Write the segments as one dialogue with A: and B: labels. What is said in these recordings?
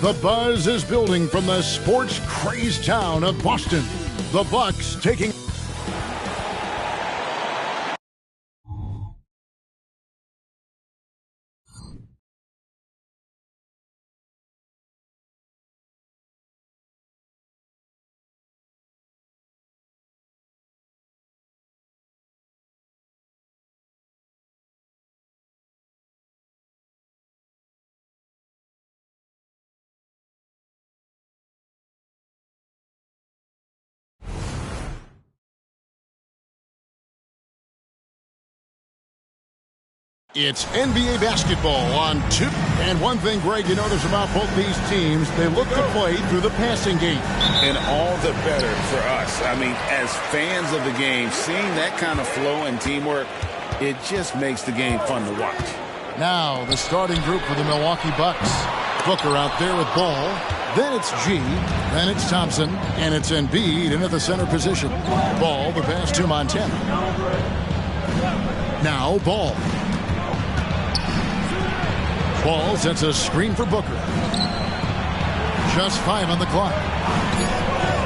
A: The buzz is building from the sports-crazed town of Boston. The Bucks taking... It's NBA basketball on 2. And one thing, Greg, you notice about both these teams, they look to play through the passing game.
B: And all the better for us. I mean, as fans of the game, seeing that kind of flow and teamwork, it just makes the game fun to watch. Now, the starting group for the Milwaukee Bucks. Booker out there with Ball. Then it's G. Then it's Thompson. And it's Embiid in at the center position. Ball, the pass to Montana. Now, Ball. Ball sets a screen for Booker. Just 5 on the clock.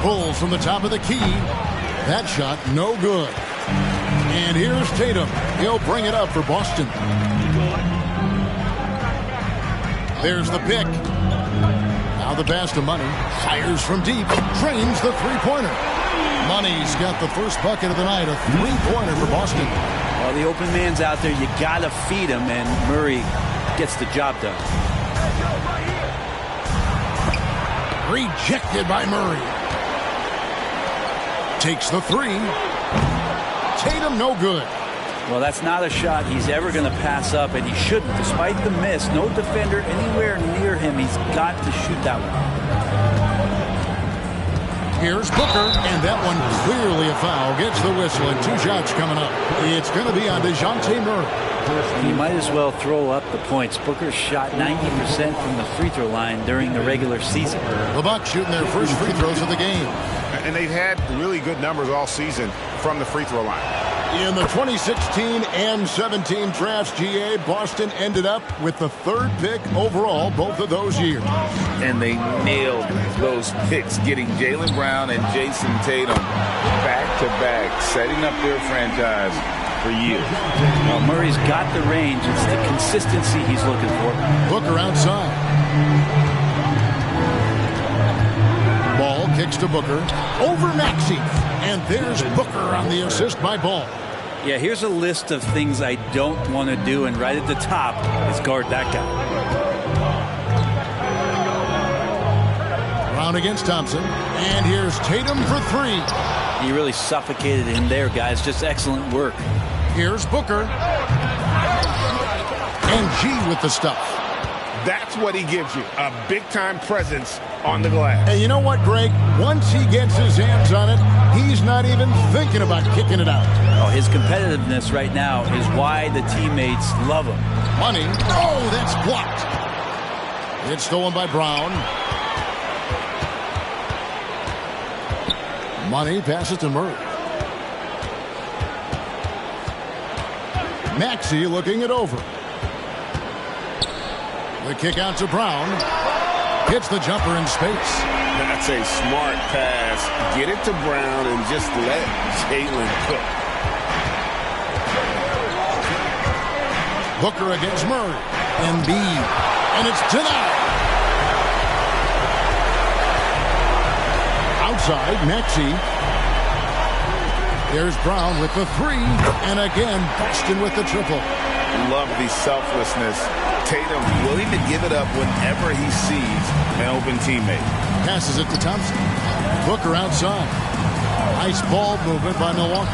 B: Pulls from the top of the key. That shot, no good. And here's Tatum. He'll bring it up for Boston. There's the pick. Now the pass to Money. Fires from deep. Drains the three-pointer. Money's got the first bucket of the night. A three-pointer for Boston.
C: Well, the open man's out there. You got to feed him, and Murray gets the job done.
A: Rejected by Murray. Takes the three. Tatum, no good.
C: Well, that's not a shot he's ever going to pass up, and he shouldn't. Despite the miss, no defender anywhere near him. He's got to shoot that one.
A: Here's Booker, and that one clearly a foul. Gets the whistle, and 2 shots coming up. It's going to be on DeJounte Murray.
C: He might as well throw up the points. Booker shot 90% from the free throw line during the regular season.
A: The Bucks shooting their first free throws of the game.
D: And they've had really good numbers all season from the free throw line.
A: In the 2016 and 17 drafts, GA, Boston ended up with the 3rd pick overall both of those years.
B: And they nailed those picks, getting Jaylen Brown and Jason Tatum back-to-back, setting up their franchise for years.
C: Well, Murray's got the range. It's the consistency he's looking for.
A: Booker outside. Ball kicks to Booker. Over Maxey. And there's Booker on the assist by Ball.
C: Yeah, here's a list of things I don't want to do, and right at the top is guard that guy.
A: Brown against Thompson. And here's Tatum for 3.
C: He really suffocated him there, guys. Just excellent work.
A: Here's Booker. And G with the stuff.
D: That's what he gives you, a big-time presence on the glass.
A: And you know what, Greg? Once he gets his hands on it, he's not even thinking about kicking it out.
C: Oh, his competitiveness right now is why the teammates love him.
A: Money. Oh, that's blocked. It's stolen by Brown. Money passes to Murray. Maxey looking it over. The kick out to Brown. Hits the jumper in space.
B: That's a smart pass. Get it to Brown and just let Jaylen cook.
A: Booker against Murray. Embiid. And it's denied. Outside, Maxey. There's Brown with the 3. And again, Boston with the triple.
B: Love the selflessness. Tatum willing to give it up whenever he sees an open teammate.
A: Passes it to Thompson. Booker outside. Nice ball movement by Milwaukee.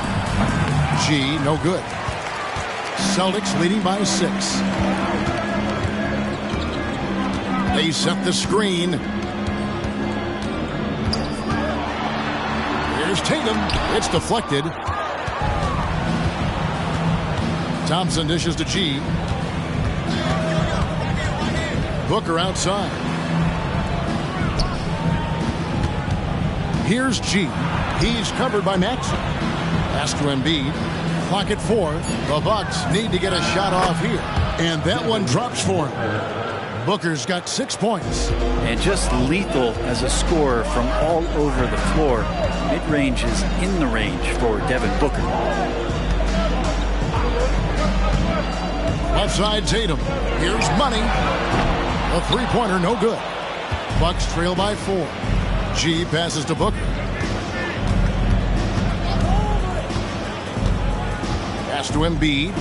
A: G, no good. Celtics leading by 6. They set the screen. Here's Tatum. It's deflected. Thompson dishes to G. Booker outside. Here's G. He's covered by Maxey. Pass to Embiid. Clock at 4. The Bucks need to get a shot off here. And that one drops for him. Booker's got 6 points.
C: And just lethal as a scorer from all over the floor. Mid-range is in the range for Devin Booker.
A: Left side, Tatum. Here's money. A three-pointer, no good. Bucks trail by 4. G passes to Booker. Pass to Embiid.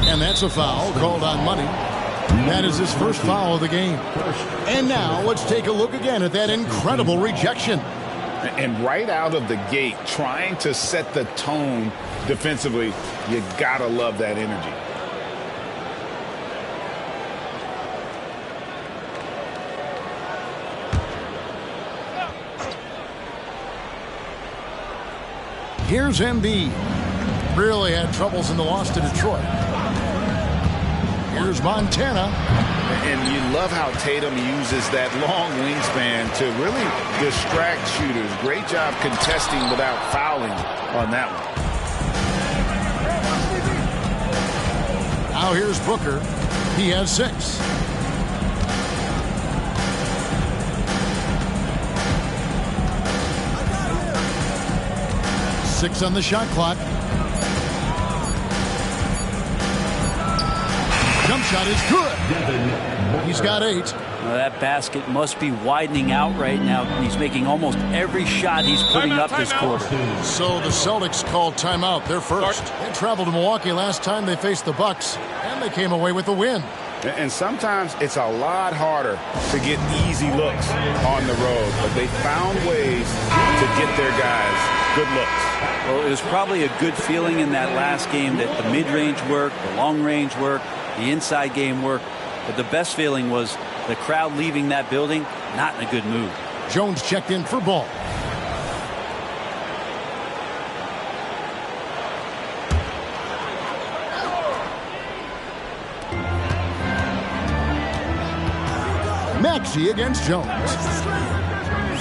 A: And that's a foul called on Money. That is his first foul of the game. And now let's take a look again at that incredible rejection.
B: And right out of the gate, trying to set the tone defensively, you gotta love that energy.
A: Here's Embiid. Really had troubles in the loss to Detroit. Here's Montana.
B: And you love how Tatum uses that long wingspan to really distract shooters. Great job contesting without fouling on that one.
A: Now here's Booker. He has 6. Six on the shot clock. Jump shot is good. He's got 8.
C: Now that basket must be widening out right now. He's making almost every shot he's putting up this quarter.
A: So the Celtics called timeout. They're first. They traveled to Milwaukee last time they faced the Bucks, and they came away with a win.
B: And sometimes it's a lot harder to get easy looks on the road, but they found ways to get their guys good looks.
C: Well, it was probably a good feeling in that last game that the mid-range worked, the long-range worked, the inside game worked. But the best feeling was the crowd leaving that building not in a good mood.
A: Jones checked in for ball. Maxey against Jones.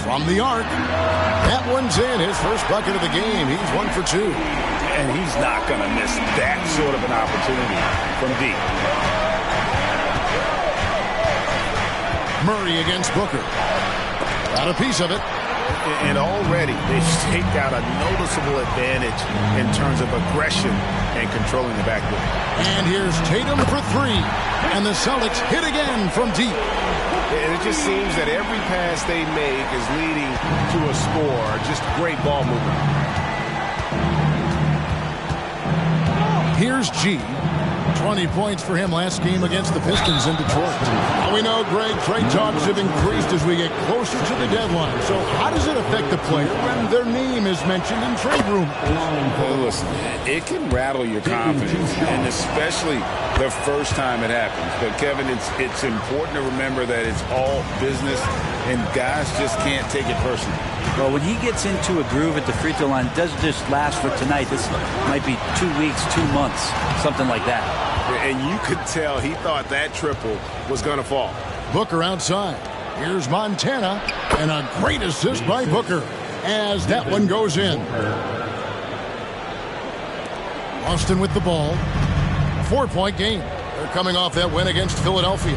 A: From the arc. That one's in. His first bucket of the game. He's 1 for 2.
B: And he's not going to miss that sort of an opportunity from deep.
A: Murray against Booker. Got a piece of it.
B: And already they've staked out a noticeable advantage in terms of aggression and controlling the backcourt.
A: And here's Tatum for 3. And the Celtics hit again from deep.
D: And it just seems that every pass they make is leading to a score. Just great ball movement.
A: Here's G. 20 points for him last game against the Pistons in Detroit. Now we know, Greg, trade talks have increased as we get closer to the deadline. So how does it affect the player when their name is mentioned in trade room?
B: Well, listen, it can rattle your confidence, and especially the first time it happens. But, Kevin, it's important to remember that it's all business, and guys just can't take it personally.
C: Well, when he gets into a groove at the free throw line, it doesn't just last for tonight. This might be 2 weeks, 2 months, something like that.
D: And you could tell he thought that triple was going to fall.
A: Booker outside. Here's Montana. And a great assist by Booker as that one goes in. Austin with the ball. 4-point game. They're coming off that win against Philadelphia.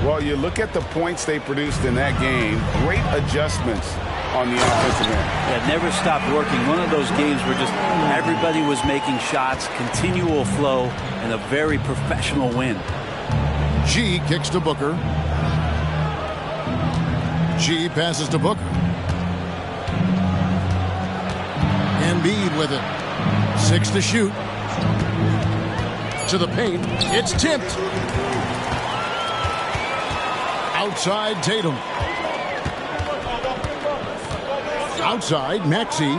B: Well, you look at the points they produced in that game. Great adjustments on the offensive end.
C: Yeah, never stopped working. One of those games where just everybody was making shots, continual flow, and a very professional win.
A: G kicks to Booker. G passes to Booker. Embiid with it. 6 to shoot. To the paint. It's tipped. Outside Tatum. Outside Maxey.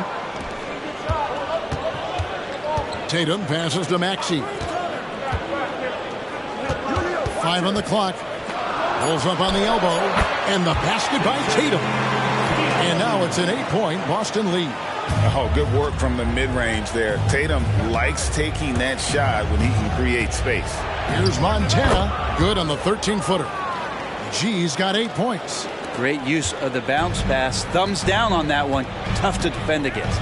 A: Tatum passes to Maxey. 5 on the clock. Pulls up on the elbow. And the basket by Tatum. And now it's an 8-point Boston lead.
B: Oh, good work from the mid-range there. Tatum likes taking that shot when he can create space.
A: Here's Montana. Good on the 13-footer. G's got 8 points.
C: Great use of the bounce pass. Thumbs down on that one. Tough to defend against.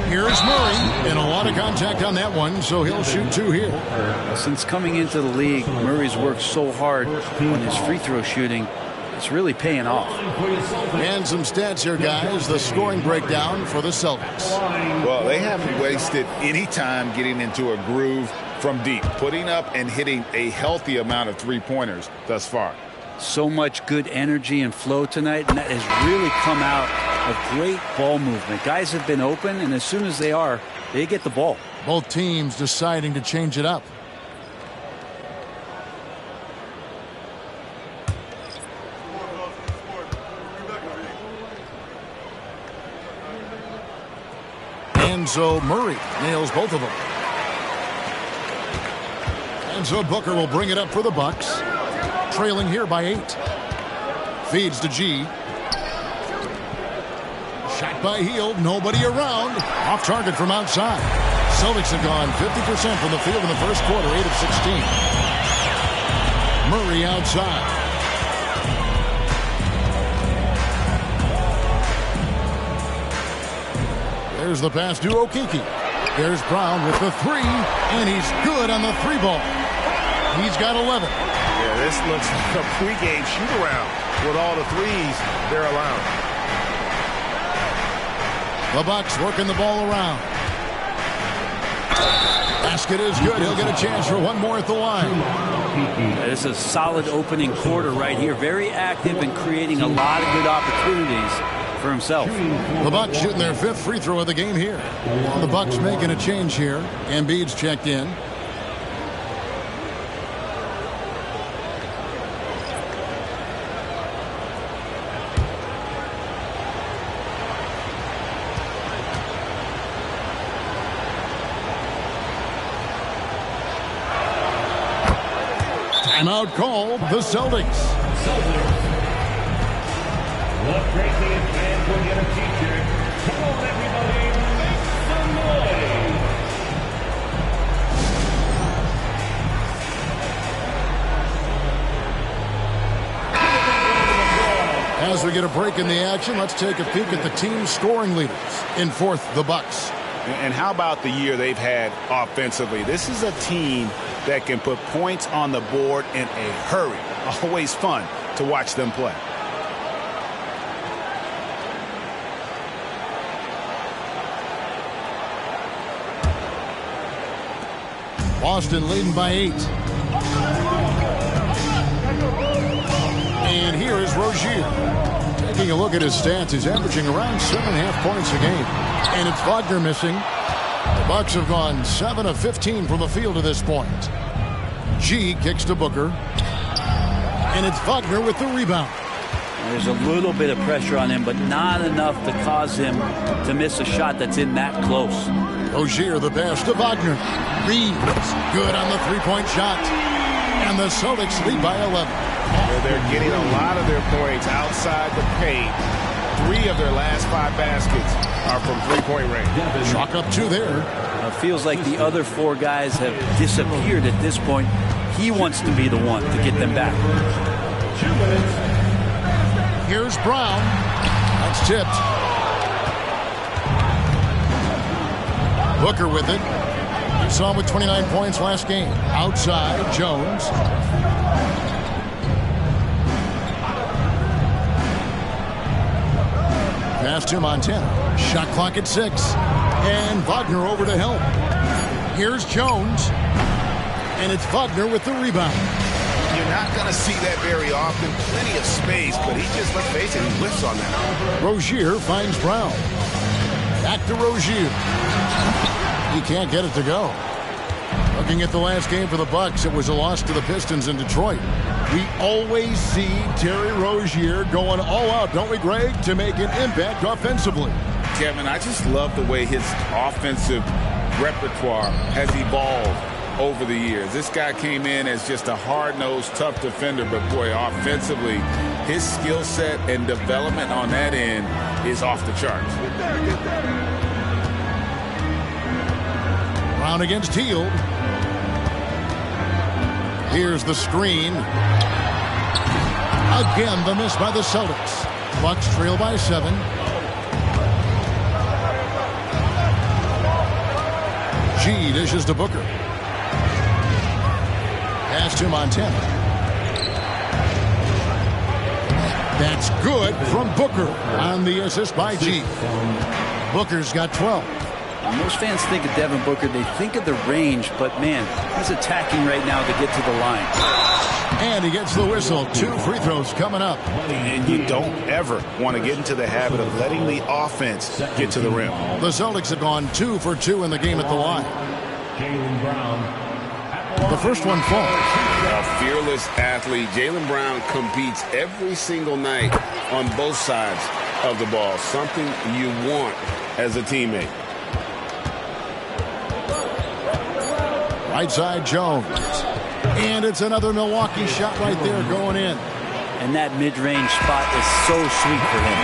A: Here's Murray, and a lot of contact on that one, so he'll shoot 2 here.
C: Since coming into the league, Murray's worked so hard on his free throw shooting. It's really paying off.
A: And some stats here, guys. The scoring breakdown for the Celtics.
B: Well, they haven't wasted any time getting into a groove from deep, putting up and hitting a healthy amount of three-pointers thus far.
C: So much good energy and flow tonight, and that has really come out of great ball movement. Guys have been open, and as soon as they are, they get the ball.
A: Both teams deciding to change it up. And so Murray nails both of them. And so Booker will bring it up for the Bucks. Trailing here by 8. Feeds to G. Shot by Hield. Nobody around. Off target from outside. Celtics have gone 50% from the field in the first quarter, 8 of 16. Murray outside. There's the pass to Okeke. There's Brown with the 3, and he's good on the 3 ball. He's got 11.
D: Yeah, this looks like a pregame shoot-around with all the threes they're allowing.
A: The Bucks working the ball around. Basket is good. He'll get a chance for one more at the line.
C: It's a solid opening quarter right here. Very active and creating a lot of good opportunities for himself.
A: The Bucks shooting their 5th free throw of the game here. The Bucks making a change here. Embiid's checked in. Timeout called the Celtics.
E: Look, Tracy and fans will get a t-shirt. Come on, everybody, make some noise.
A: As we get a break in the action, let's take a peek at the team's scoring leaders. In 4th, the Bucks.
B: And how about the year they've had offensively? This is a team that can put points on the board in a hurry. Always fun to watch them play.
A: Boston leading by 8. And here is Rozier. Taking a look at his stats, he's averaging around 7.5 points a game. And it's Wagner missing. The Bucks have gone 7 of 15 from the field to this point. G kicks to Booker. And it's Wagner with the rebound.
C: There's a little bit of pressure on him, but not enough to cause him to miss a shot that's in that close.
A: Rozier the pass to Wagner. Reeves good on the three-point shot. And the Celtics lead by 11.
D: They're getting a lot of their points outside the paint. 3 of their last 5 baskets are from three-point range.
A: Chalk up 2 there.
C: Feels like the other 4 guys have disappeared at this point. He wants to be the one to get them back.
E: 2 minutes.
A: Here's Brown. That's tipped. Booker with it. You saw him with 29 points last game. Outside, Jones. Pass to Montana. Shot clock at 6. And Wagner over to help. Here's Jones. And it's Wagner with the rebound.
D: You're not going to see that very often. Plenty of space, but he just, let's face it, he whiffs on that.
A: Rozier finds Brown. Back to Rozier. He can't get it to go. Looking at the last game for the Bucks, it was a loss to the Pistons in Detroit. We always see Terry Rozier going all out, don't we, Greg, to make an impact offensively.
B: Kevin, I just love the way his offensive repertoire has evolved over the years. This guy came in as just a hard-nosed, tough defender, but boy, offensively, his skill set and development on that end is off the charts.
A: Brown against Hield. Here's the screen. Again, the miss by the Celtics. Bucks trail by 7. G dishes to Booker. Pass to Montana. That's good from Booker on the assist by G. Booker's got 12.
C: Most fans think of Devin Booker. They think of the range, but, man, he's attacking right now to get to the line.
A: And he gets the whistle. 2 free throws coming up.
D: And you don't ever want to get into the habit of letting the offense get to the rim.
A: The Celtics have gone 2 for 2 in the game at the line.
E: Jaylen Brown.
A: The first one falls.
B: A fearless athlete. Jaylen Brown competes every single night on both sides of the ball. Something you want as a teammate.
A: Right side, Jones. And it's another Milwaukee shot right there going in.
C: And that mid-range spot is so sweet for him.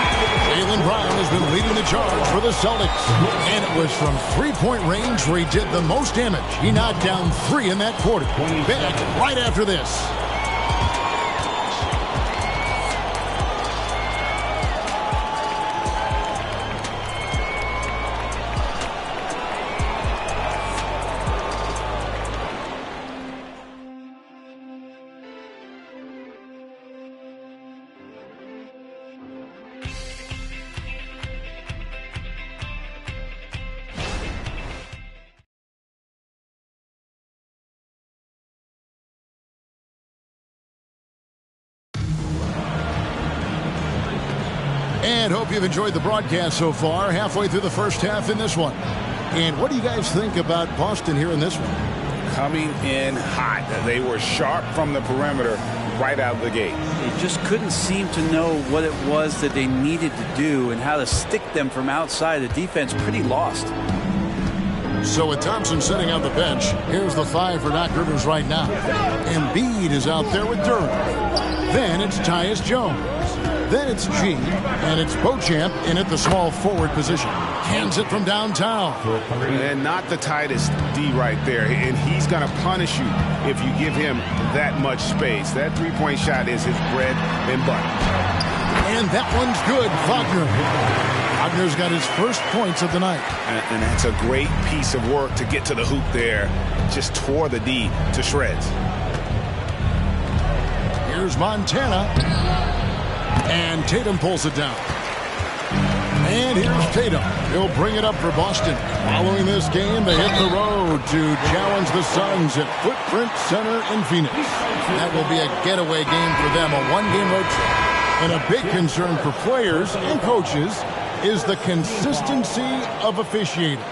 A: Jaylen Brown has been leading the charge for the Celtics. And it was from three-point range where he did the most damage. He knocked down 3 in that quarter. Back right after this. And hope you've enjoyed the broadcast so far. Halfway through the first half in this one. And what do you guys think about Boston here in this one?
B: Coming in hot. They were sharp from the perimeter right out the gate.
C: They just couldn't seem to know what it was that they needed to do and how to stick them from outside. The defense pretty lost.
A: So with Thompson sitting on the bench, here's the 5 for Doc Rivers right now. Embiid is out there with Durant. Then it's Tyus Jones. Then it's G, and it's Beauchamp in at the small forward position. Hands it from downtown.
D: And not the tightest D right there. And he's going to punish you if you give him that much space. That three-point shot is his bread and butter.
A: And that one's good. Wagner. Wagner's got his first points of the night.
D: And that's a great piece of work to get to the hoop there. Just tore the D to shreds.
A: Here's Montana. And Tatum pulls it down. And here's Tatum. He'll bring it up for Boston. Following this game, they hit the road to challenge the Suns at Footprint Center in Phoenix. That will be a getaway game for them, a one-game road trip. And a big concern for players and coaches is the consistency of officiating.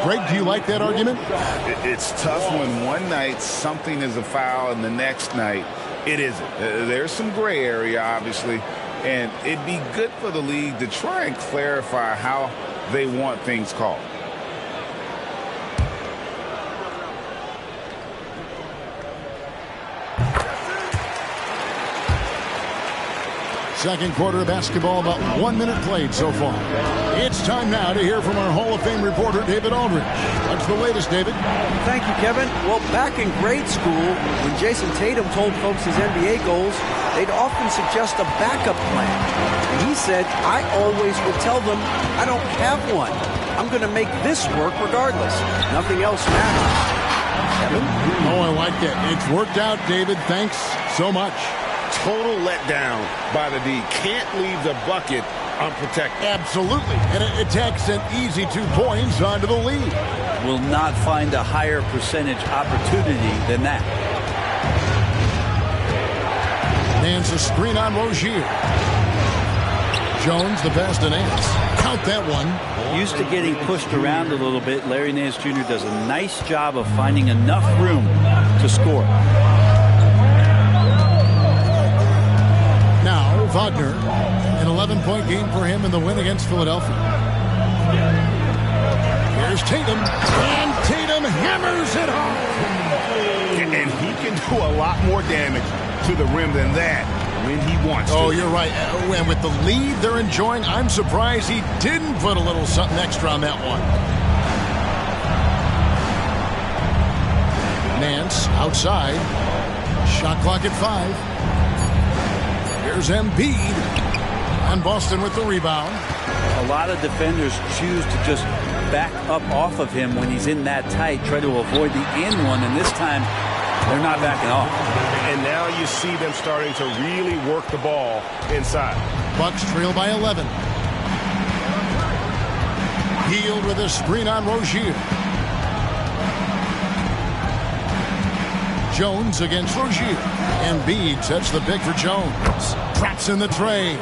A: Greg, do you like that argument?
B: It's tough when one night something is a foul and the next night it isn't. There's some gray area, obviously, and it'd be good for the league to try and clarify how they want things called.
A: Second quarter of basketball, about 1 minute played so far. It's time now to hear from our Hall of Fame reporter, David Aldridge. What's the latest, David?
F: Thank you, Kevin. Well, back in grade school, when Jason Tatum told folks his NBA goals, they'd often suggest a backup plan. And he said, I always would tell them, I don't have one. I'm going to make this work regardless. Nothing else matters. Kevin?
A: Oh, I like that. It's worked out, David. Thanks so much.
B: Total letdown by the D. Can't leave the bucket unprotected.
A: Absolutely. And it takes an easy 2 points onto the lead.
C: Will not find a higher percentage opportunity than that.
A: Nance a screen on Rozier. Jones the pass to Nance. Count that one.
C: Used to getting pushed around a little bit, Larry Nance Jr. does a nice job of finding enough room to score.
A: Now, Wagner, an 11-point game for him in the win against Philadelphia. Here's Tatum, and Tatum hammers it home.
D: And he can do a lot more damage to the rim than that when he wants to.
A: Oh, you're right. And with the lead they're enjoying, I'm surprised he didn't put a little something extra on that one. Nance outside. Shot clock at 5. Here's Embiid. And Boston with the rebound.
C: A lot of defenders choose to just back up off of him when he's in that tight, try to avoid the and one, and this time they're not backing off.
D: And now you see them starting to really work the ball inside.
A: Bucks trail by 11. Hield with a screen on Rozier. Jones against Rozier. Embiid sets the pick for Jones. Traps in the tray.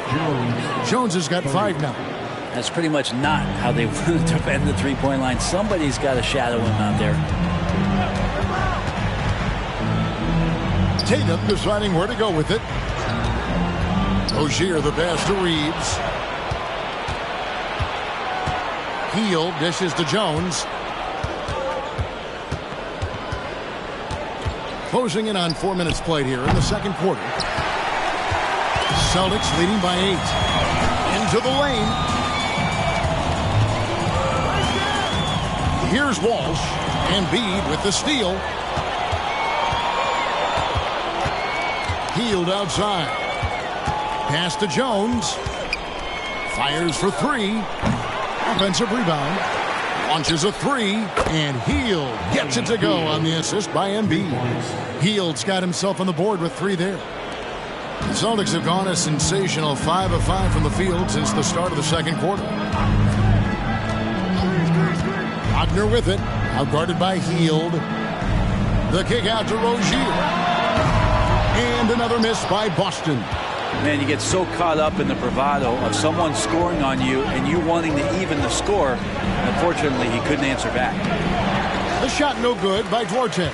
A: Jones has got 5 now.
C: That's pretty much not how they want to defend the three-point line. Somebody's got to shadow him out there.
A: Tatum deciding where to go with it. Rozier the pass to Reeves. Hield dishes to Jones. Closing in on 4 minutes played here in the second quarter. Celtics leading by 8. Into the lane. Here's Walsh. Embiid with the steal. Hield outside. Pass to Jones. Fires for 3. Offensive rebound. Launches a 3. And Hield gets it to go on the assist by Embiid. Hield's got himself on the board with 3 there. The Celtics have gone a sensational 5 of 5 from the field since the start of the second quarter. Wagner with it. Out guarded by Hield. The kick out to Rozier. And another miss by Boston.
C: Man, you get so caught up in the bravado of someone scoring on you and you wanting to even the score. Unfortunately, he couldn't answer back.
A: The shot no good by Duarte.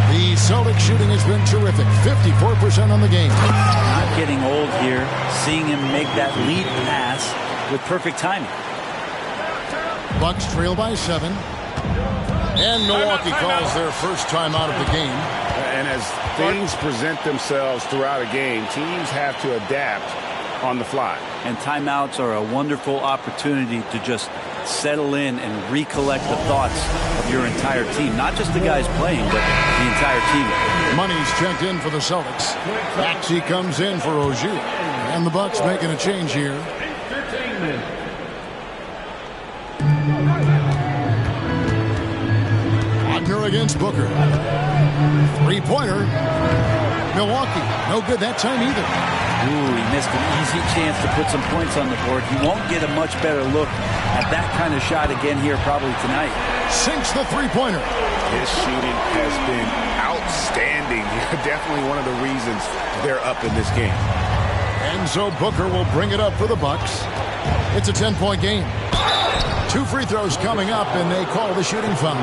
A: The Celtics shooting has been terrific. 54% on the game.
C: Not getting old here. Seeing him make that lead pass with perfect timing.
A: Bucks trail by 7. And Milwaukee calls their first time out of the game.
D: And as things present themselves throughout a game, teams have to adapt on the fly.
C: And timeouts are a wonderful opportunity to just settle in and recollect the thoughts of your entire team. Not just the guys playing, but the entire team.
A: Money's checked in for the Celtics. Maxey comes in for Rozier. And the Bucks making a change here. Wagner against Booker. Three-pointer. Milwaukee. No good that time either.
C: Ooh, he missed an easy chance to put some points on the board. He won't get a much better look at that kind of shot again here probably tonight.
A: Sinks the three-pointer.
D: His shooting has been outstanding. Definitely one of the reasons they're up in this game.
A: And so Booker will bring it up for the Bucks. It's a 10-point game. 2 free throws coming up, and they call the shooting foul.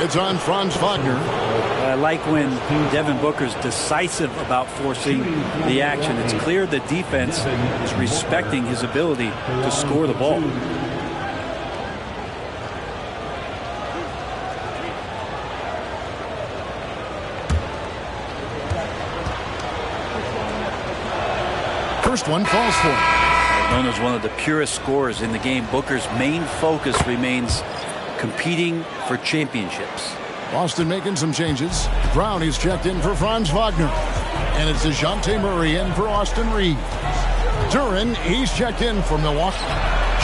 A: It's on Franz Wagner.
C: I like when Devin Booker's decisive about forcing the action. It's clear the defense is respecting his ability to score the ball.
A: First one falls for him.
C: Known as one of the purest scorers in the game, Booker's main focus remains competing for championships.
A: Boston making some changes. Brown is checked in for Franz Wagner. And it's DeJounte Murray in for Austin Reeves. Duran, he's checked in for Milwaukee.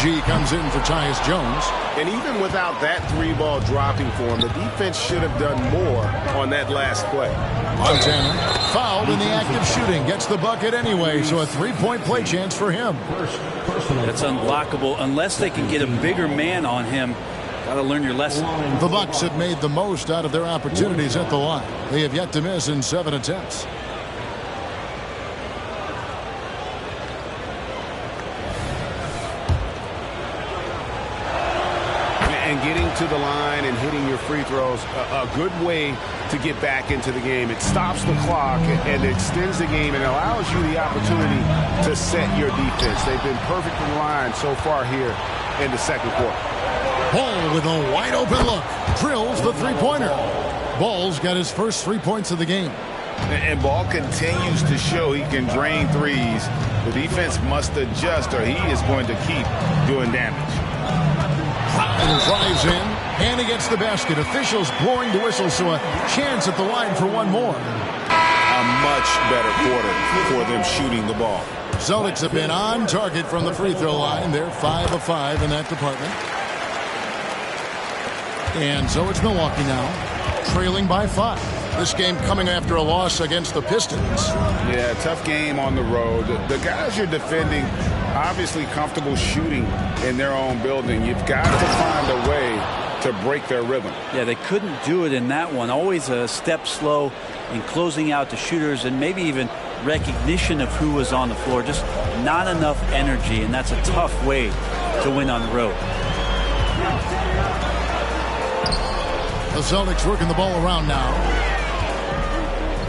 A: G comes in for Tyus Jones.
D: And even without that 3-ball dropping for him, the defense should have done more on that last play.
A: Montana, fouled in the act of shooting, gets the bucket anyway, so a 3-point play chance for him.
C: That's unblockable unless they can get a bigger man on him. Got to learn your lesson.
A: The Bucks have made the most out of their opportunities at the line. They have yet to miss in 7 attempts.
D: And getting to the line and hitting your free throws, a good way to get back into the game. It stops the clock and extends the game and allows you the opportunity to set your defense. They've been perfect from the line so far here in the second quarter.
A: Ball with a wide open look. Drills the three-pointer. Ball's got his first 3 points of the game.
D: And Ball continues to show he can drain threes. The defense must adjust or he is going to keep doing damage.
A: And drives in, and he gets the basket. Officials blowing the whistle, so a chance at the line for one more.
D: A much better quarter for them shooting the ball.
A: Celtics have been on target from the free throw line. They're 5 of 5 in that department. And so it's Milwaukee now, trailing by 5. This game coming after a loss against the Pistons.
D: Yeah, tough game on the road. The guys you're defending obviously comfortable shooting in their own building. You've got to find a way to break their rhythm.
C: Yeah, they couldn't do it in that one. Always a step slow in closing out the shooters and maybe even recognition of who was on the floor. Just not enough energy, and that's a tough way to win on the road.
A: The Celtics working the ball around now.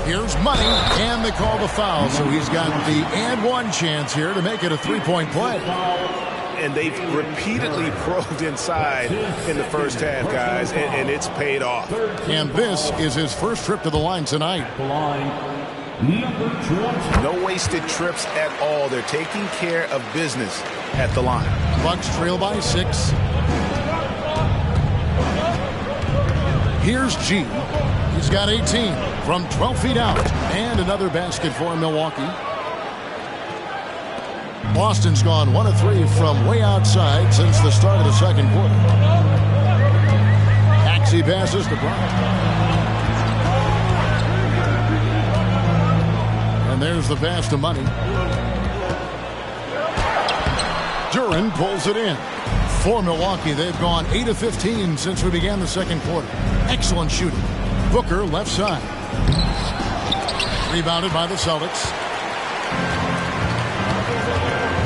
A: Here's Money, and they call the foul, so he's got the and one chance here to make it a three-point play.
D: And they've repeatedly probed inside in the first half, guys, and it's paid off.
A: And this is his first trip to the line tonight.
D: No wasted trips at all. They're taking care of business at the line.
A: Bucks trail by 6. Here's G. He's got 18 from 12 feet out. And another basket for Milwaukee. Boston's gone 1 of 3 from way outside since the start of the second quarter. Maxey passes to Brown. And there's the pass to Money. Duran pulls it in. For Milwaukee, they've gone 8 of 15 since we began the second quarter. Excellent shooting. Booker left side. Rebounded by the Celtics.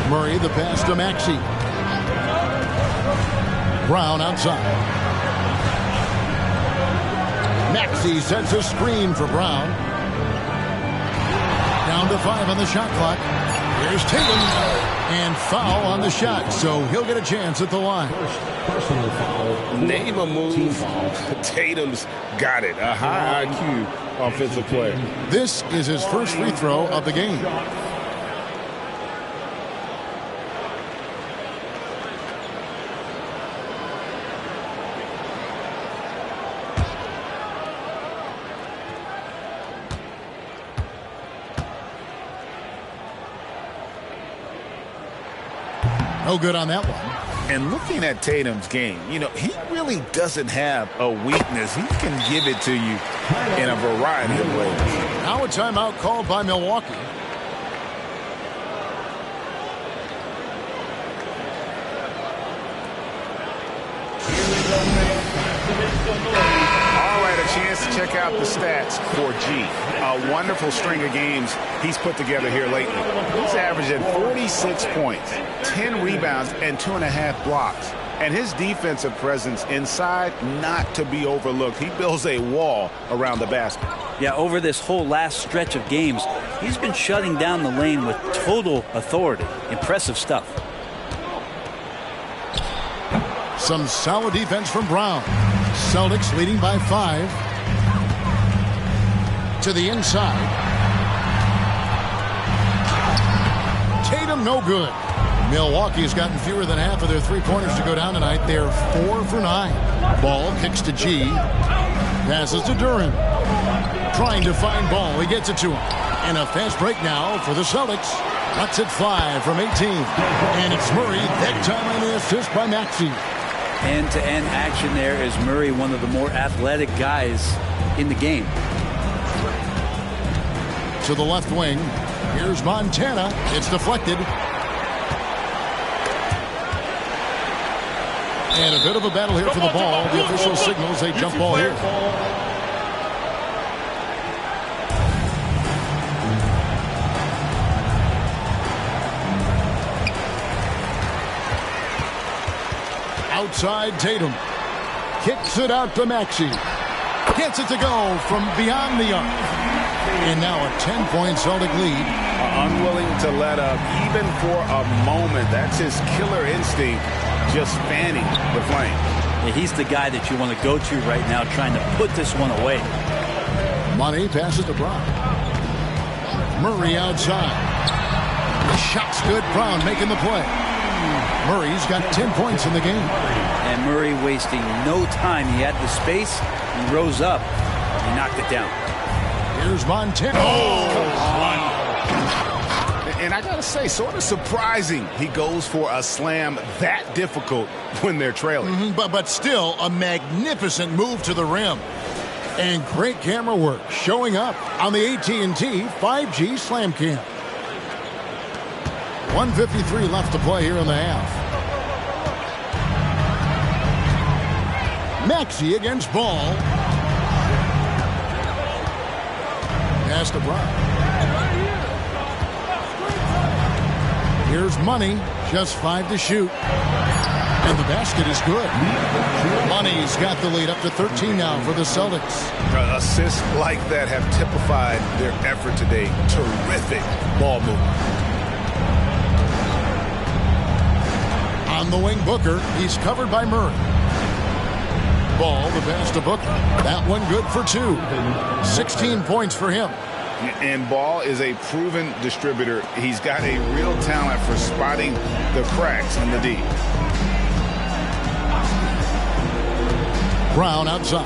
A: Murray the pass to Maxey. Brown outside. Maxey sets a screen for Brown. Down to 5 on the shot clock. Here's Tatum. And foul on the shot, so he'll get a chance at the line.
D: Name a move. Tatum's got it. A high IQ offensive player.
A: This is his first free throw of the game. No good on that one.
B: And looking at Tatum's game, you know, he really doesn't have a weakness. He can give it to you in a variety of ways.
A: Now a timeout called by Milwaukee.
D: All right, a chance to check out the stats for G. A wonderful string of games he's put together here lately. He's averaging 46 points, 10 rebounds, and 2.5 blocks. And his defensive presence inside, not to be overlooked. He builds a wall around the basket.
C: Yeah, over this whole last stretch of games, he's been shutting down the lane with total authority. Impressive stuff.
A: Some solid defense from Brown. Celtics leading by 5. To the inside. Tatum no good. Milwaukee's gotten fewer than half of their three-pointers to go down tonight. They're 4 for 9. Ball kicks to G. Passes to Duran. Trying to find Ball. He gets it to him. And a fast break now for the Celtics. Lets it fly from 18. And it's Murray. That time on the assist by Maxey.
C: End-to-end action there is Murray, one of the more athletic guys in the game.
A: To the left wing. Here's Montana. It's deflected. And a bit of a battle here for the ball. The official signals a jump ball here. Outside Tatum. Kicks it out to Maxey. Gets it to go from beyond the arc. And now a 10-point Celtic lead.
D: Unwilling to let up even for a moment. That's his killer instinct, just fanning the flame.
C: Yeah, he's the guy that you want to go to right now, trying to put this one away.
A: Money passes to Brown. Murray outside. The shot's good. Brown making the play. Murray's got 10 points in the game.
C: And Murray wasting no time. He had the space. He rose up. He knocked it down.
A: Here's Montana. Oh,
D: And I got to say, sort of surprising he goes for a slam that difficult when they're trailing.
A: But still, a magnificent move to the rim. And great camera work showing up on the AT&T 5G Slam Cam. 1:53 left to play here in the half. Maxey against Ball. Pass to Brown. Here's Money, just 5 to shoot. And the basket is good. Money's got the lead up to 13 now for the Celtics.
D: Assists like that have typified their effort today. Terrific ball movement.
A: On the wing, Booker. He's covered by Murray. Ball, the pass to Booker. That one good for 2. 16 points for him.
D: And Ball is a proven distributor. He's got a real talent for spotting the cracks in the D.
A: Brown outside.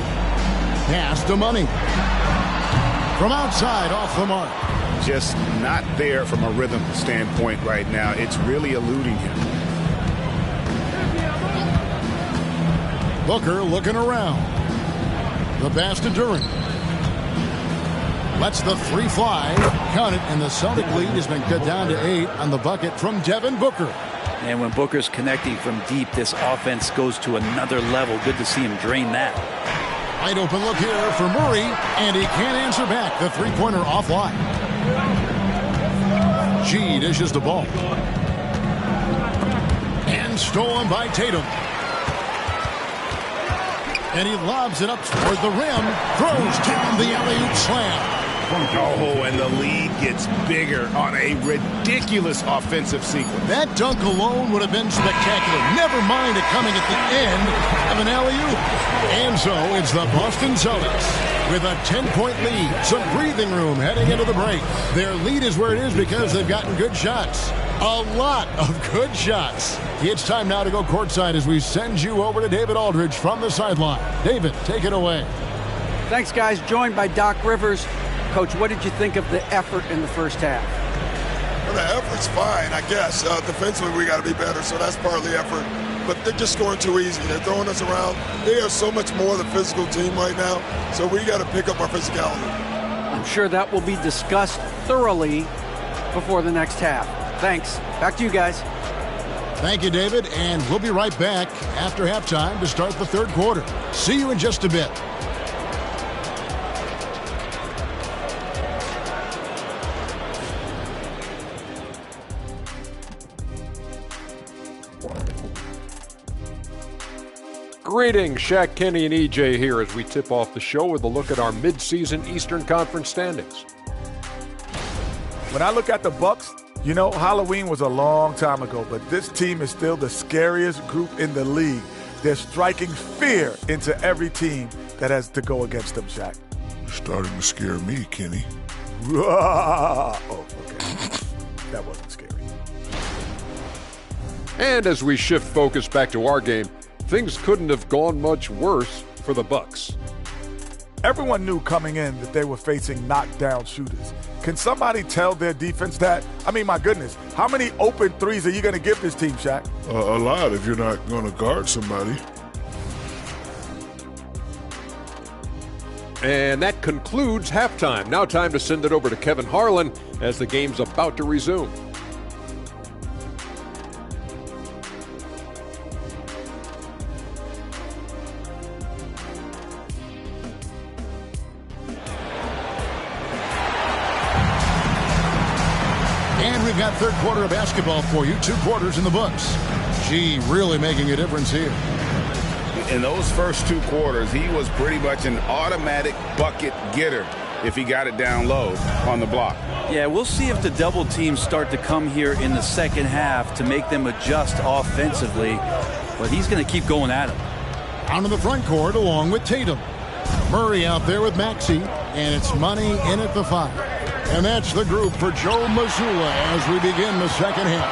A: Pass to Money. From outside, off the mark.
D: Just not there from a rhythm standpoint right now. It's really eluding him.
A: Booker looking around. The pass to Durant. Lets the 3 fly. Count it, and the Celtic lead has been cut down to 8 on the bucket from Devin Booker.
C: And when Booker's connecting from deep, this offense goes to another level. Good to see him drain that.
A: Wide open look here for Murray, and he can't answer back. The three-pointer offline. G dishes the ball. And stolen by Tatum. And he lobs it up toward the rim. Throws down the alley-oop slam.
D: Oh, and the lead gets bigger on a ridiculous offensive sequence.
A: That dunk alone would have been spectacular. Never mind it coming at the end of an alley-oop. And so it's the Boston Celtics with a 10-point lead. Some breathing room heading into the break. Their lead is where it is because they've gotten good shots. A lot of good shots. It's time now to go courtside as we send you over to David Aldridge from the sideline. David, take it away.
F: Thanks, guys. Joined by Doc Rivers. Coach, what did you think of the effort in the first half?
G: Well, the effort's fine, I guess. Defensively, we got to be better, so that's part of the effort. But they're just scoring too easy. They're throwing us around. They are so much more the physical team right now, so we got to pick up our physicality.
F: I'm sure that will be discussed thoroughly before the next half. Thanks. Back to you guys.
A: Thank you, David, and we'll be right back after halftime to start the third quarter. See you in just a bit.
H: Greetings, Shaq, Kenny, and EJ here as we tip off the show with a look at our midseason Eastern Conference standings.
I: When I look at the Bucks, you know, Halloween was a long time ago, but this team is still the scariest group in the league. They're striking fear into every team that has to go against them, Shaq.
J: Starting to scare me, Kenny.
I: Oh, okay. That wasn't scary.
H: And as we shift focus back to our game, things couldn't have gone much worse for the Bucks.
I: Everyone knew coming in that they were facing knockdown shooters. Can somebody tell their defense that? I mean, my goodness, how many open threes are you going to give this team, Shaq?
J: A lot if you're not going to guard somebody.
H: And that concludes halftime. Now time to send it over to Kevin Harlan as the game's about to resume.
A: We've got third quarter of basketball for you. 2 quarters in the books. Gee, really making a difference here.
B: In those first 2 quarters, he was pretty much an automatic bucket getter if he got it down low on the block.
C: Yeah, we'll see if the double teams start to come here in the second half to make them adjust offensively. But he's going to keep going at him.
A: Down to the front court along with Tatum. Murray out there with Maxey. And it's Money in at the 5. And that's the group for Joe Mazzulla as we begin the second half.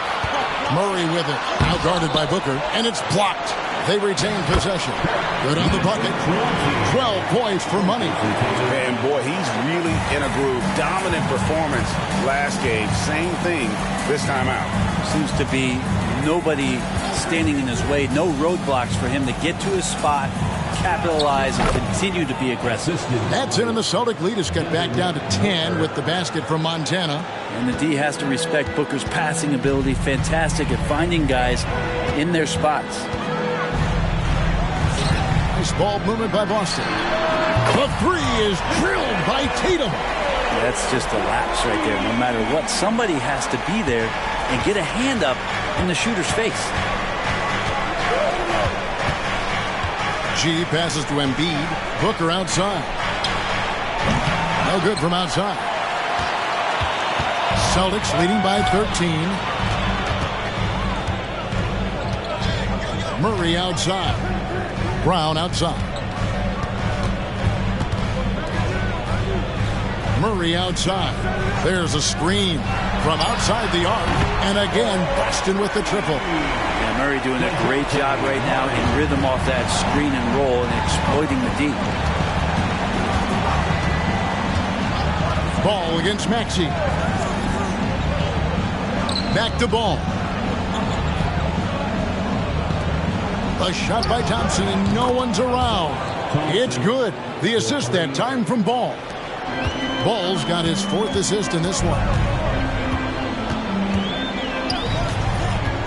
A: Murray with it, now guarded by Booker, and it's blocked. They retain possession. Good on the bucket. 12 poised for money.
D: And boy, he's really in a groove. Dominant performance last game. Same thing this time out.
C: Seems to be nobody standing in his way. No roadblocks for him to get to his spot, capitalize, and continue to be aggressive.
A: That's it, and the Celtic lead is cut back down to 10 with the basket from Montana.
C: And the D has to respect Booker's passing ability. Fantastic at finding guys in their spots.
A: Nice ball movement by Boston. The three is drilled by Tatum.
C: That's just a lapse right there. No matter what, somebody has to be there and get a hand up in the shooter's face.
A: G passes to Embiid. Booker outside. No good from outside. Celtics leading by 13. Murray outside. Brown outside. Murray outside. There's a screen from outside the arc. And again, Boston with the triple.
C: Yeah, Murray doing a great job right now in rhythm off that screen and roll and exploiting the D.
A: Ball against Maxey. Back to Ball. A shot by Thompson and no one's around. It's good. The assist that time from Ball. Ball's got his fourth assist in this one.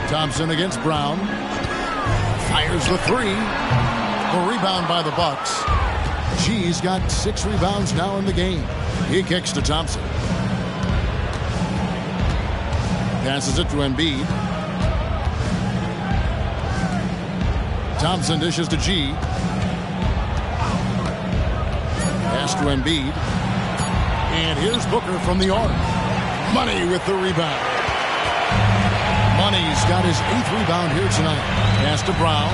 A: Thompson against Brown. Fires the three. The rebound by the Bucks. G's got 6 rebounds now in the game. He kicks to Thompson. Passes it to Embiid. Thompson dishes to G. Pass to Embiid. And here's Booker from the arc. Money with the rebound. Money's got his 8th rebound here tonight. Pass to Brown.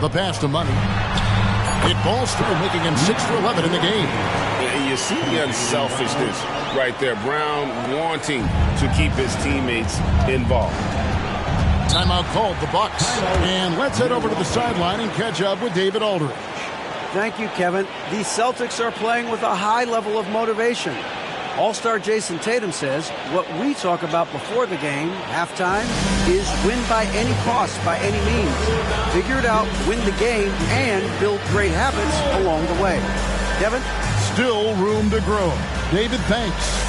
A: The pass to Money. It falls through, making him 6 for 11 in the game.
D: And you see the unselfishness right there. Brown wanting to keep his teammates involved.
A: Timeout called, the Bucks. And let's head over to the sideline and catch up with David Aldridge.
F: Thank you, Kevin. The Celtics are playing with a high level of motivation. All-star Jason Tatum says what we talk about before the game, halftime, is win by any cost, by any means. Figure it out, win the game, and build great habits along the way. Kevin?
A: Still room to grow. David, thanks.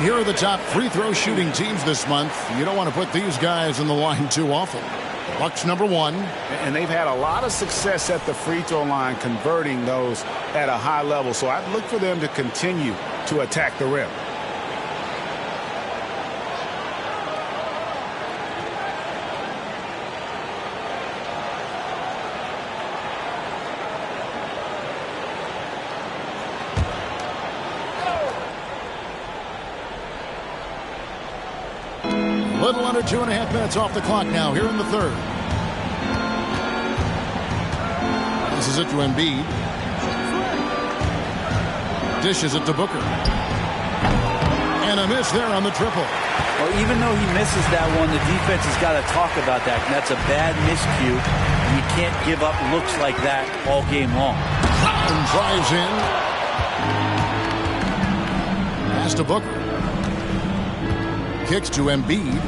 A: Here are the top free throw shooting teams this month. You don't want to put these guys in the line too often. Bucks number 1.
D: And they've had a lot of success at the free throw line converting those at a high level. So I'd look for them to continue to attack the rim.
A: Little under 2.5 minutes off the clock now here in the third. This is it to Embiid. Dishes it to Booker. And a miss there on the triple.
C: Well, even though he misses that one, the defense has got to talk about that. And that's a bad miscue. You can't give up looks like that all game long.
A: Brown drives in. Pass to Booker. Kicks to Embiid.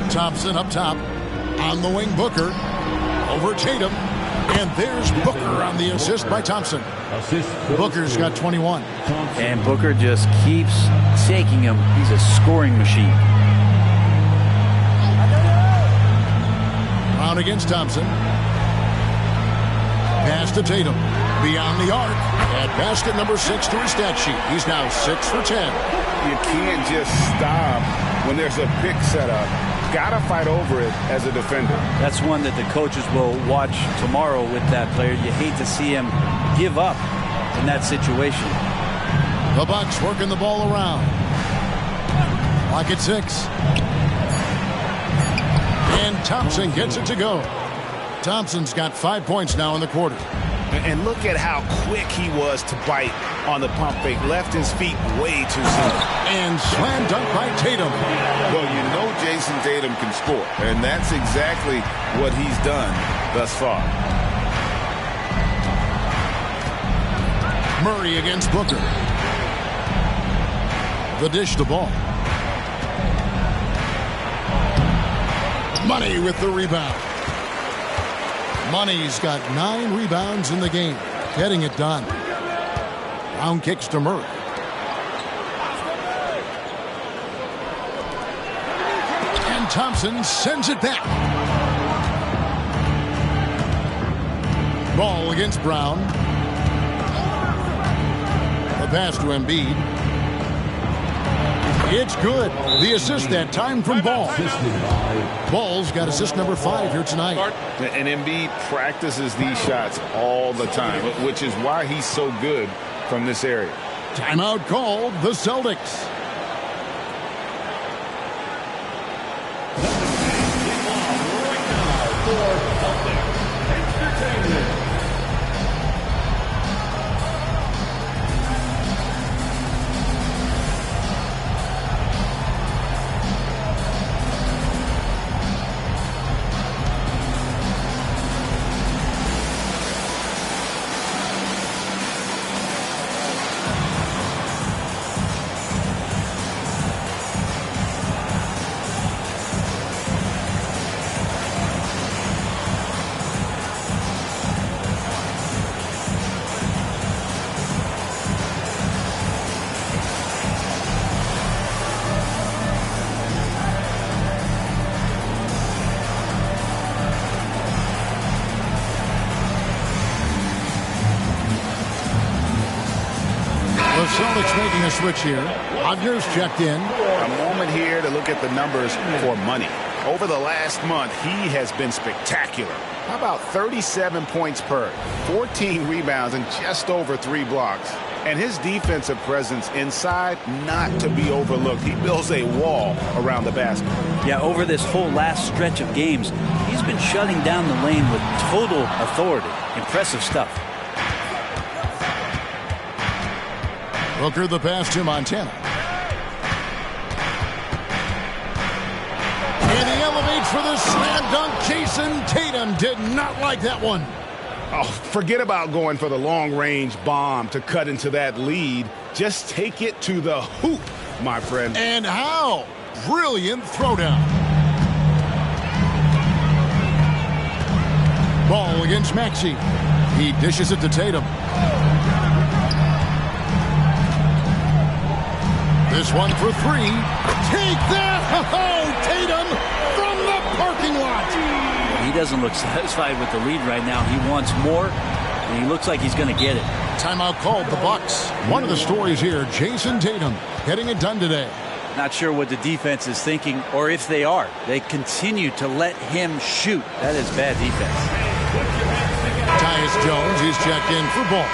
A: Thompson up top. On the wing, Booker. Over Tatum. And there's Booker on the assist by Thompson. Booker's got 21.
C: And Booker just keeps taking him. He's a scoring machine.
A: Brown against Thompson. Pass to Tatum. Beyond the arc. At basket number 6 to his stat sheet. He's now 6 for 10.
D: You can't just stop when there's a pick set up. Gotta fight over it as a defender.
C: That's one that the coaches will watch tomorrow with that player. You hate to see him give up in that situation.
A: The Bucks working the ball around. Clock at 6. And Thompson gets it to go. Thompson's got 5 points now in the quarter.
D: And look at how quick he was to bite on the pump fake. Left his feet way too soon.
A: And slam dunk by Tatum.
B: Well, you know Jason Tatum can score, and that's exactly what he's done thus far.
A: Murray against Booker. The dish to ball. Money with the rebound. Money's got 9 rebounds in the game. Getting it done. Brown kicks to Murray. And Thompson sends it back. Ball against Brown. The pass to Embiid. It's good. The assist that time from Ball. Ball's got assist number 5 here tonight.
D: And Embiid practices these shots all the time, which is why he's so good from this area.
A: Timeout called the Celtics. Celtics making a switch here. Hodger's checked in.
D: A moment here to look at the numbers for money. Over the last month, he has been spectacular. How about 37 points per, 14 rebounds, and just over 3 blocks. And his defensive presence inside, not to be overlooked. He builds a wall around the basket.
C: Yeah, over this whole last stretch of games, he's been shutting down the lane with total authority. Impressive stuff.
A: Booker the pass to Montana. And he elevates for the slam dunk. Jason Tatum did not like that one.
D: Oh, forget about going for the long-range bomb to cut into that lead. Just take it to the hoop, my friend.
A: And how? Brilliant throwdown. Ball against Maxey. He dishes it to Tatum. This one for 3. Take that! Oh, Tatum from the parking lot.
C: He doesn't look satisfied with the lead right now. He wants more, and he looks like he's going to get it.
A: Timeout called the Bucks. One of the stories here, Jason Tatum getting it done today.
C: Not sure what the defense is thinking, or if they are. They continue to let him shoot. That is bad defense.
A: Tyus Jones, he's checked in for Ball.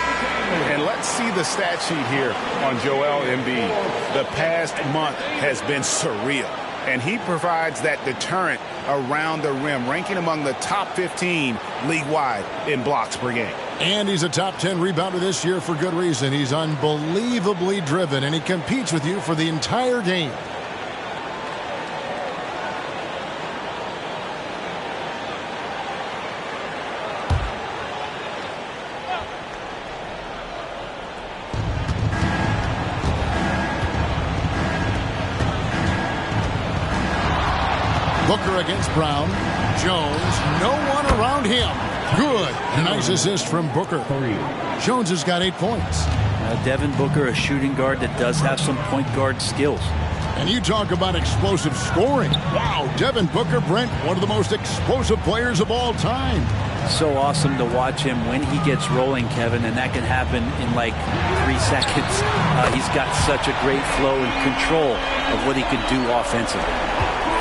D: And let's see the stat sheet here on Joel Embiid. The past month has been surreal. And he provides that deterrent around the rim, ranking among the top 15 league-wide in blocks per game.
A: And he's a top 10 rebounder this year for good reason. He's unbelievably driven, and he competes with you for the entire game. Booker against Brown. Jones, no one around him. Good. Nice assist from Booker. Jones has got 8 points.
C: Devin Booker, a shooting guard that does have some point guard skills.
A: And you talk about explosive scoring. Wow, Devin Booker, Brent, one of the most explosive players of all time.
C: So awesome to watch him when he gets rolling, Kevin, and that can happen in like 3 seconds. He's got such a great flow and control of what he can do offensively.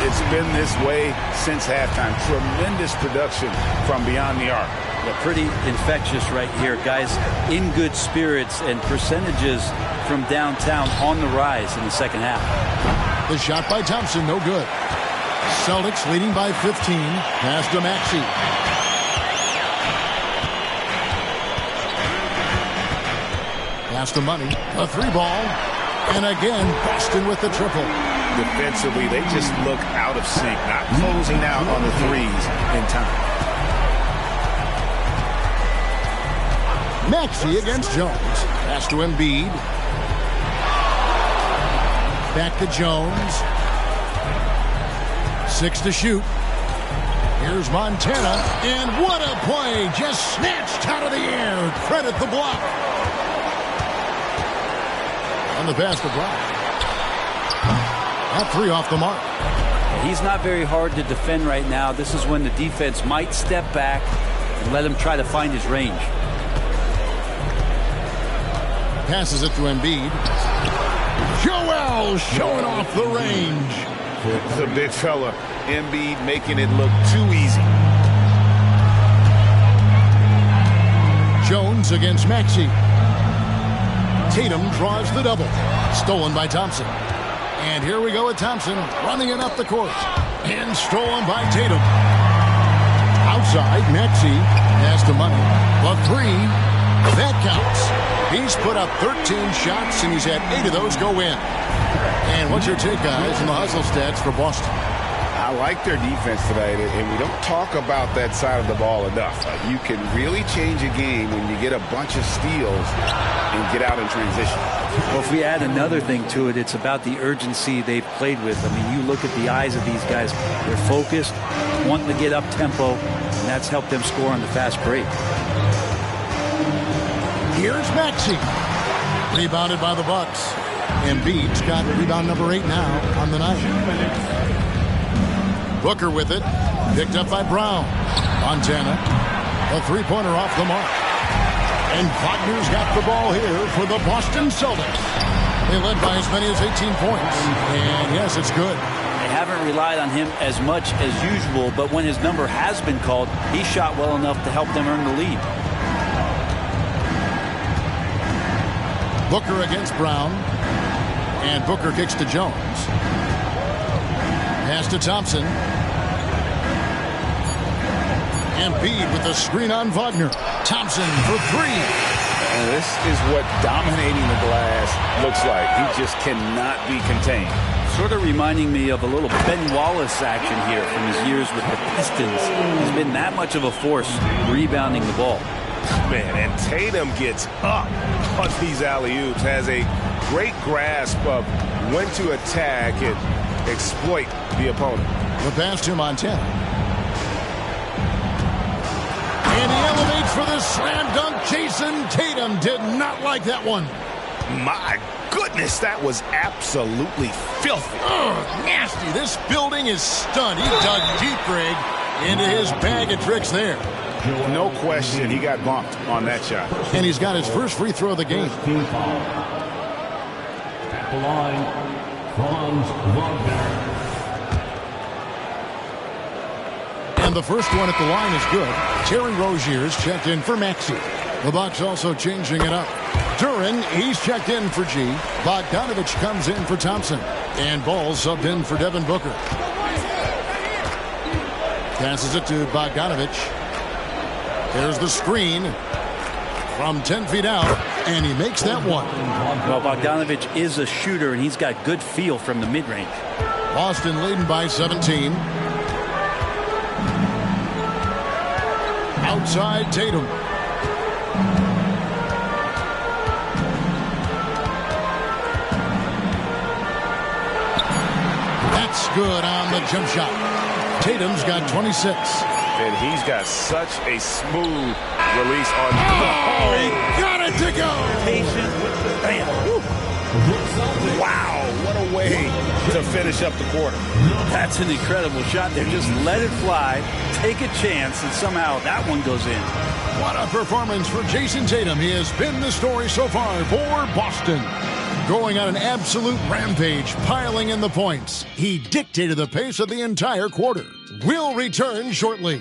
D: It's been this way since halftime. Tremendous production from beyond the arc.
C: Yeah, pretty infectious right here. Guys in good spirits and percentages from downtown on the rise in the second half.
A: The shot by Thompson, no good. Celtics leading by 15. Pass to Maxey. Pass to Money. A 3-ball. And again, Boston with the triple.
D: Defensively, they just look out of sync, not closing out on the threes in time.
A: Maxey against Jones. Pass to Embiid. Back to Jones. 6 to shoot. Here's Montana. And what a play. Just snatched out of the air. Credit the block. On the pass to Brown. That 3 off the mark.
C: He's not very hard to defend right now. This is when the defense might step back and let him try to find his range.
A: Passes it to Embiid. Joel showing off the range.
D: The big fella, Embiid, making it look too easy.
A: Jones against Maxey. Tatum draws the double. Stolen by Thompson. And here we go with Thompson running it up the court. And stolen by Tatum. Outside, Maxey has the Money. The 3. That counts. He's put up 13 shots, and he's had 8 of those go in. And what's your take, guys, on the hustle stats for Boston?
D: I like their defense today, and we don't talk about that side of the ball enough. You can really change a game when you get a bunch of steals and get out in transition.
C: Well, if we add another thing to it, it's about the urgency they've played with. I mean, you look at the eyes of these guys. They're focused, wanting to get up tempo, and that's helped them score on the fast break.
A: Here's Maxey. Rebounded by the Bucks. Embiid's got rebound number 8 now on the night. Booker with it. Picked up by Brown. Montana. A 3-pointer off the mark. And Wagner's got the ball here for the Boston Celtics. They led by as many as 18 points. And yes, it's good.
C: They haven't relied on him as much as usual, but when his number has been called, he shot well enough to help them earn the lead.
A: Booker against Brown. And Booker kicks to Jones. Pass to Thompson. Embiid with the screen on Wagner. Thompson for 3.
D: And this is what dominating the glass looks like. He just cannot be contained.
C: Sort of reminding me of a little Ben Wallace action here from his years with the Pistons. He's been that much of a force rebounding the ball.
D: Man, and Tatum gets up on these alley-oops, has a great grasp of when to attack and exploit the opponent.
A: The pass to Montana. And he elevates for the slam dunk. Jason Tatum did not like that one.
D: My goodness, that was absolutely filthy.
A: Nasty. This building is stunned. He dug deep, Greg, into his bag of tricks there.
D: No question, he got bumped on that shot.
A: And he's got his first free throw of the game.
E: At the line, Franz Wagner.
A: And the first one at the line is good. Terry Rozier's checked in for Maxey. The Bucks also changing it up. Duren, he's checked in for G. Bogdanovich comes in for Thompson. And Ball subbed in for Devin Booker. Passes it to Bogdanovich. There's the screen from 10 feet out, and he makes that one.
C: Well, Bogdanovich is a shooter, and he's got good feel from the mid-range.
A: Boston leading by 17. Outside Tatum. That's good on the jump shot. Tatum's got 26.
D: And he's got such a smooth release on.
A: Oh, he got it to go.
C: Patient. Bam.
D: Wow, what a way to finish up the quarter.
C: That's an incredible shot there. Just let it fly, take a chance, and somehow that one goes in.
A: What a performance for Jason Tatum. He has been the story so far for Boston. Going on an absolute rampage, piling in the points. He dictated the pace of the entire quarter. We'll return shortly.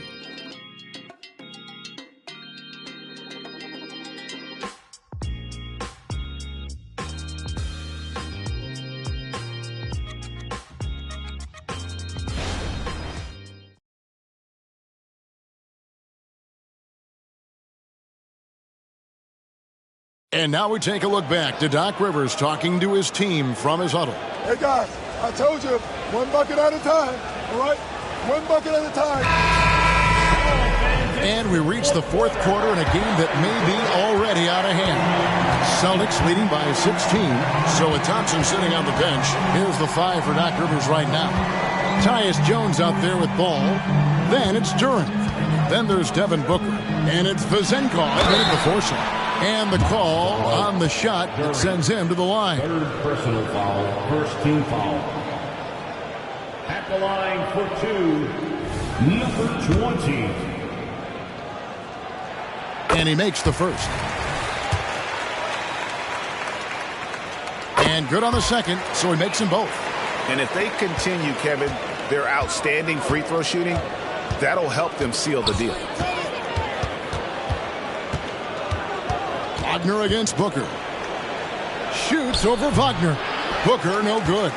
A: And now we take a look back to Doc Rivers talking to his team from his huddle.
G: Hey, guys, I told you, one bucket at a time, all right? One bucket at a time.
A: And we reach the fourth quarter in a game that may be already out of hand. Celtics leading by 16. So with Thompson sitting on the bench, here's the 5 for Doc Rivers right now. Tyus Jones out there with ball. Then it's Durant. Then there's Devin Booker. And it's Vezenkov ready to force him. And the call on the shot that sends him to the line.
E: Third personal foul, first team foul. At the line for 2, number 20.
A: And he makes the first. And good on the second, so he makes them both.
D: And if they continue, Kevin, their outstanding free throw shooting, that'll help them seal the deal.
A: Wagner against Booker. Shoots over Wagner. Booker, no good.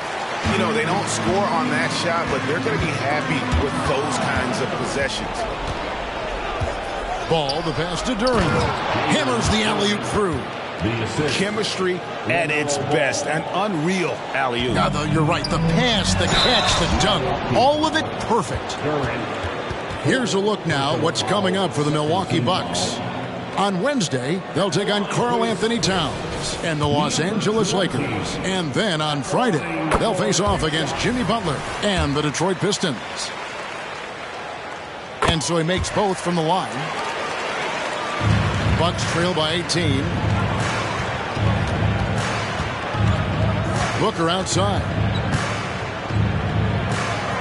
D: You know, they don't score on that shot, but they're going to be happy with those kinds of possessions.
A: Ball, the pass to Durant. Hammers the alley-oop through.
D: Chemistry at its best. An unreal alley-oop.
A: Now, though, you're right. The pass, the catch, the dunk. All of it perfect. Here's a look now what's coming up for the Milwaukee Bucks. On Wednesday, they'll take on Karl Anthony Towns and the Los Angeles Lakers. And then on Friday, they'll face off against Jimmy Butler and the Detroit Pistons. And so he makes both from the line. Bucks trail by 18. Booker outside.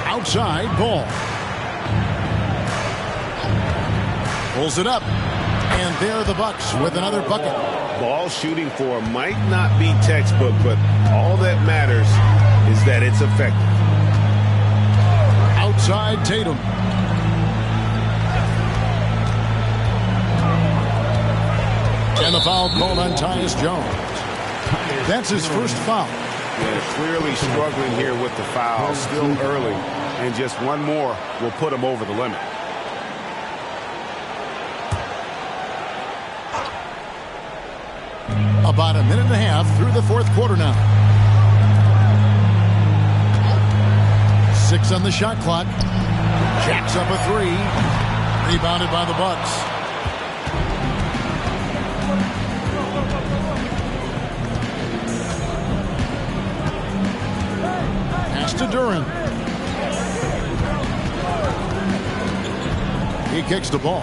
A: Outside, ball. Pulls it up. And there the Bucks with another bucket.
D: Ball shooting for might not be textbook, but all that matters is that it's effective.
A: Outside Tatum. And the foul called on Tyus Jones. That's his first foul.
D: Yeah, clearly struggling here with the foul. Still early. And just one more will put him over the limit.
A: About a minute and a half through the fourth quarter now. 6 on the shot clock. Jacks up a 3. Rebounded by the Bucks. Pass to Durant. He kicks the ball.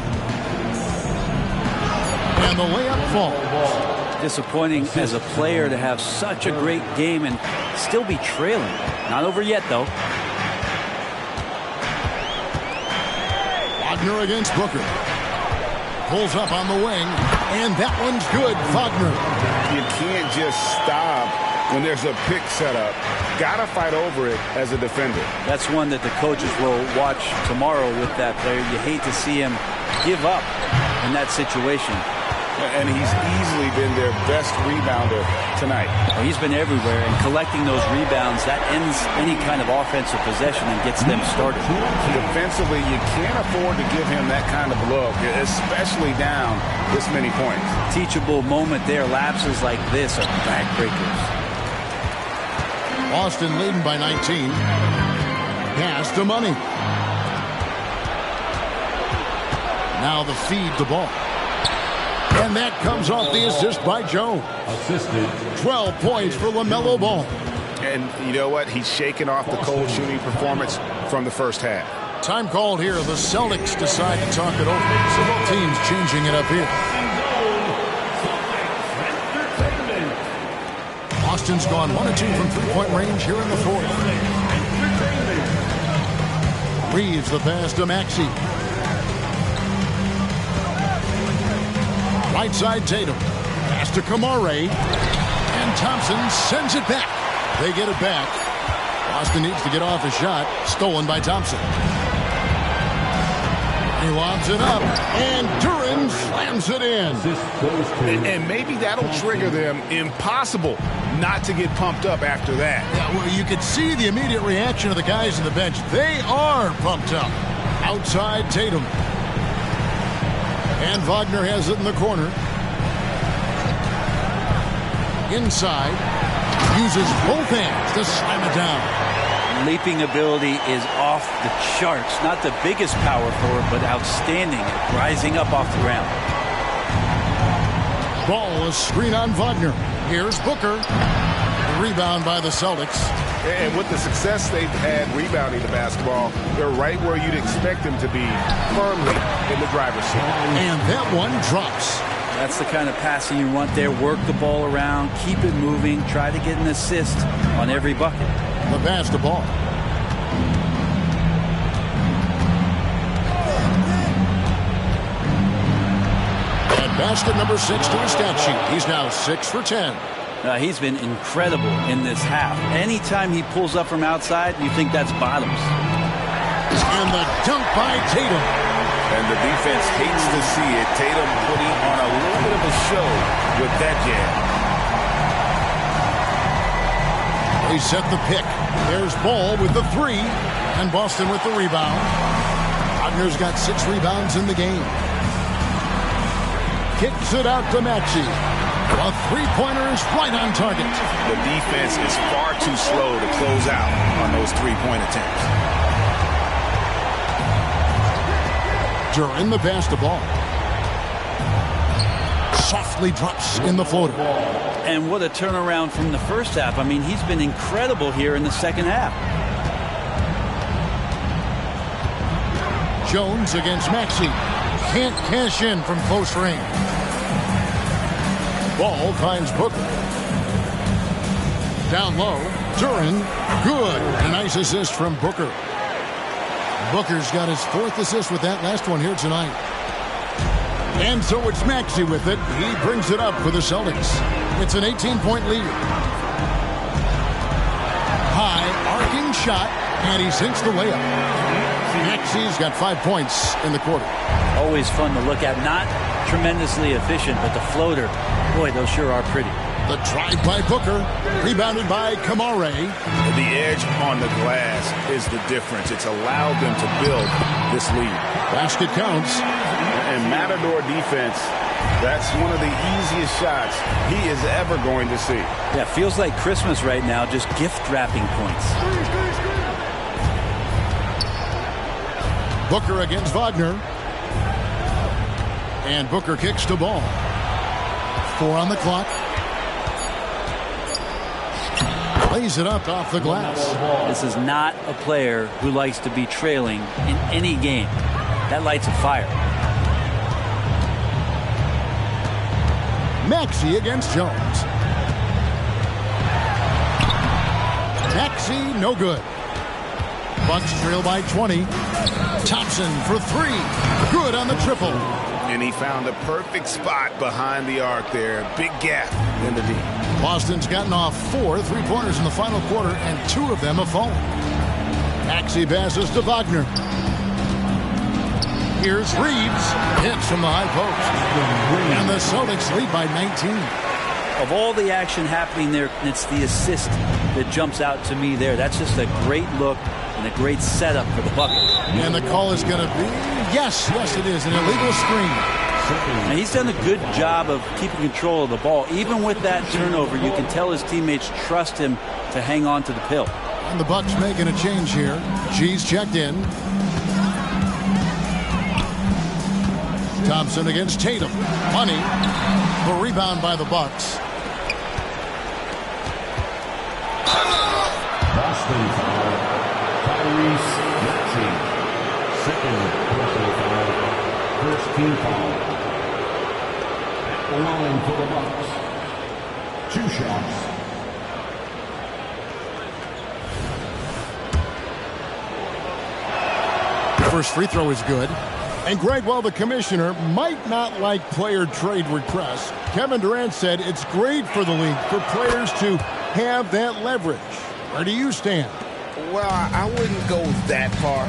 A: And the layup falls.
C: Disappointing as a player to have such a great game and still be trailing. Not over yet, though.
A: Wagner against Booker. Pulls up on the wing, and that one's good. Wagner.
D: You can't just stop when there's a pick set up. Gotta fight over it as a defender.
C: That's one that the coaches will watch tomorrow with that player. You hate to see him give up in that situation.
D: And he's easily been their best rebounder tonight.
C: Well, he's been everywhere, and collecting those rebounds, that ends any kind of offensive possession and gets them started.
D: Defensively, you can't afford to give him that kind of look, especially down this many points.
C: Teachable moment there. Lapses like this are backbreakers.
A: Boston leading by 19. Pass to Money. Now the feed to Ball. And that comes off the assist by Jones. 12 points for LaMelo Ball.
D: And you know what? He's shaking off the cold shooting performance from the first half.
A: Time called here. The Celtics decide to talk it over. So both teams changing it up here. Boston's gone 1 of 2 from three-point range here in the fourth. Reeves the pass to Maxey. Right side Tatum. Pass to Kamare. And Thompson sends it back. They get it back. Boston needs to get off a shot. Stolen by Thompson. He lobs it up. And Duran slams it in.
D: And maybe that'll trigger them. Impossible not to get pumped up after that.
A: Yeah, well, you could see the immediate reaction of the guys on the bench. They are pumped up. Outside Tatum. And Wagner has it in the corner. Inside. Uses both hands to slam it down.
C: Leaping ability is off the charts. Not the biggest power forward, but outstanding at rising up off the ground.
A: Ball, a screen on Wagner. Here's Booker. The rebound by the Celtics.
D: And with the success they've had rebounding the basketball, they're right where you'd expect them to be, firmly in the driver's seat.
A: And that one drops.
C: That's the kind of passing you want there. Work the ball around, keep it moving, try to get an assist on every bucket.
A: The pass to Ball. And basket number 6 to his stat sheet. He's now 6 for 10.
C: He's been incredible in this half. Anytime he pulls up from outside, you think that's bottoms.
A: And the dunk by Tatum.
B: And the defense hates to see it. Tatum putting on a little bit of a show with that jam.
A: They set the pick. There's Ball with the 3. And Boston with the rebound. Wagner's got 6 rebounds in the game. Kicks it out to Maxey. A three-pointer is right on target.
B: The defense is far too slow to close out on those three-point attempts.
A: Duran the pass to Ball. Softly drops in the floater.
C: And what a turnaround from the first half. I mean, he's been incredible here in the second half.
A: Jones against Maxey. Can't cash in from close range. Ball finds Booker. Down low. Duran. Good. A nice assist from Booker. Booker's got his 4th assist with that last one here tonight. And so it's Maxey with it. He brings it up for the Celtics. It's an 18-point lead. High arcing shot, and he sinks the layup. Maxey's got 5 points in the quarter.
C: Always fun to look at. Not tremendously efficient, but the floater, boy, those sure are pretty.
A: The drive by Booker, rebounded by Kamare.
B: The edge on the glass is the difference. It's allowed them to build this lead.
A: Basket counts.
D: And Matador defense, that's one of the easiest shots he is ever going to see.
C: Yeah, feels like Christmas right now, just gift wrapping points.
A: Booker against Wagner. And Booker kicks to Ball. 4 on the clock. Lays it up off the glass.
C: This is not a player who likes to be trailing in any game. That lights a fire.
A: Maxey against Jones. Maxey, no good. Bucks trail by 20. Thompson for 3. Good on the triple.
B: And he found a perfect spot behind the arc there. Big gap in the D.
A: Boston's gotten off 4 3-pointers in the final quarter, and 2 of them have fallen. Maxey passes to Wagner. Here's Reeves. Hits from the high post. And the Celtics lead by 19.
C: Of all the action happening there, it's the assist that jumps out to me there. That's just a great look and a great setup for the bucket.
A: And the call is going to be, yes, it is, an illegal screen.
C: And he's done a good job of keeping control of the ball. Even with that turnover, you can tell his teammates trust him to hang on to the pill.
A: And the Bucks making a change here. G's checked in. Thompson against Tatum. Money. The rebound by the Bucks.
E: team foul. Tyrese Maxey. Second personal foul. First team foul. At the line for the Bucks. 2 shots.
A: First free throw is good. And Greg, while the commissioner might not like player trade requests, Kevin Durant said it's great for the league for players to have that leverage. Where do you stand?
B: Well, I wouldn't go that far.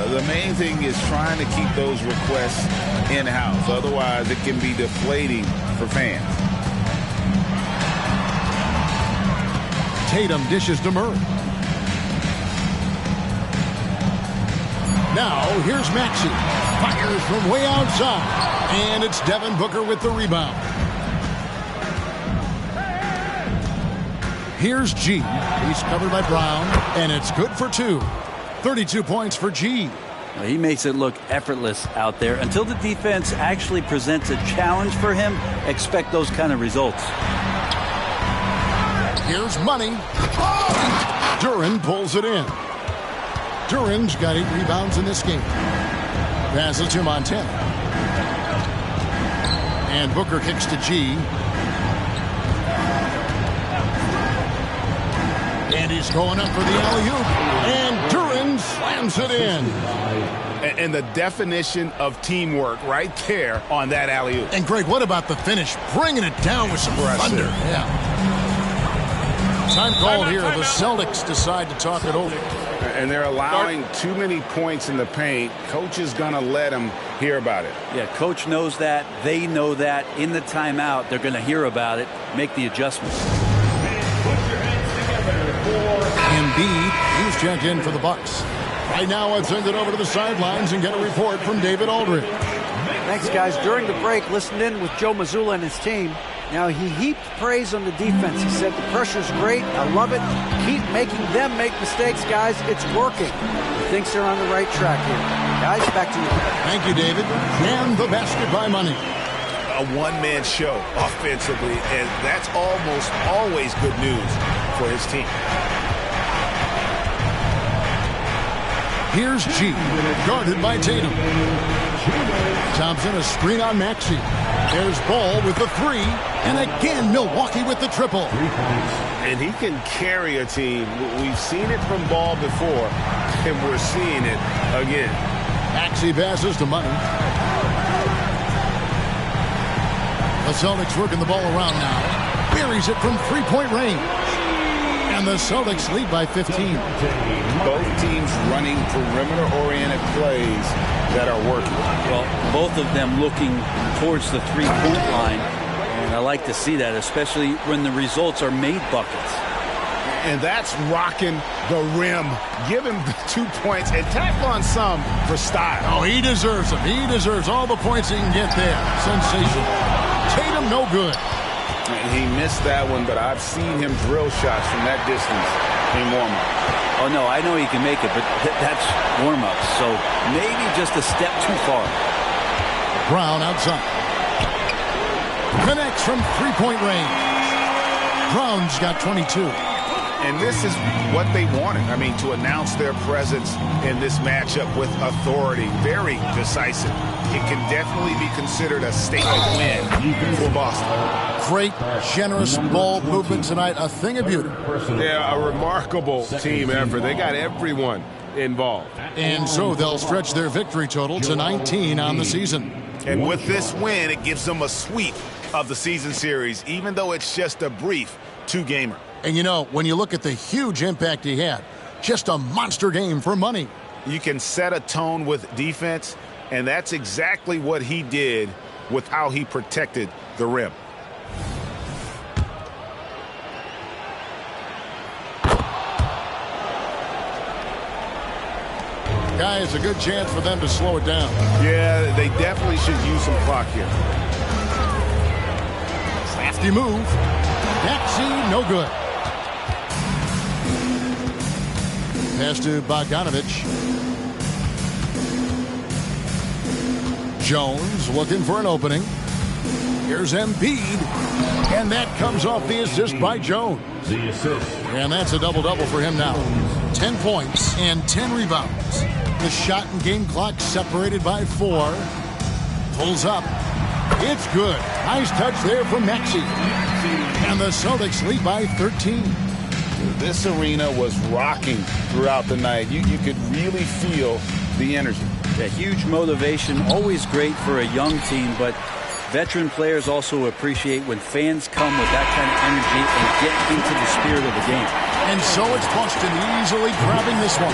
B: The main thing is trying to keep those requests in-house. Otherwise, it can be deflating for fans.
A: Tatum dishes to Murray. Now, here's Maxey. Fires from way outside. And it's Devin Booker with the rebound. Here's G. He's covered by Brown. And it's good for 2. 32 points for G.
C: Well, he makes it look effortless out there. Until the defense actually presents a challenge for him, expect those kind of results.
A: Here's Money. Duran pulls it in. Duran's got 8 rebounds in this game. Passes to Montana. And Booker kicks to G. And he's going up for the alley-oop. And Duran slams it in.
D: And the definition of teamwork right there on that alley-oop.
A: And Greg, what about the finish? Bringing it down with some thunder. Yeah. Time called here. The Celtics decide to talk it over.
D: And they're allowing too many points in the paint. Coach is going to let them hear about it.
C: Yeah, coach knows that. They know that. In the timeout, they're going to hear about it, make the adjustments.
A: Embiid, he's checked in for the Bucks. Right now, let's send it over to the sidelines and get a report from David Aldridge.
F: Thanks, guys. During the break, listened in with Joe Mazzulla and his team. Now, he heaped praise on the defense. He said, the pressure's great. I love it. Keep making them make mistakes, guys. It's working. He thinks they're on the right track here. Guys, back to you.
A: Thank you, David. And the basket by Money.
D: A one-man show offensively, and that's almost always good news for his team.
A: Here's G, guarded by Tatum. Thompson, a screen on Maxey. There's Ball with the 3. And again, Milwaukee with the triple.
D: And he can carry a team. We've seen it from Ball before, and we're seeing it again.
A: Maxey passes to Money. The Celtics working the ball around now. Buries it from 3-point range. And the Celtics lead by 15.
B: Both teams running perimeter-oriented plays that are working.
C: Well, both of them looking towards the 3-point line. And I like to see that, especially when the results are made buckets.
D: And that's rocking the rim. Give him the 2 points and tack on some for style.
A: Oh, he deserves them. He deserves all the points he can get there. Sensational. Tatum, no good.
B: He missed that one, but I've seen him drill shots from that distance in warm-up.
C: Oh, no, I know he can make it, but that's warm-up. So maybe just a step too far.
A: Brown outside. Connects from 3-point range. Brown's got 22.
D: And this is what they wanted. I mean, to announce their presence in this matchup with authority. Very decisive. It can definitely be considered a statement win for Boston.
A: Great, generous ball movement tonight. A thing of beauty.
D: Yeah, a remarkable team effort. They got everyone involved.
A: And so they'll stretch their victory total to 19 on the season.
D: And with this win, it gives them a sweep of the season series, even though it's just a brief 2-gamer.
A: And you know, when you look at the huge impact he had, just a monster game for Money.
D: You can set a tone with defense, and that's exactly what he did with how he protected the rim.
A: Guys, a good chance for them to slow it down.
D: Yeah, they definitely should use some clock here.
A: Crafty move. Maxey, no good. Pass to Bogdanovich. Jones looking for an opening. Here's Embiid. And that comes off the assist by Jones.
E: The assist.
A: And that's a double-double for him now. 10 points and 10 rebounds. The shot and game clock separated by 4. Pulls up. It's good. Nice touch there from Maxey. And the Celtics lead by 13.
B: This arena was rocking throughout the night. You could really feel the energy.
C: Yeah, huge motivation, always great for a young team, but veteran players also appreciate when fans come with that kind of energy and get into the spirit of the game.
A: And so it's Boston easily grabbing this one.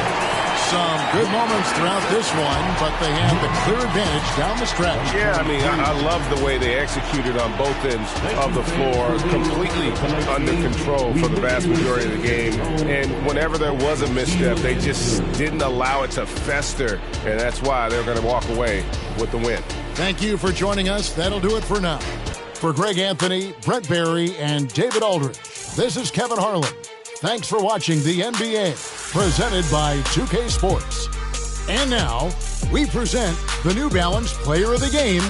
A: Some good moments throughout this one, but they had the clear advantage down the stretch.
D: Yeah, I mean, I love the way they executed on both ends of the floor, completely under control for the vast majority of the game. And whenever there was a misstep, they just didn't allow it to fester, and that's why they're going to walk away with the win.
A: Thank you for joining us. That'll do it for now. For Greg Anthony, Brett Barry, and David Aldridge, this is Kevin Harlan. Thanks for watching the NBA, presented by 2K Sports. And now, we present the New Balance Player of the Game,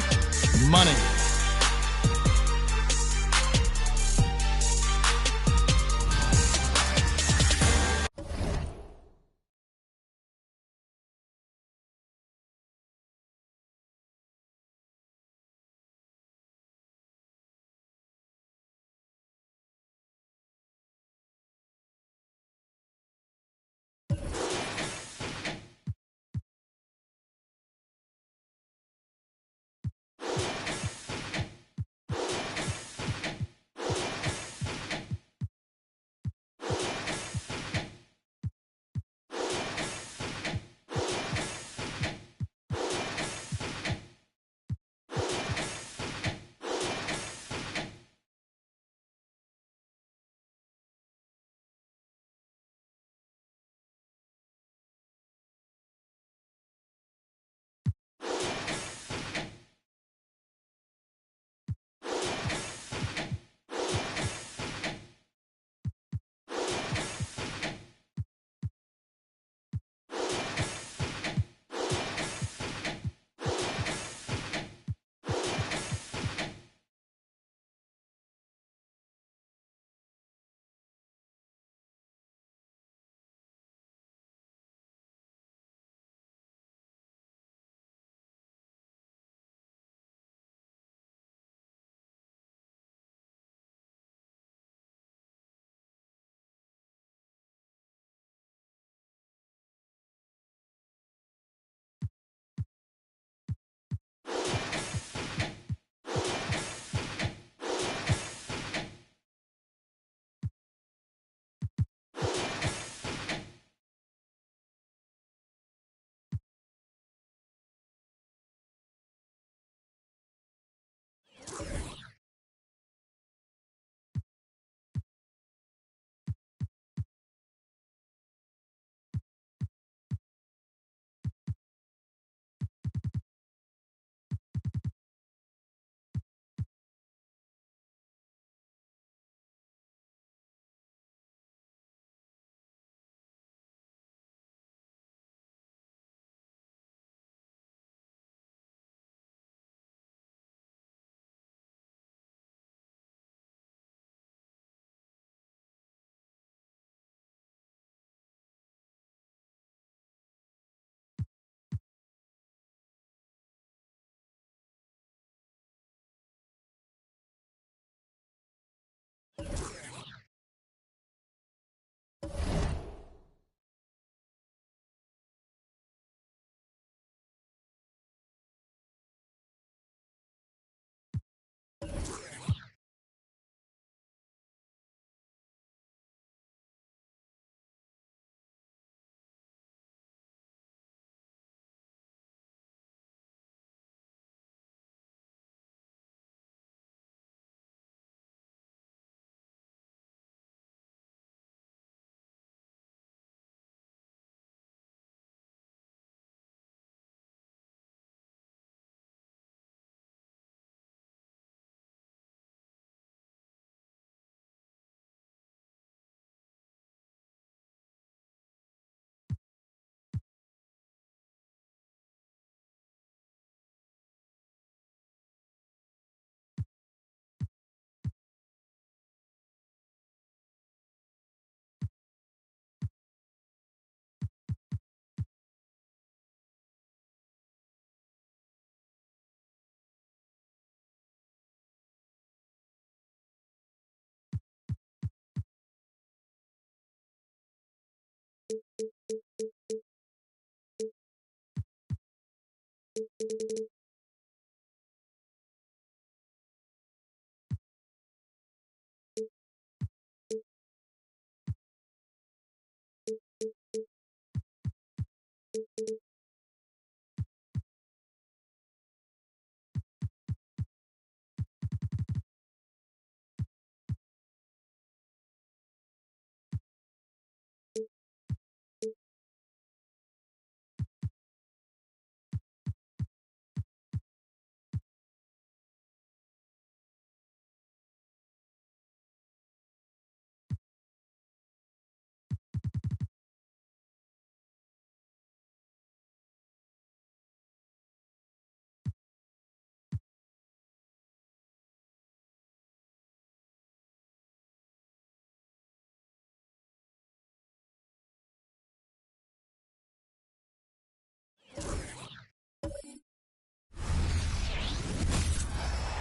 A: Money.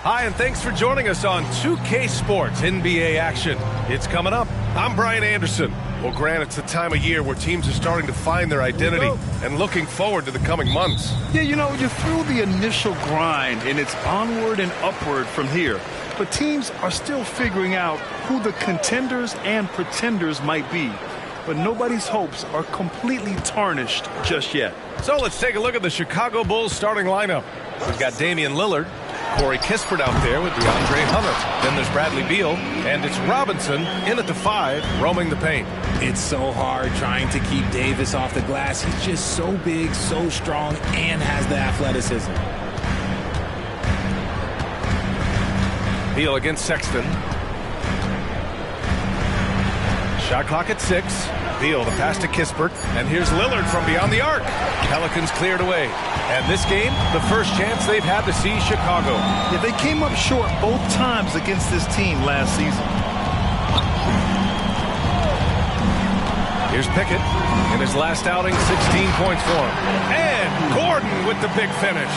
K: Hi, and thanks for joining us on 2K Sports NBA action. It's coming up. I'm Brian Anderson. Well, Grant, it's the time of year where teams are starting to find their identity and looking forward to the coming months.
L: Yeah, you know, you're through the initial grind, and it's onward and upward from here. But teams are still figuring out who the contenders and pretenders might be. But nobody's hopes are completely tarnished just yet.
K: So let's take a look at the Chicago Bulls starting lineup. We've got Damian Lillard, Corey Kispert out there with DeAndre Hunter. Then there's Bradley Beal, and it's Robinson in at the 5, roaming the paint.
M: It's so hard trying to keep Davis off the glass. He's just so big, so strong, and has the athleticism.
K: Beal against Sexton. Shot clock at 6. Beal, the pass to Kispert, and here's Lillard from beyond the arc. Pelicans cleared away. And this game, the first chance they've had to see Chicago.
L: Yeah, they came up short both times against this team last season.
K: Here's Pickett. In his last outing, 16 points for him. And Gordon with the big finish.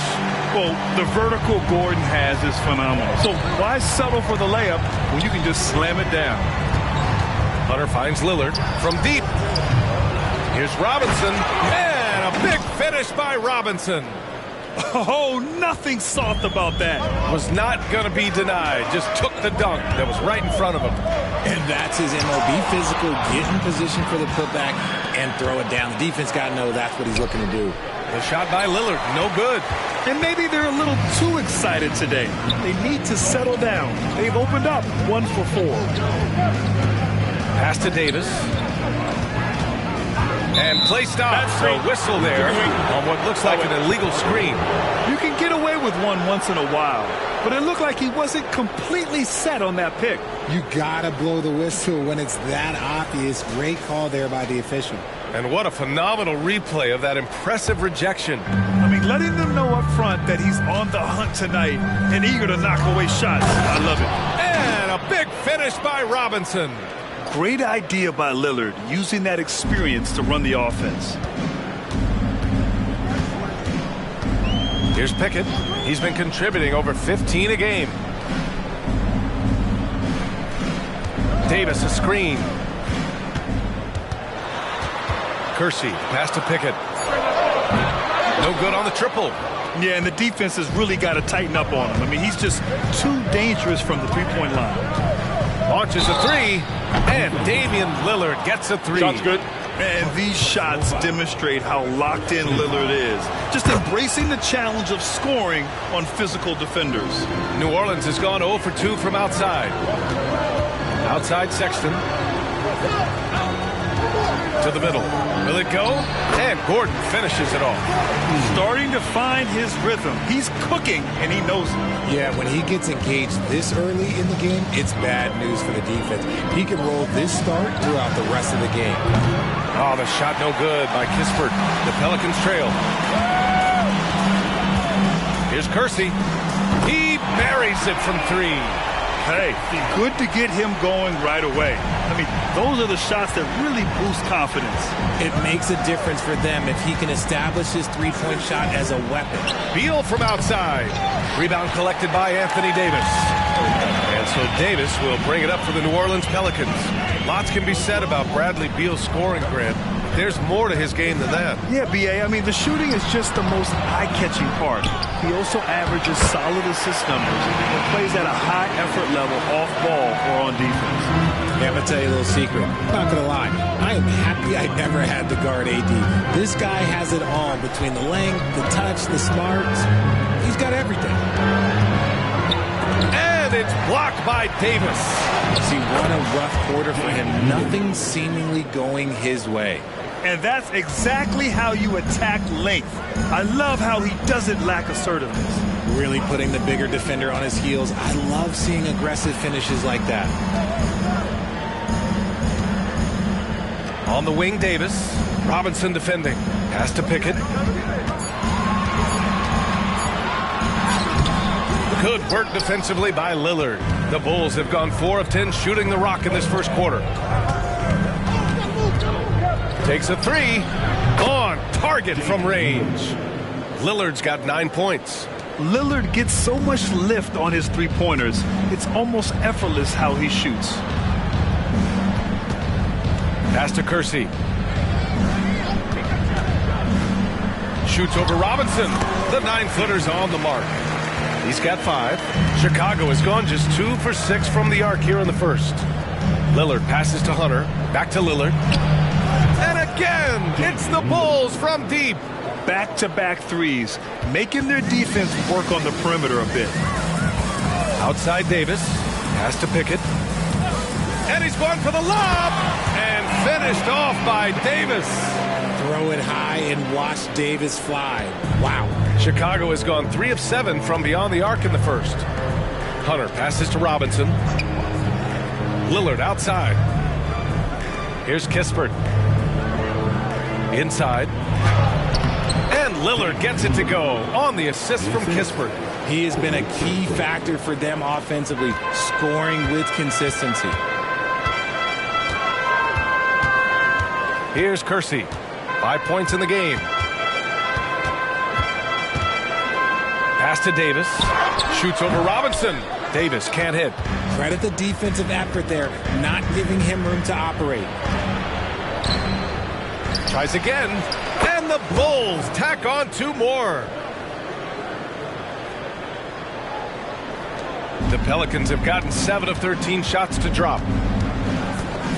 L: Well, the vertical Gordon has is phenomenal. So why settle for the layup when you can just slam it down?
K: Hunter finds Lillard from deep. Here's Robinson. And a big finish by Robinson.
L: Oh, nothing soft about that.
K: Was not going to be denied. Just took the dunk that was right in front of him.
M: And that's his MO. Be physical, get in position for the putback, and throw it down. The defense got to know that's what he's looking to do.
K: The shot by Lillard, no good.
L: And maybe they're a little too excited today. They need to settle down. They've opened up 1 for 4.
K: Pass to Davis. And play stops. So whistle there on what looks like an illegal screen.
L: You can get away with one once in a while, but it looked like he wasn't completely set on that pick.
M: You gotta blow the whistle when it's that obvious. Great call there by the official.
K: And what a phenomenal replay of that impressive rejection.
L: I mean, letting them know up front that he's on the hunt tonight and eager to knock away shots. I love it.
K: And a big finish by Robinson.
L: Great idea by Lillard, using that experience to run the offense.
K: Here's Pickett. He's been contributing over 15 a game. Davis, a screen. Kersey, pass to Pickett. No good on the triple.
L: Yeah, and the defense has really got to tighten up on him. I mean, he's just too dangerous from the three-point line.
K: Launches a 3, and Damian Lillard gets a 3.
L: Shot's good. And these shots demonstrate how locked in Lillard is. Just embracing the challenge of scoring on physical defenders.
K: New Orleans has gone 0 for 2 from outside. Outside Sexton. To the middle. Will it go? And Gordon finishes it off.
L: Starting to find his rhythm. He's cooking, and he knows it.
M: Yeah, when he gets engaged this early in the game, it's bad news for the defense. He can roll this start throughout the rest of the game.
K: Oh, the shot no good by Kispert. The Pelicans trail. Here's Kersey. He buries it from 3.
L: Hey, good to get him going right away. I mean, those are the shots that really boost confidence.
M: It makes a difference for them if he can establish his three-point shot as a weapon.
K: Beal from outside. Rebound collected by Anthony Davis. And so Davis will bring it up for the New Orleans Pelicans. Lots can be said about Bradley Beal's scoring, Grant. There's more to his game than that.
L: Yeah, B.A., I mean, the shooting is just the most eye-catching part. He also averages solid assist numbers and plays at a high effort level off ball or on defense.
M: Yeah, I'm going to tell you a little secret. I'm not going to lie. I am happy I never had to guard AD. This guy has it all between the length, the touch, the smarts. He's got everything.
K: And it's blocked by Davis.
M: See, what a rough quarter for him. Nothing seemingly going his way.
L: And that's exactly how you attack length. I love how he doesn't lack assertiveness.
M: Really putting the bigger defender on his heels. I love seeing aggressive finishes like that.
K: On the wing, Davis. Robinson defending. Pass to Pickett. Good work defensively by Lillard. The Bulls have gone 4 of 10 shooting the rock in this first quarter. Takes a 3. On target from range. Lillard's got 9 points.
L: Lillard gets so much lift on his three-pointers, it's almost effortless how he shoots.
K: Pass to Kersey. Shoots over Robinson. The 9-footer's on the mark. He's got 5. Chicago has gone just 2 for 6 from the arc here in the first. Lillard passes to Hunter. Back to Lillard. And again, it's the Bulls from deep.
L: Back-to-back threes, making their defense work on the perimeter a bit.
K: Outside Davis. Pass to Pickett. And he's going for the lob. And finished off by Davis.
M: Throw it high and watch Davis fly. Wow.
K: Chicago has gone 3 of 7 from beyond the arc in the first. Hunter passes to Robinson. Lillard outside. Here's Kispert. Inside. And Lillard gets it to go on the assist from Kispert.
M: He has been a key factor for them offensively, scoring with consistency.
K: Here's Kersey. 5 points in the game. Pass to Davis. Shoots over Robinson. Davis can't hit.
M: Credit the defensive effort there, not giving him room to operate.
K: Tries again. And the Bulls tack on 2 more. The Pelicans have gotten 7 of 13 shots to drop.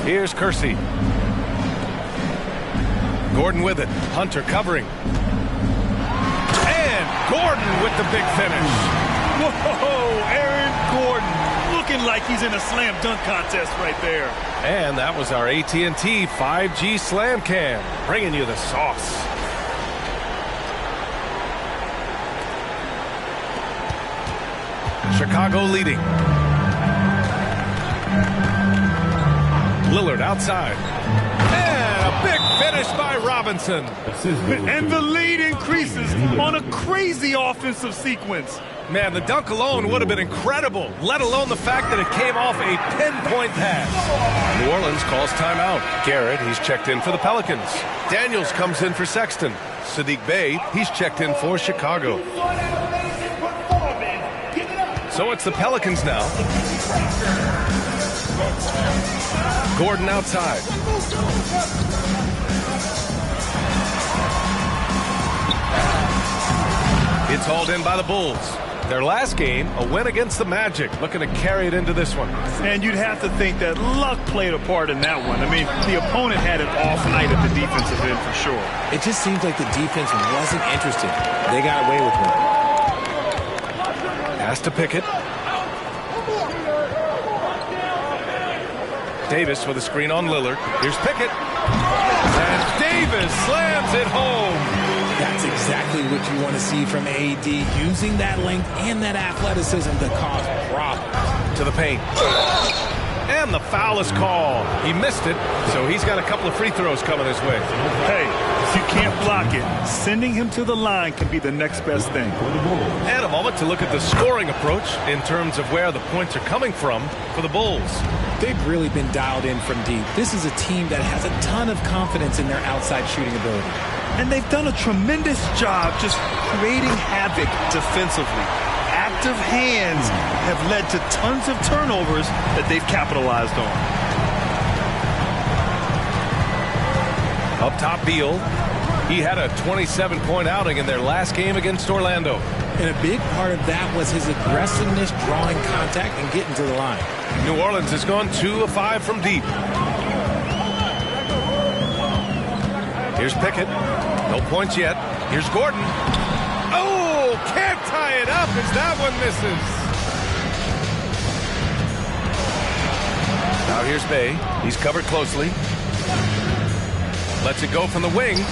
K: Here's Kersey. Gordon with it. Hunter covering. And Gordon with the big finish.
L: Whoa, Aaron Gordon looking like he's in a slam dunk contest right there.
K: And that was our AT&T 5G Slam Cam, bringing you the sauce. Chicago leading. Lillard outside. And a big finish by Robinson.
L: And the lead increases on a crazy offensive sequence.
K: Man, the dunk alone would have been incredible, let alone the fact that it came off a pinpoint pass. New Orleans calls timeout. Garrett, he's checked in for the Pelicans. Daniels comes in for Sexton. Sadiq Bey, he's checked in for Chicago. So it's the Pelicans now. Gordon outside. It's hauled in by the Bulls. Their last game, a win against the Magic, looking to carry it into this one.
L: And you'd have to think that luck played a part in that one. I mean, the opponent had an off night at the defensive end for sure.
M: It just seems like the defense wasn't interested. They got away with it.
K: Pass to Pickett. Davis with a screen on Lillard. Here's Pickett. And Davis slams it home.
M: That's exactly what you want to see from AD, using that length and that athleticism to cause problems.
K: To the paint. And the foul is called. He missed it, so he's got a couple of free throws coming his way.
L: Hey, if you can't block it, sending him to the line can be the next best thing.
K: And a moment to look at the scoring approach in terms of where the points are coming from for the Bulls.
M: They've really been dialed in from deep. This is a team that has a ton of confidence in their outside shooting ability.
L: And they've done a tremendous job just creating havoc defensively. Active hands have led to tons of turnovers that they've capitalized on.
K: Up top, Beal. He had a 27-point outing in their last game against Orlando.
M: And a big part of that was his aggressiveness, drawing contact, and getting to the line.
K: New Orleans has gone 2 of 5 from deep. Here's Pickett. No points yet. Here's Gordon. Oh, can't tie it up as that one misses. Now here's Bey. He's covered closely. Lets it go from the wing.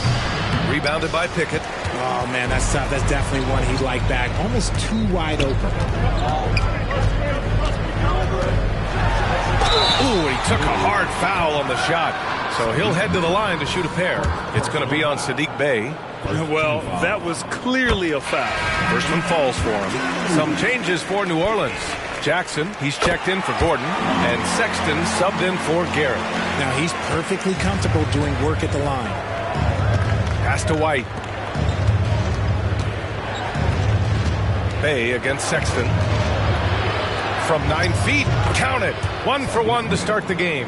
K: Rebounded by Pickett.
M: Oh, man, that's tough. That's definitely one he'd like back. Almost too wide open.
K: Ooh, he took a hard foul on the shot. So he'll head to the line to shoot a pair. It's going to be on Sadiq Bey.
L: Well, that was clearly a foul.
K: First one falls for him. Some changes for New Orleans. Jackson, he's checked in for Gordon, and Sexton subbed in for Garrett.
M: Now he's perfectly comfortable doing work at the line.
K: Pass to White. Bay against Sexton. From 9 feet, count it. 1 for 1 to start the game.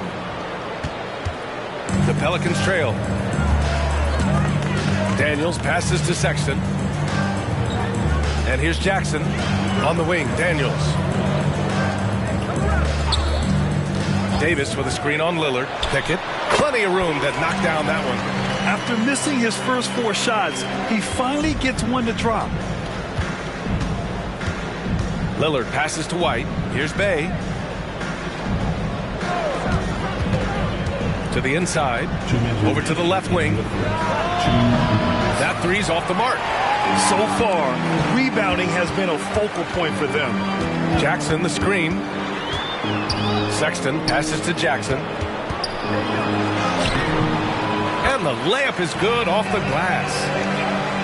K: The Pelicans trail. Daniels passes to Sexton. And here's Jackson on the wing. Daniels. Davis with a screen on Lillard. Pickett. Plenty of room to knock down that one.
L: After missing his first 4 shots, he finally gets one to drop.
K: Lillard passes to White. Here's Bay. To the inside. Over to the left wing. That three's off the mark.
L: So far, rebounding has been a focal point for them.
K: Jackson, the screen. Sexton passes to Jackson. And the layup is good off the glass.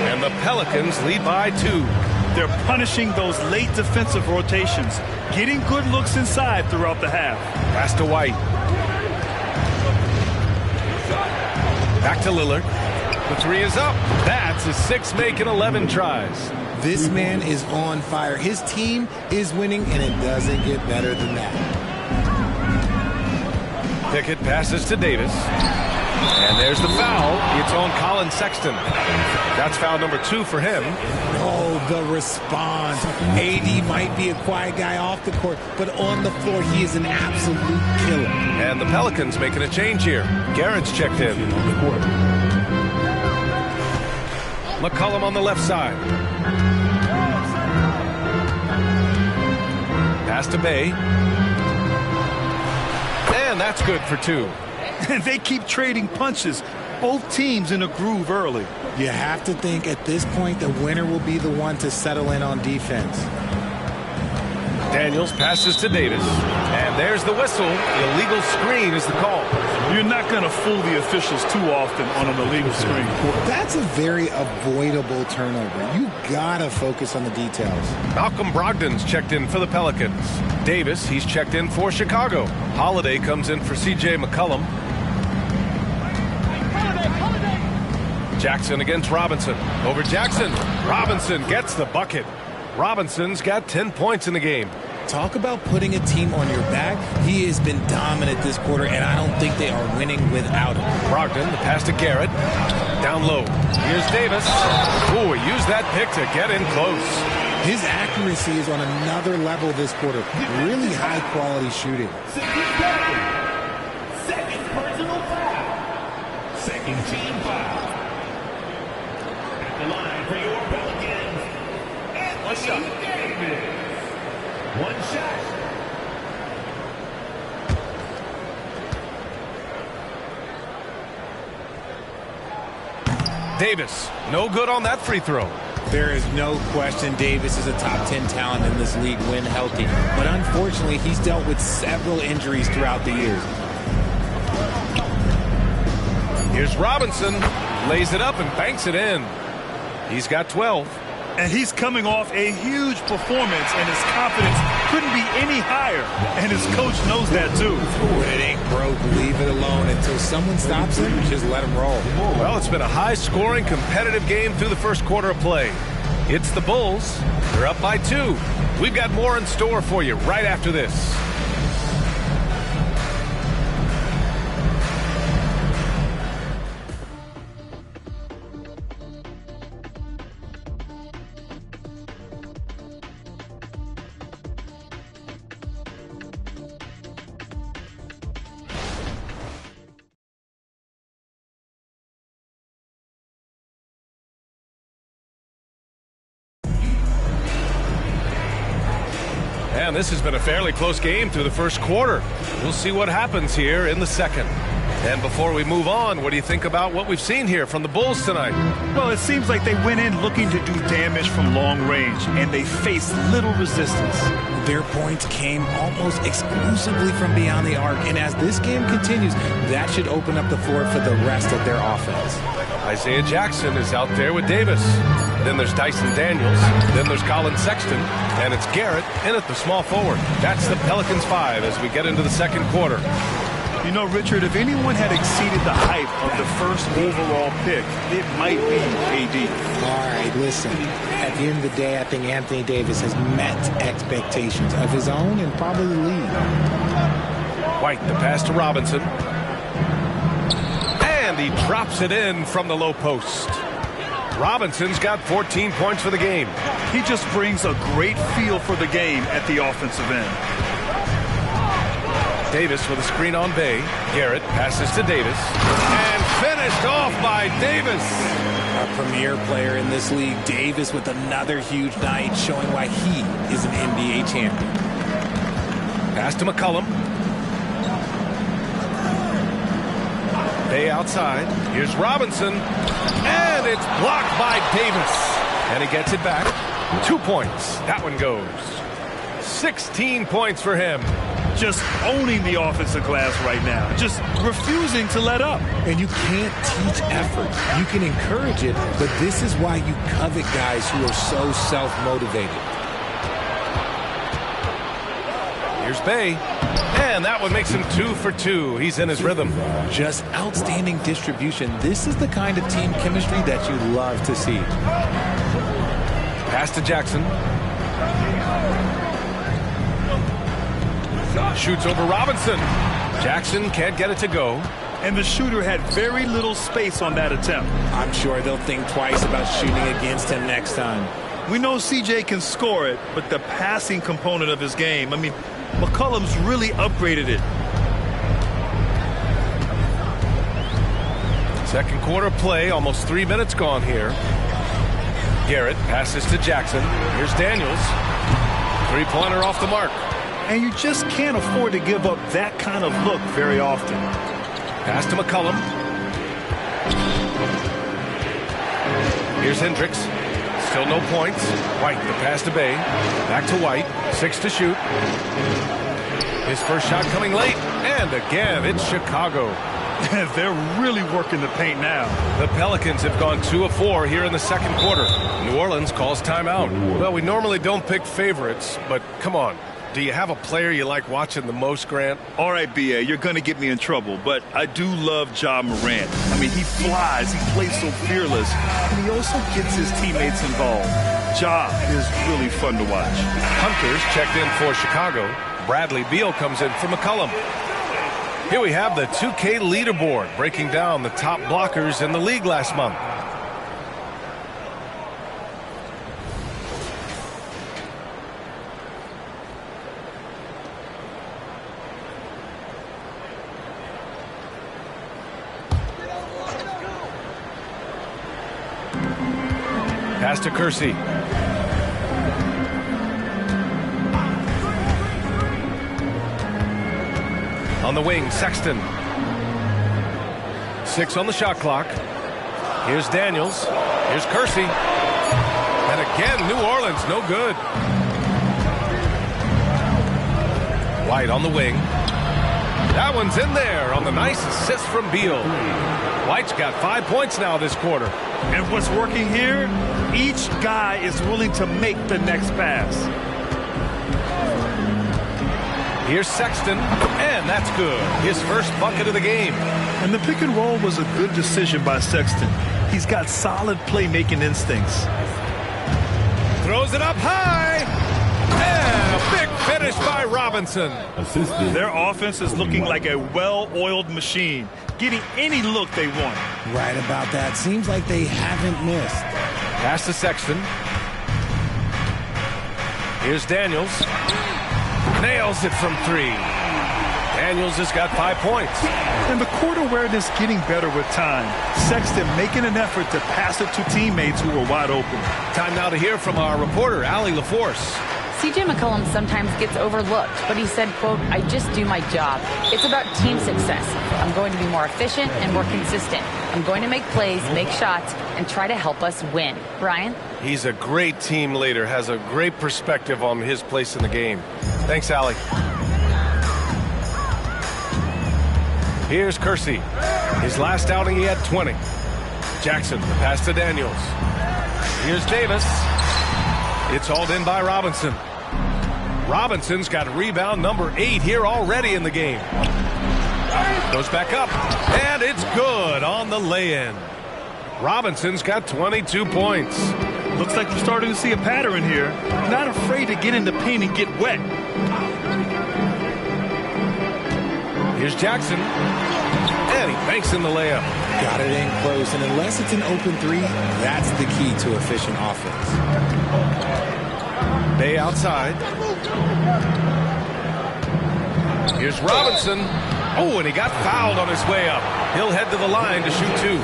K: And the Pelicans lead by 2.
L: They're punishing those late defensive rotations, getting good looks inside throughout the half.
K: Pass to White. Back to Lillard. The three is up. That's his 6th make in 11 tries.
M: This man is on fire. His team is winning, and it doesn't get better than that.
K: Pickett passes to Davis. And there's the foul. It's on Colin Sexton. That's foul number 2 for him.
M: Oh, the response. AD might be a quiet guy off the court, but on the floor, he is an absolute killer.
K: And the Pelicans making a change here. Garrett's checked in. McCollum on the left side. Pass to Bay. And that's good for 2.
L: And they keep trading punches. Both teams in a groove early.
M: You have to think at this point the winner will be the one to settle in on defense.
K: Daniels passes to Davis. And there's the whistle. Illegal screen is the call.
L: You're not going to fool the officials too often on an illegal screen.
M: That's a very avoidable turnover. You got to focus on the details.
K: Malcolm Brogdon's checked in for the Pelicans. Davis, he's checked in for Chicago. Holiday comes in for C.J. McCollum. Jackson against Robinson. Over Jackson. Robinson gets the bucket. Robinson's got 10 points in the game.
M: Talk about putting a team on your back. He has been dominant this quarter, and I don't think they are winning without him.
K: Brogdon, the pass to Garrett. Down low. Here's Davis. Oh, he used that pick to get in close.
M: His accuracy is on another level this quarter. Really high-quality shooting.
E: Second personal foul. Second team foul. At the line for your Pelicans. Anthony Davis. One shot.
K: Davis, no good on that free throw.
M: There is no question Davis is a top 10 talent in this league when healthy. But unfortunately, he's dealt with several injuries throughout the years.
K: Here's Robinson. Lays it up and banks it in. He's got 12.
L: And he's coming off a huge performance, and his confidence couldn't be any higher. And his coach knows that, too.
M: When it ain't broke, leave it alone. Until someone stops him, just let him roll.
K: Well, it's been a high-scoring, competitive game through the first quarter of play. It's the Bulls. They're up by 2. We've got more in store for you right after this. And this has been a fairly close game through the first quarter. We'll see what happens here in the second. And before we move on, what do you think about what we've seen here from the Bulls tonight?
L: Well, it seems like they went in looking to do damage from long range, and they faced little resistance.
M: Their points came almost exclusively from beyond the arc, and as this game continues, that should open up the floor for the rest of their offense.
K: Isaiah Jackson is out there with Davis. Then there's Dyson Daniels. Then there's Colin Sexton. And it's Garrett in at the small forward. That's the Pelicans 5 as we get into the second quarter.
L: You know, Richard, if anyone had exceeded the hype of the first overall pick, it might be AD.
M: All right, listen. At the end of the day, I think Anthony Davis has met expectations of his own and probably the league.
K: White, the pass to Robinson. And he drops it in from the low post. Robinson's got 14 points for the game.
L: He just brings a great feel for the game at the offensive end.
K: Davis with a screen on Bay. Garrett passes to Davis. And finished off by Davis.
M: Our premier player in this league, Davis, with another huge night, showing why he is an NBA champion.
K: Pass to McCollum. Bay outside. Here's Robinson. And it's blocked by Davis. And he gets it back. 2 points. That one goes. 16 points for him.
L: Just owning the offensive glass right now. Just refusing to let up.
M: And you can't teach effort. You can encourage it, but this is why you covet guys who are so self-motivated.
K: Here's Bay. And that one makes him 2 for 2. He's in his rhythm.
M: Just outstanding distribution. This is the kind of team chemistry that you love to see.
K: Pass to Jackson. Shoots over Robinson. Jackson can't get it to go.
L: And the shooter had very little space on that attempt.
M: I'm sure they'll think twice about shooting against him next time.
L: We know CJ can score it, but the passing component of his game, I mean, McCollum's really upgraded it.
K: Second quarter play, almost 3 minutes gone here. Garrett passes to Jackson. Here's Daniels. Three-pointer off the mark.
L: And you just can't afford to give up that kind of look very often.
K: Pass to McCollum. Here's Hendricks. Still no points. White, the pass to Bay. Back to White. 6 to shoot. His first shot coming late. And again, it's Chicago.
L: They're really working the paint now.
K: The Pelicans have gone 2 of 4 here in the second quarter. New Orleans calls timeout. Well, we normally don't pick favorites, but come on. Do you have a player you like watching the most, Grant?
L: All right, B.A., you're going to get me in trouble, but I do love Ja Morant. I mean, he flies, he plays so fearless, and he also gets his teammates involved. Ja is really fun to watch.
K: Hunter's checked in for Chicago. Bradley Beal comes in for McCollum. Here we have the 2K leaderboard breaking down the top blockers in the league last month. Pass to Kersey. On the wing, Sexton. 6 on the shot clock. Here's Daniels. Here's Kersey. And again, New Orleans, no good. White on the wing. That one's in there on the nice assist from Beal. White's got 5 points now this quarter.
L: And what's working here, each guy is willing to make the next pass.
K: Here's Sexton, and that's good. His first bucket of the game.
L: And the pick and roll was a good decision by Sexton. He's got solid playmaking instincts.
K: Throws it up high. And a big finish by Robinson.
E: Assisted.
L: Their offense is looking like a well-oiled machine, getting any look they want.
M: Right about that. Seems like they haven't missed.
K: Pass to Sexton. Here's Daniels. Nails it from 3. Daniels has got 5 points.
L: And the court awareness getting better with time. Sexton making an effort to pass it to teammates who were wide open.
K: Time now to hear from our reporter, Allie LaForce.
N: CJ McCollum sometimes gets overlooked, but he said, quote, "I just do my job. It's about team success. I'm going to be more efficient and more consistent. I'm going to make plays, make shots, and try to help us win." Brian?
K: He's a great team leader, has a great perspective on his place in the game. Thanks, Allie. Here's Kersey. His last outing, he had 20. Jackson, the pass to Daniels. Here's Davis. It's hauled in by Robinson. Robinson's got rebound number 8 here already in the game. Goes back up, and it's good on the lay-in. Robinson's got 22 points.
L: Looks like we're starting to see a pattern here. Not afraid to get in the paint and get wet.
K: Here's Jackson. And he banks in the layup.
M: Got it in close, and unless it's an open three, that's the key to efficient offense.
K: Bay outside. Here's Robinson. Oh, and he got fouled on his way up. He'll head to the line to shoot two.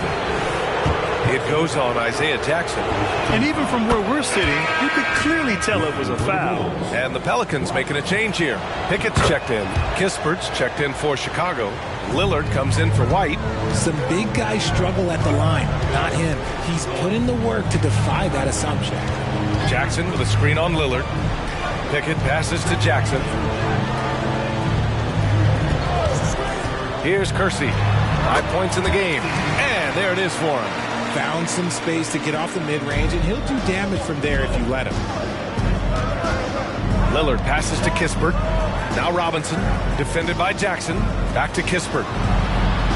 K: It goes on Isaiah Jackson.
L: And even from where we're sitting, you could clearly tell it was a foul.
K: And the Pelicans making a change here. Pickett's checked in. Kispert's checked in for Chicago. Lillard comes in for White.
M: Some big guys struggle at the line, not him. He's put in the work to defy that assumption.
K: Jackson with a screen on Lillard. Pickett passes to Jackson. Here's Kersey. 5 points in the game. And there it is for him.
M: Found some space to get off the mid-range, and he'll do damage from there if you let him.
K: Lillard passes to Kispert. Now Robinson, defended by Jackson. Back to Kispert.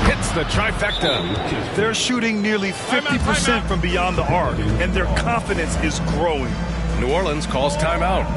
K: Hits the trifecta.
L: They're shooting nearly 50% from beyond the arc, and their confidence is growing.
K: New Orleans calls timeout.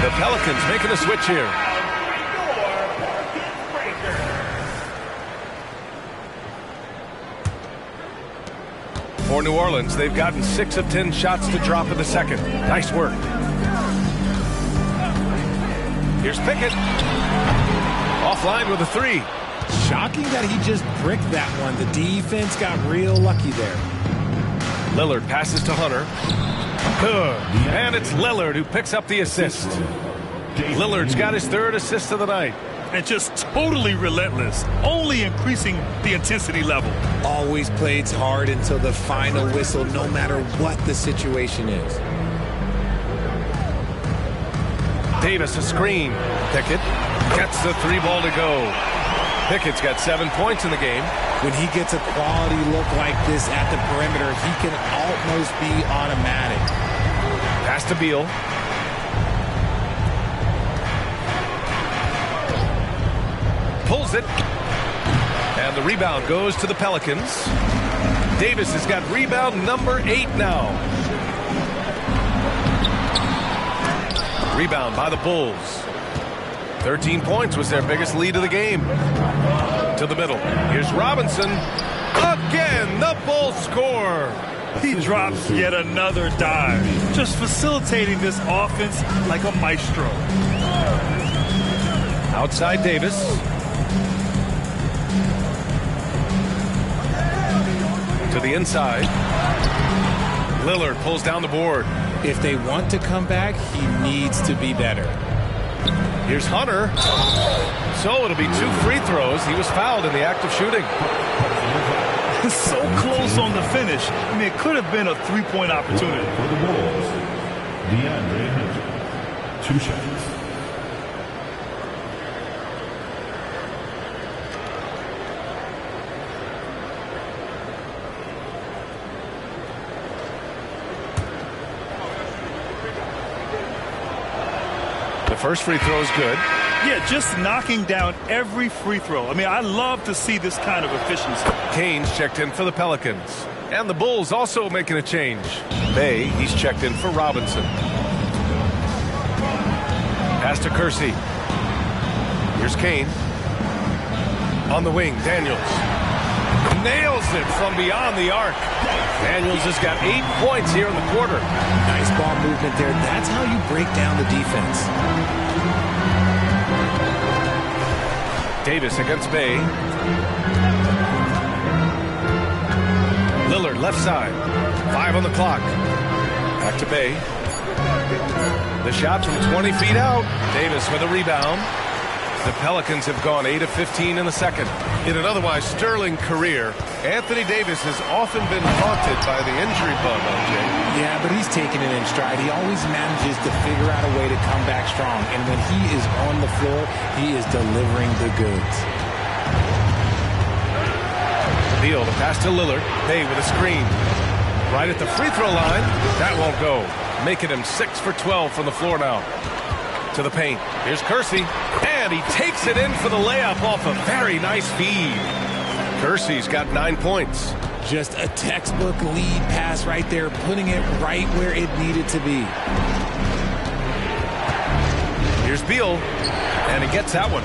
K: The Pelicans making a switch here. For New Orleans, they've gotten 6 of 10 shots to drop in the second. Nice work. Here's Pickett. Offline with a three.
M: Shocking that he just bricked that one. The defense got real lucky there.
K: Lillard passes to Hunter. Good. And it's Lillard who picks up the assist. Lillard's got his 3rd assist of the night.
L: And just totally relentless, only increasing the intensity level.
M: Always plays hard until the final whistle, no matter what the situation is.
K: Davis a screen. Pickett gets the 3 ball to go. Pickett's got 7 points in the game.
M: When he gets a quality look like this at the perimeter, he can almost be automatic.
K: Pass to Beal. Pulls it. And the rebound goes to the Pelicans. Davis has got rebound number 8 now. Rebound by the Bulls. 13 points was their biggest lead of the game. To the middle. Here's Robinson. Again, the Bulls score.
L: He drops yet another dive. Just facilitating this offense like a maestro.
K: Outside Davis. To the inside. Lillard pulls down the board.
M: If they want to come back, he needs to be better.
K: Here's Hunter. So it'll be 2 free throws. He was fouled in the act of shooting.
L: So close on the finish. I mean, it could have been a 3-point opportunity.
E: For the Bulls, DeAndre Hunter. 2 shots.
K: The first free throw is good.
L: Yeah, just knocking down every free throw. I mean, I love to see this kind of efficiency.
K: Kane's checked in for the Pelicans. And the Bulls also making a change. Bay, he's checked in for Robinson. Pass to Kersey. Here's Kane. On the wing, Daniels. Nails it from beyond the arc. Daniels has got 8 points here in the quarter.
M: Nice ball movement there. That's how you break down the defense.
K: Davis against Bay. Lillard left side. 5 on the clock. Back to Bay. The shot from 20 feet out. Davis with a rebound. The Pelicans have gone 8 of 15 in the second. In an otherwise sterling career, Anthony Davis has often been haunted by the injury bug, OJ.
M: Yeah, but he's taking it in stride. He always manages to figure out a way to come back strong. And when he is on the floor, he is delivering the goods.
K: Beal, the pass to Lillard. Bay with a screen. Right at the free throw line. That won't go. Making him 6 for 12 from the floor now. To the paint. Here's Kersey. And he takes it in for the layup off a very nice feed. Kersey's got 9 points.
M: Just a textbook lead pass right there, putting it right where it needed to be.
K: Here's Beal. And he gets that one.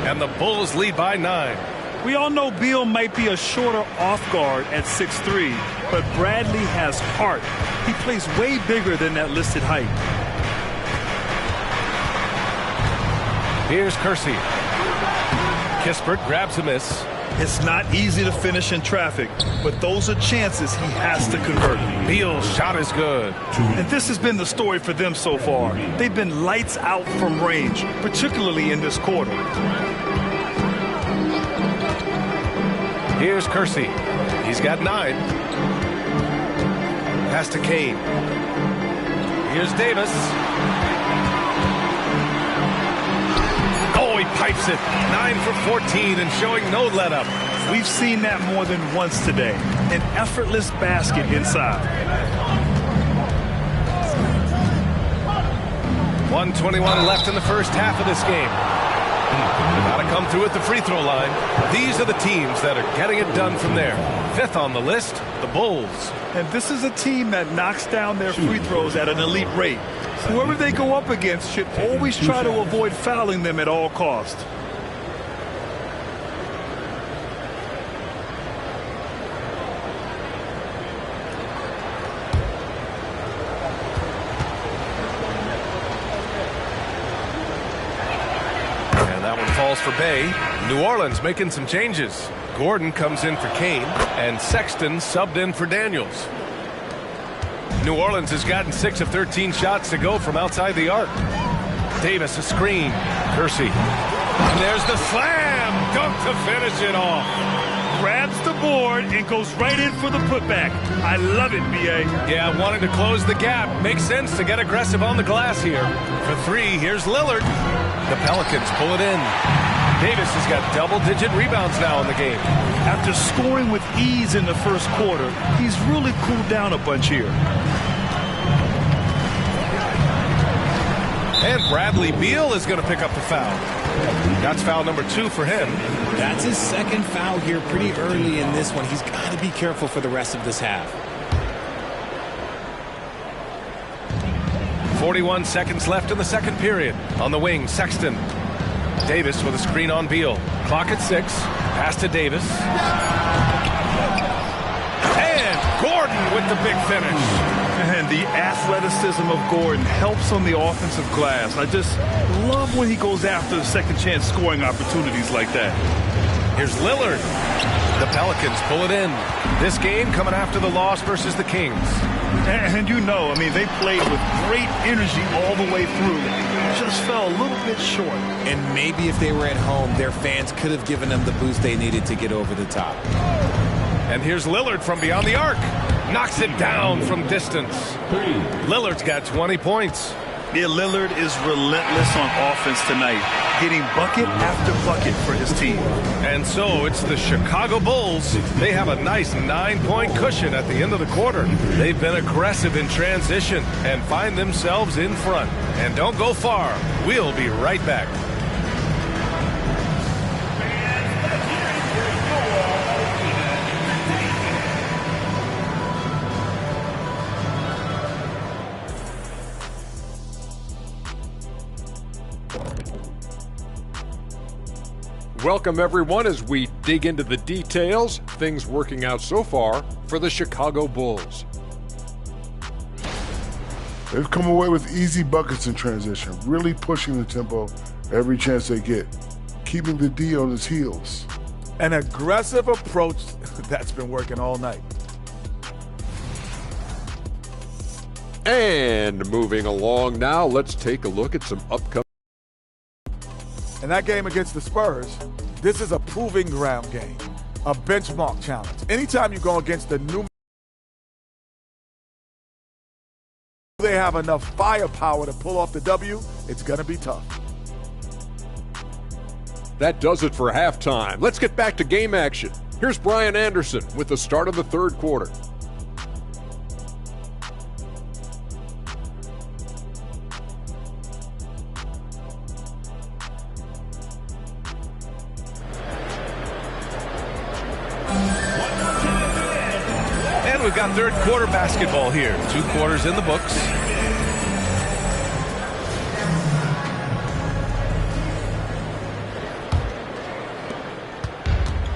K: And the Bulls lead by 9.
L: We all know Beal might be a shorter off guard at 6'3", but Bradley has heart. He plays way bigger than that listed height.
K: Here's Kersey. Kispert grabs a miss.
L: It's not easy to finish in traffic, but those are chances he has to convert.
K: Beal's shot is good.
L: And this has been the story for them so far. They've been lights out from range, particularly in this quarter.
K: Here's Kersey. He's got 9. Pass to Kane. Here's Davis. Oh, he pipes it. 9 for 14 and showing no let-up.
L: We've seen that more than once today. An effortless basket inside.
K: 1:21 left in the first half of this game. Got to come through at the free throw line. These are the teams that are getting it done from there. 5th on the list, the Bulls.
L: And this is a team that knocks down their free throws at an elite rate. Whoever they go up against should always try to avoid fouling them at all costs.
K: Falls for Bay. New Orleans making some changes. Gordon comes in for Kane, and Sexton subbed in for Daniels. New Orleans has gotten 6 of 13 shots to go from outside the arc. Davis a screen. Kersey. And there's the slam. Dunk to finish it off.
L: Grabs the board and goes right in for the putback. I love it, B.A.
K: Yeah, wanting to close the gap. Makes sense to get aggressive on the glass here. For 3, here's Lillard. The Pelicans pull it in. Davis has got double-digit rebounds now in the game.
L: After scoring with ease in the first quarter, he's really cooled down a bunch here.
K: And Bradley Beal is going to pick up the foul. That's foul number 2 for him.
M: That's his second foul here pretty early in this one. He's got to be careful for the rest of this half.
K: 41 seconds left in the second period. On the wing, Sexton. Davis with a screen on Beal. Clock at 6. Pass to Davis. And Gordon with the big finish.
L: And the athleticism of Gordon helps on the offensive glass. I just love when he goes after the second chance scoring opportunities like that.
K: Here's Lillard. The Pelicans pull it in. This game coming after the loss versus the Kings.
L: And you know, I mean, they played with great energy all the way through. Just fell a little bit short.
M: And maybe if they were at home, their fans could have given them the boost they needed to get over the top.
K: And here's Lillard from beyond the arc. Knocks it down from distance. Lillard's got 20 points.
L: Yeah, Lillard is relentless on offense tonight, getting bucket after bucket for his team.
K: And so it's the Chicago Bulls. They have a nice 9-point cushion at the end of the quarter. They've been aggressive in transition and find themselves in front. And don't go far. We'll be right back.
H: Welcome, everyone, as we dig into the details. Things working out so far for the Chicago Bulls.
J: They've come away with easy buckets in transition, really pushing the tempo every chance they get, keeping the D on his heels.
I: An aggressive approach that's been working all night.
H: And moving along now, let's take a look at some upcoming.
I: In that game against the Spurs, this is a proving ground game, a benchmark challenge. Anytime you go against the new, they have enough firepower to pull off the W, it's going to be tough.
H: That does it for halftime. Let's get back to game action. Here's Brian Anderson with the start of the third quarter.
K: And we've got third quarter basketball here. 2 quarters in the books.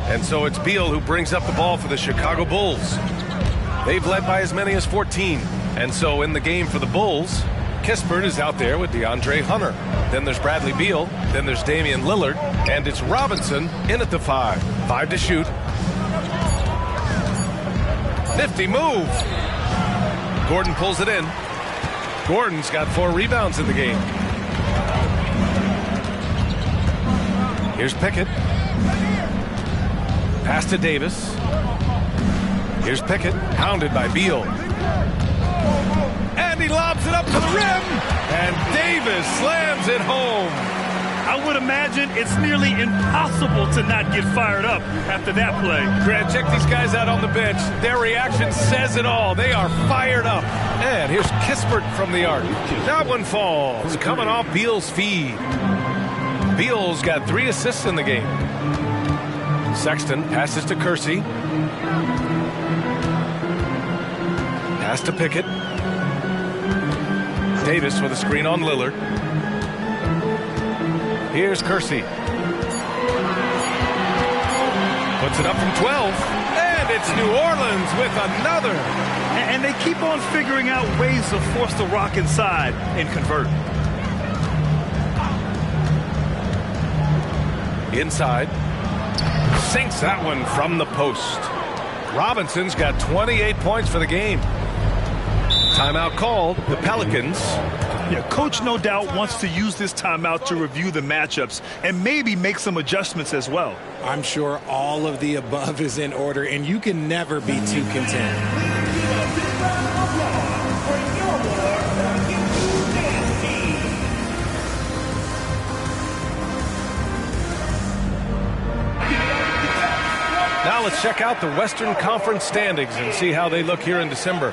K: And so it's Beal who brings up the ball for the Chicago Bulls. They've led by as many as 14. And so in the game for the Bulls, Kispert is out there with DeAndre Hunter. Then there's Bradley Beal. Then there's Damian Lillard. And it's Robinson in at the 5. 5 to shoot. Nifty move. Gordon pulls it in. Gordon's got 4 rebounds in the game. Here's Pickett. Pass to Davis. Here's Pickett, hounded by Beal. And he lobs it up to the rim. And Davis slams it home.
L: I would imagine it's nearly impossible to not get fired up after that play.
K: Grant, check these guys out on the bench. Their reaction says it all. They are fired up. And here's Kispert from the arc. That one falls, coming off Beal's feed. Beal's got 3 assists in the game. Sexton passes to Kersey. Pass to Pickett. Davis with a screen on Lillard. Here's Kersey. Puts it up from 12. And it's New Orleans with another.
L: And they keep on figuring out ways to force the rock inside and convert.
K: Inside. Sinks that one from the post. Robinson's got 28 points for the game. Timeout called. The Pelicans.
L: Yeah, coach no doubt wants to use this timeout to review the matchups and maybe make some adjustments as well.
M: I'm sure all of the above is in order, and you can never be too content.
K: Now let's check out the Western Conference standings and see how they look here in December.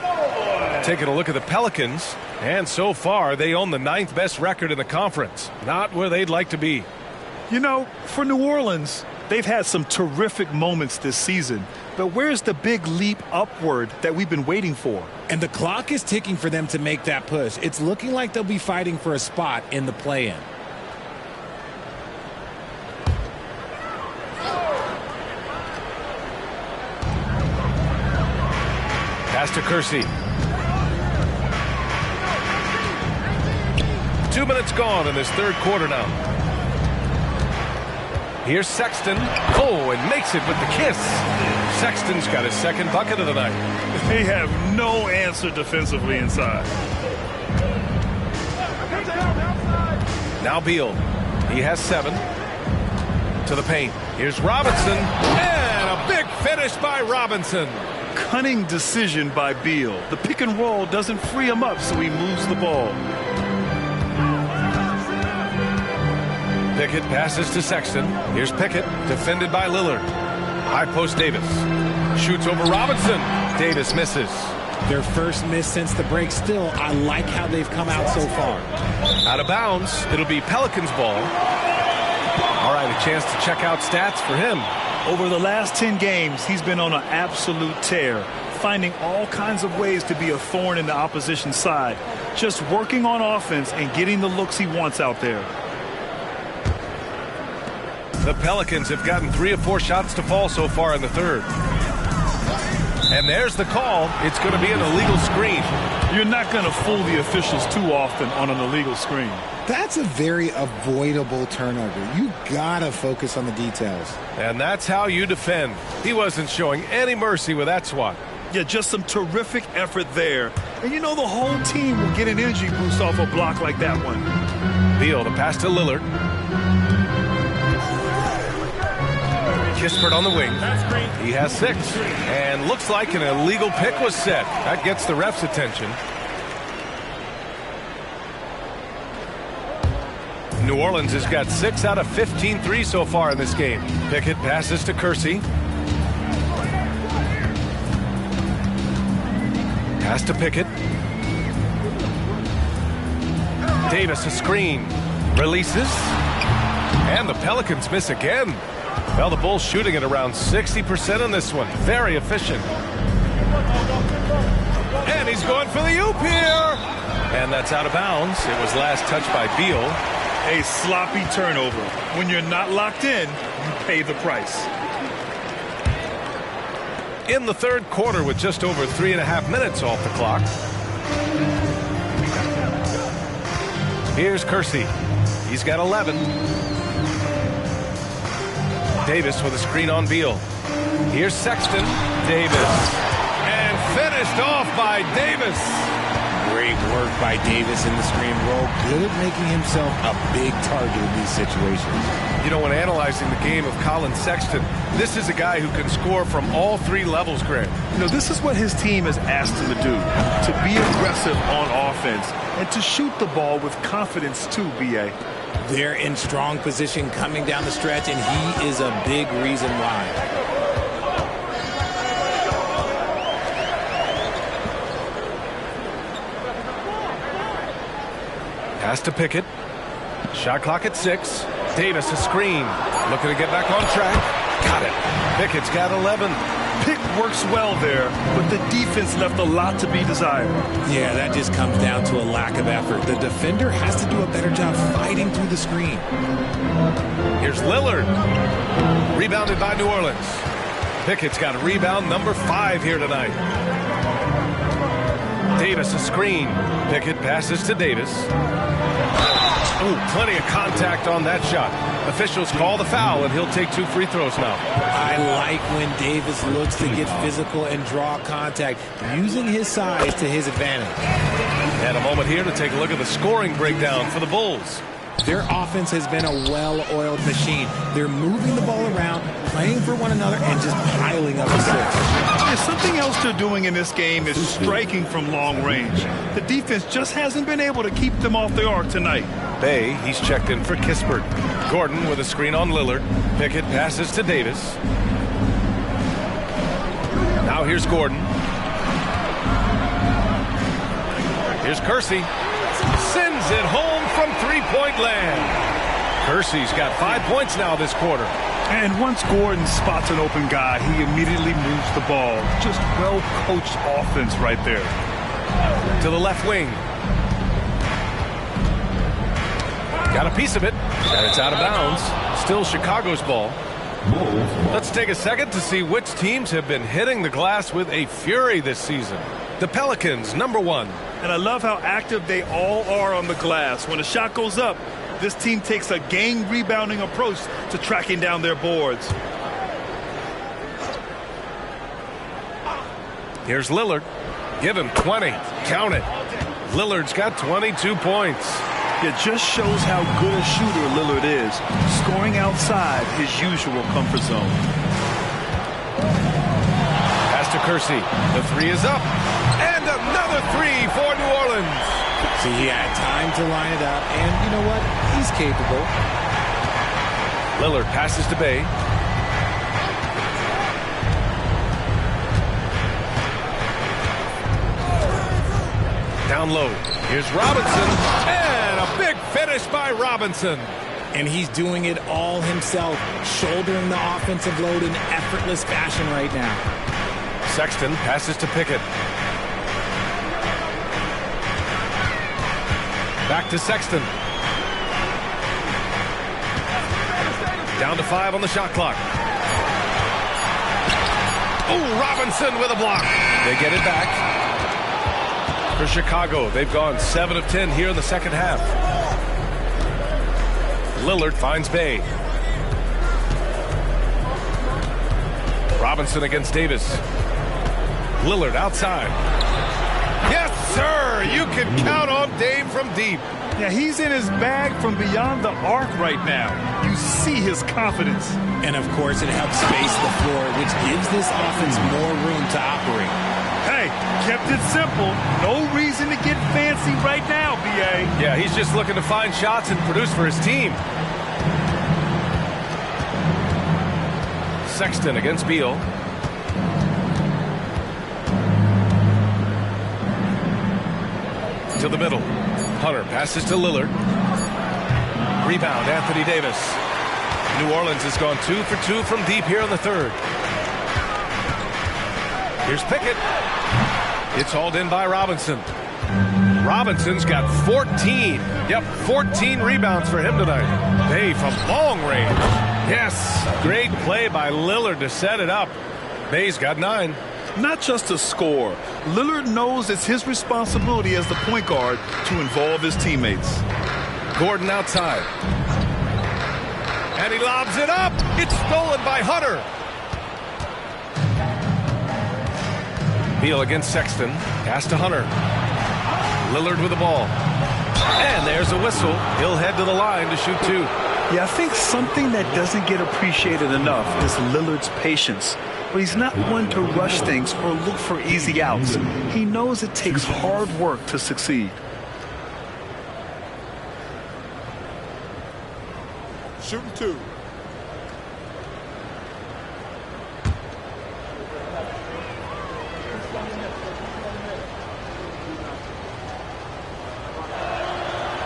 K: Taking a look at the Pelicans, and so far they own the 9th best record in the conference. Not where they'd like to be.
L: You know, for New Orleans, they've had some terrific moments this season. But where's the big leap upward that we've been waiting for?
M: And the clock is ticking for them to make that push. It's looking like they'll be fighting for a spot in the play-in.
K: Pass to Kersey. 2 minutes gone in this third quarter now. Here's Sexton. Oh, and makes it with the kiss. Sexton's got his 2nd bucket of the night.
L: They have no answer defensively inside.
K: Now Beal. He has 7. To the paint. Here's Robinson. And a big finish by Robinson.
L: Cunning decision by Beal. The pick and roll doesn't free him up, so he moves the ball.
K: Pickett passes to Sexton. Here's Pickett, defended by Lillard. High post Davis. Shoots over Robinson. Davis misses.
M: Their first miss since the break. Still, I like how they've come out so far.
K: Out of bounds. It'll be Pelicans ball. All right, a chance to check out stats for him.
L: Over the last 10 games, he's been on an absolute tear, finding all kinds of ways to be a thorn in the opposition's side, just working on offense and getting the looks he wants out there.
K: The Pelicans have gotten 3 of 4 shots to fall so far in the third. And there's the call. It's going to be an illegal screen.
L: You're not going to fool the officials too often on an illegal screen.
M: That's a very avoidable turnover. You gotta focus on the details.
K: And that's how you defend. He wasn't showing any mercy with that swat.
L: Yeah, just some terrific effort there. And you know the whole team will get an energy boost off a block like that one.
K: Beal, the pass to Lillard. Kispert on the wing. He has 6. And looks like an illegal pick was set. That gets the ref's attention. New Orleans has got 6 out of 15 threes so far in this game. Pickett passes to Kersey. Pass to Pickett. Davis a screen. Releases. And the Pelicans miss again. Well, the Bulls shooting at around 60% on this one. Very efficient. And he's going for the oop here. And that's out of bounds. It was last touched by Beal.
L: A sloppy turnover. When you're not locked in, you pay the price.
K: In the third quarter with just over 3.5 minutes off the clock. Here's Kersey. He's got 11. Davis with a screen on Beal. Here's Sexton. Davis. And finished off by Davis.
M: Great work by Davis in the screen roll. Good at making himself a big target in these situations.
K: You know, when analyzing the game of Colin Sexton, this is a guy who can score from all 3 levels, Greg.
L: You know, this is what his team has asked him to do. To be aggressive on offense and to shoot the ball with confidence too, B.A.
M: They're in strong position coming down the stretch, and he is a big reason why.
K: Pass to Pickett. Shot clock at 6. Davis a screen. Looking to get back on track. Got it. Pickett's got 11.
L: Pick works well there, but the defense left a lot to be desired.
M: Yeah, that just comes down to a lack of effort. The defender has to do a better job fighting through the screen.
K: Here's Lillard. Rebounded by New Orleans. Pickett's got a rebound number 5 here tonight. Davis a screen. Pickett passes to Davis. Ooh, plenty of contact on that shot. Officials call the foul, and he'll take 2 free throws now.
M: I like when Davis looks to get physical and draw contact, using his size to his advantage.
K: And a moment here to take a look at the scoring breakdown for the Bulls.
M: Their offense has been a well-oiled machine. They're moving the ball around, playing for one another, and just piling up assists.
L: And something else they're doing in this game is striking from long range. The defense just hasn't been able to keep them off the arc tonight.
K: Bay, he's checked in for Kispert. Gordon with a screen on Lillard. Pickett passes to Davis. Now here's Gordon. Here's Kersey. Sends it home from 3-point land. Kersey's got 5 points now this quarter.
L: And once Gordon spots an open guy, he immediately moves the ball. Just well-coached offense right there.
K: To the left wing. Got a piece of it, and it's out of bounds. Still Chicago's ball. Let's take a second to see which teams have been hitting the glass with a fury this season. The Pelicans, number 1.
L: And I love how active they all are on the glass. When a shot goes up, this team takes a game rebounding approach to tracking down their boards.
K: Here's Lillard. Give him 20. Count it. Lillard's got 22 points.
L: It just shows how good a shooter Lillard is, scoring outside his usual comfort zone.
K: Pass to Kersey. The 3 is up. And another 3 for New Orleans.
M: See, he had time to line it up, and you know what? He's capable.
K: Lillard passes to Bay. Down low. Here's Robinson. And a big finish by Robinson.
M: And he's doing it all himself, shouldering the offensive load in effortless fashion right now.
K: Sexton passes to Pickett. Back to Sexton. Down to 5 on the shot clock. Oh, Robinson with a block. They get it back. For Chicago, they've gone 7 of 10 here in the second half. Lillard finds Bay. Robinson against Davis. Lillard outside. Yes, sir! You can count on Dame from deep.
L: Yeah, he's in his bag from beyond the arc right now. You see his confidence.
M: And, of course, it helps space the floor, which gives this offense more room to operate.
L: Hey, kept it simple. No reason to get fancy right now, B.A.
K: Yeah, he's just looking to find shots and produce for his team. Sexton against Beal. To the middle. Hunter passes to Lillard. Rebound, Anthony Davis. New Orleans has gone 2 for 2 from deep here in the third. Here's Pickett. It's hauled in by Robinson. Robinson's got 14. Yep, 14 rebounds for him tonight. Bay from long range. Yes, great play by Lillard to set it up. Bay's got 9.
L: Not just to score. Lillard knows it's his responsibility as the point guard to involve his teammates.
K: Gordon outside. And he lobs it up. It's stolen by Hunter. Beal against Sexton. Pass to Hunter. Lillard with the ball. And there's a whistle. He'll head to the line to shoot 2.
L: Yeah, I think something that doesn't get appreciated enough is Lillard's patience. But he's not one to rush things or look for easy outs. He knows it takes hard work to succeed.
A: Shooting 2.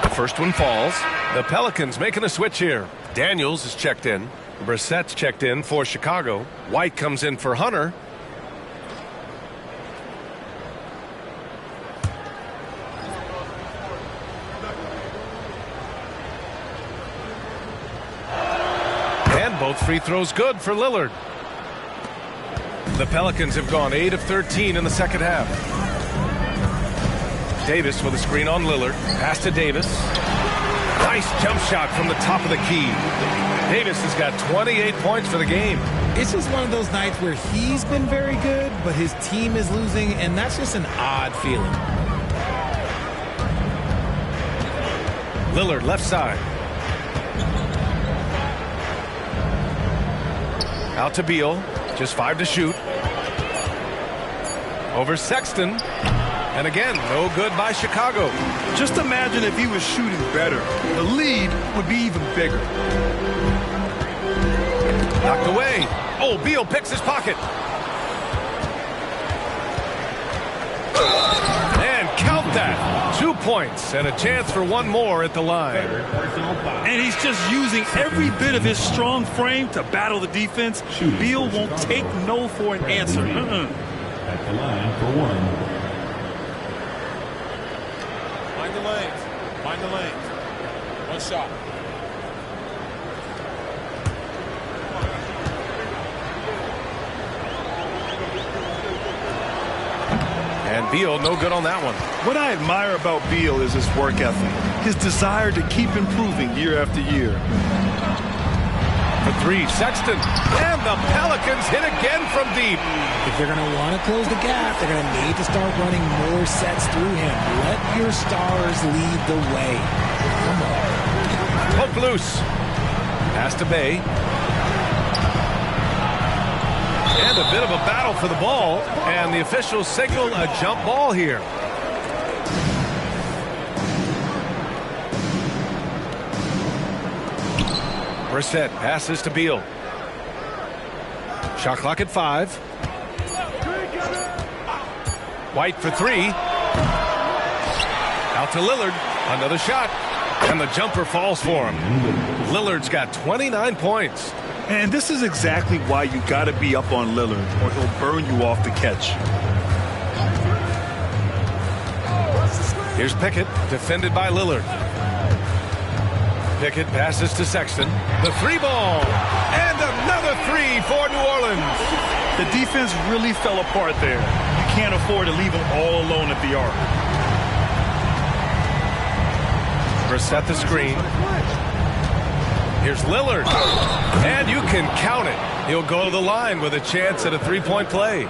K: The first one falls. The Pelicans making a switch here. Daniels is checked in. Brissett's checked in for Chicago. White comes in for Hunter. And both free throws good for Lillard. The Pelicans have gone 8 of 13 in the second half. Davis with a screen on Lillard. Pass to Davis. Nice jump shot from the top of the key. Davis has got 28 points for the game.
M: It's just one of those nights where he's been very good, but his team is losing, and that's just an odd feeling.
K: Lillard left side. Out to Beal. Just 5 to shoot. Over Sexton. And again, no good by Chicago.
L: Just imagine if he was shooting better. The lead would be even bigger.
K: Knocked away. Oh, Beal picks his pocket. And count that. 2 points and a chance for one more at the line.
L: And he's just using every bit of his strong frame to battle the defense. Beal won't take no for an answer.
E: At the line for 1.
A: Find the lanes. One shot.
K: And Beal, no good on that one.
L: What I admire about Beal is his work ethic, his desire to keep improving year after year.
K: For 3, Sexton. And the Pelicans hit again from deep.
M: If they're going to want to close the gap, they're going to need to start running more sets through him. Let your stars lead the way. Come on.
K: Poke loose. Pass to Bay. And a bit of a battle for the ball. And the officials signal a jump ball here. Brissett passes to Beal. Shot clock at 5. White for 3. Out to Lillard. Another shot. And the jumper falls for him. Lillard's got 29 points.
L: And this is exactly why you got to be up on Lillard, or he'll burn you off the catch.
K: Here's Pickett, defended by Lillard. Pickett passes to Sexton. The 3-ball. And another 3 for New Orleans.
L: The defense really fell apart there. You can't afford to leave them all alone at the arc.
K: Brissett the screen. Here's Lillard. And you can count it. He'll go to the line with a chance at a 3-point play.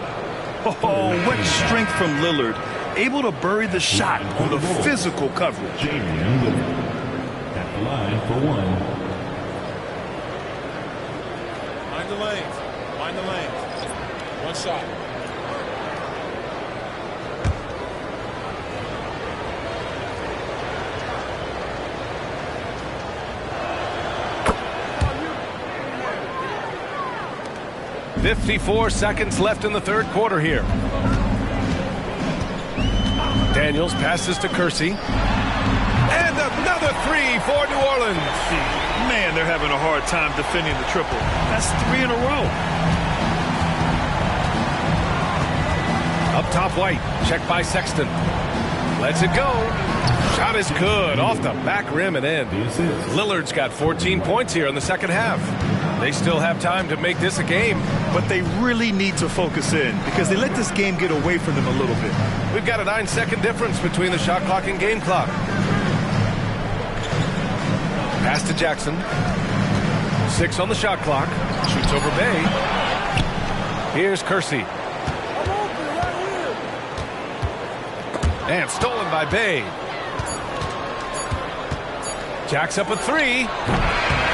L: Oh, what strength from Lillard. able to bury the shot on the physical coverage.
E: At the line for one.
M: Mind the lanes. Mind the lanes. One shot.
K: .54 seconds left in the third quarter here. Daniels passes to Kersey. And another three for New Orleans.
L: Man, they're having a hard time defending the triple. That's 3 in a row.
K: Up top, White. Checked by Sexton. Lets it go. Shot is good. Off the back rim and in. Lillard's got 14 points here in the second half. They still have time to make this a game.
L: But they really need to focus in because they let this game get away from them a little bit.
K: We've got a 9-second difference between the shot clock and game clock. Pass to Jackson. 6 on the shot clock. Shoots over Bay. Here's Kersey. And stolen by Bay. Jack's up a 3.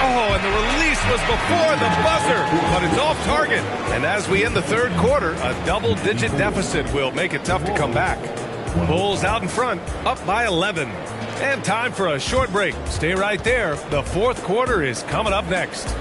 K: Oh, and the release was before the buzzer, but it's off target. And as we end the third quarter, a double-digit deficit will make it tough to come back. Bulls out in front, up by 11. And time for a short break. Stay right there. The fourth quarter is coming up next.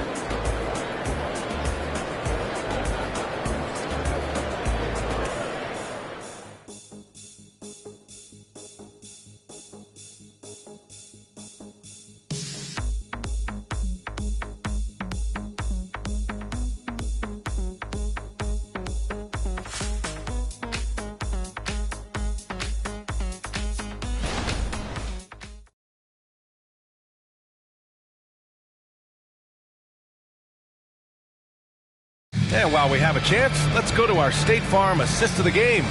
K: And while we have a chance, let's go to our State Farm assist of the game.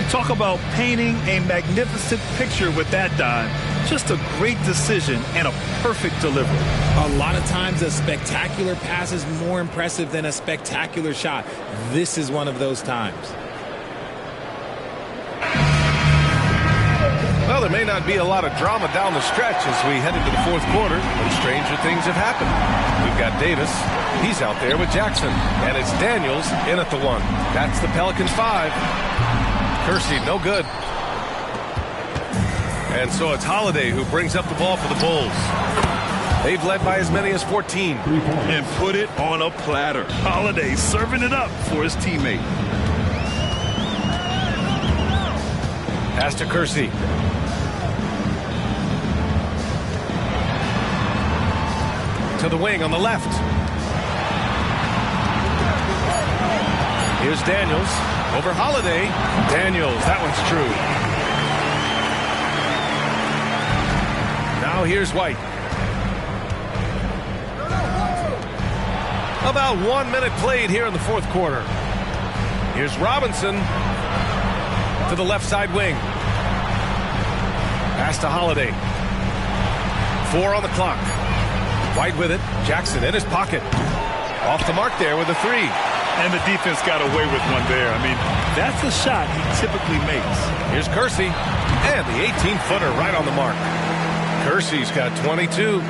L: Talk about painting a magnificent picture with that, Don. Just a great decision and a perfect delivery.
M: A lot of times a spectacular pass is more impressive than a spectacular shot. This is one of those times.
K: Well, there may not be a lot of drama down the stretch as we head into the fourth quarter, but stranger things have happened. We've got Davis. He's out there with Jackson. And it's Daniels in at the 1. That's the Pelicans 5. Kersey, no good. And so it's Holiday who brings up the ball for the Bulls. They've led by as many as 14.
L: And put it on a platter. Holiday serving it up for his teammate.
K: Pass to Kersey. To the wing on the left. Here's Daniels. Over Holiday. Daniels, that one's true. Now here's White. About 1 minute played here in the fourth quarter. Here's Robinson to the left side wing. Pass to Holiday. 4 on the clock. White with it. Jackson in his pocket. Off the mark there with a 3.
L: And the defense got away with one there. I mean, that's a shot he typically makes.
K: Here's Kersey. And the 18-footer right on the mark. Kersey's got 22.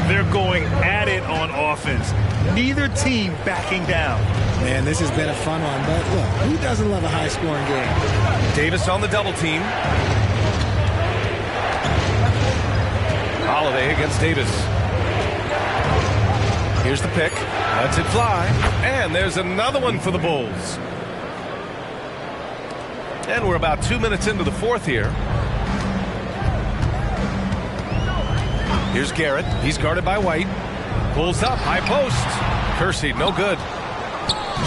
L: They're going at it on offense. Neither team backing down.
M: Man, this has been a fun one, but look, who doesn't love a high-scoring game?
K: Davis on the double team. Holiday against Davis. Here's the pick. Lets it fly. And there's another one for the Bulls. And we're about 2 minutes into the fourth here. Here's Garrett. He's guarded by White. Pulls up. High post. Kersey, no good.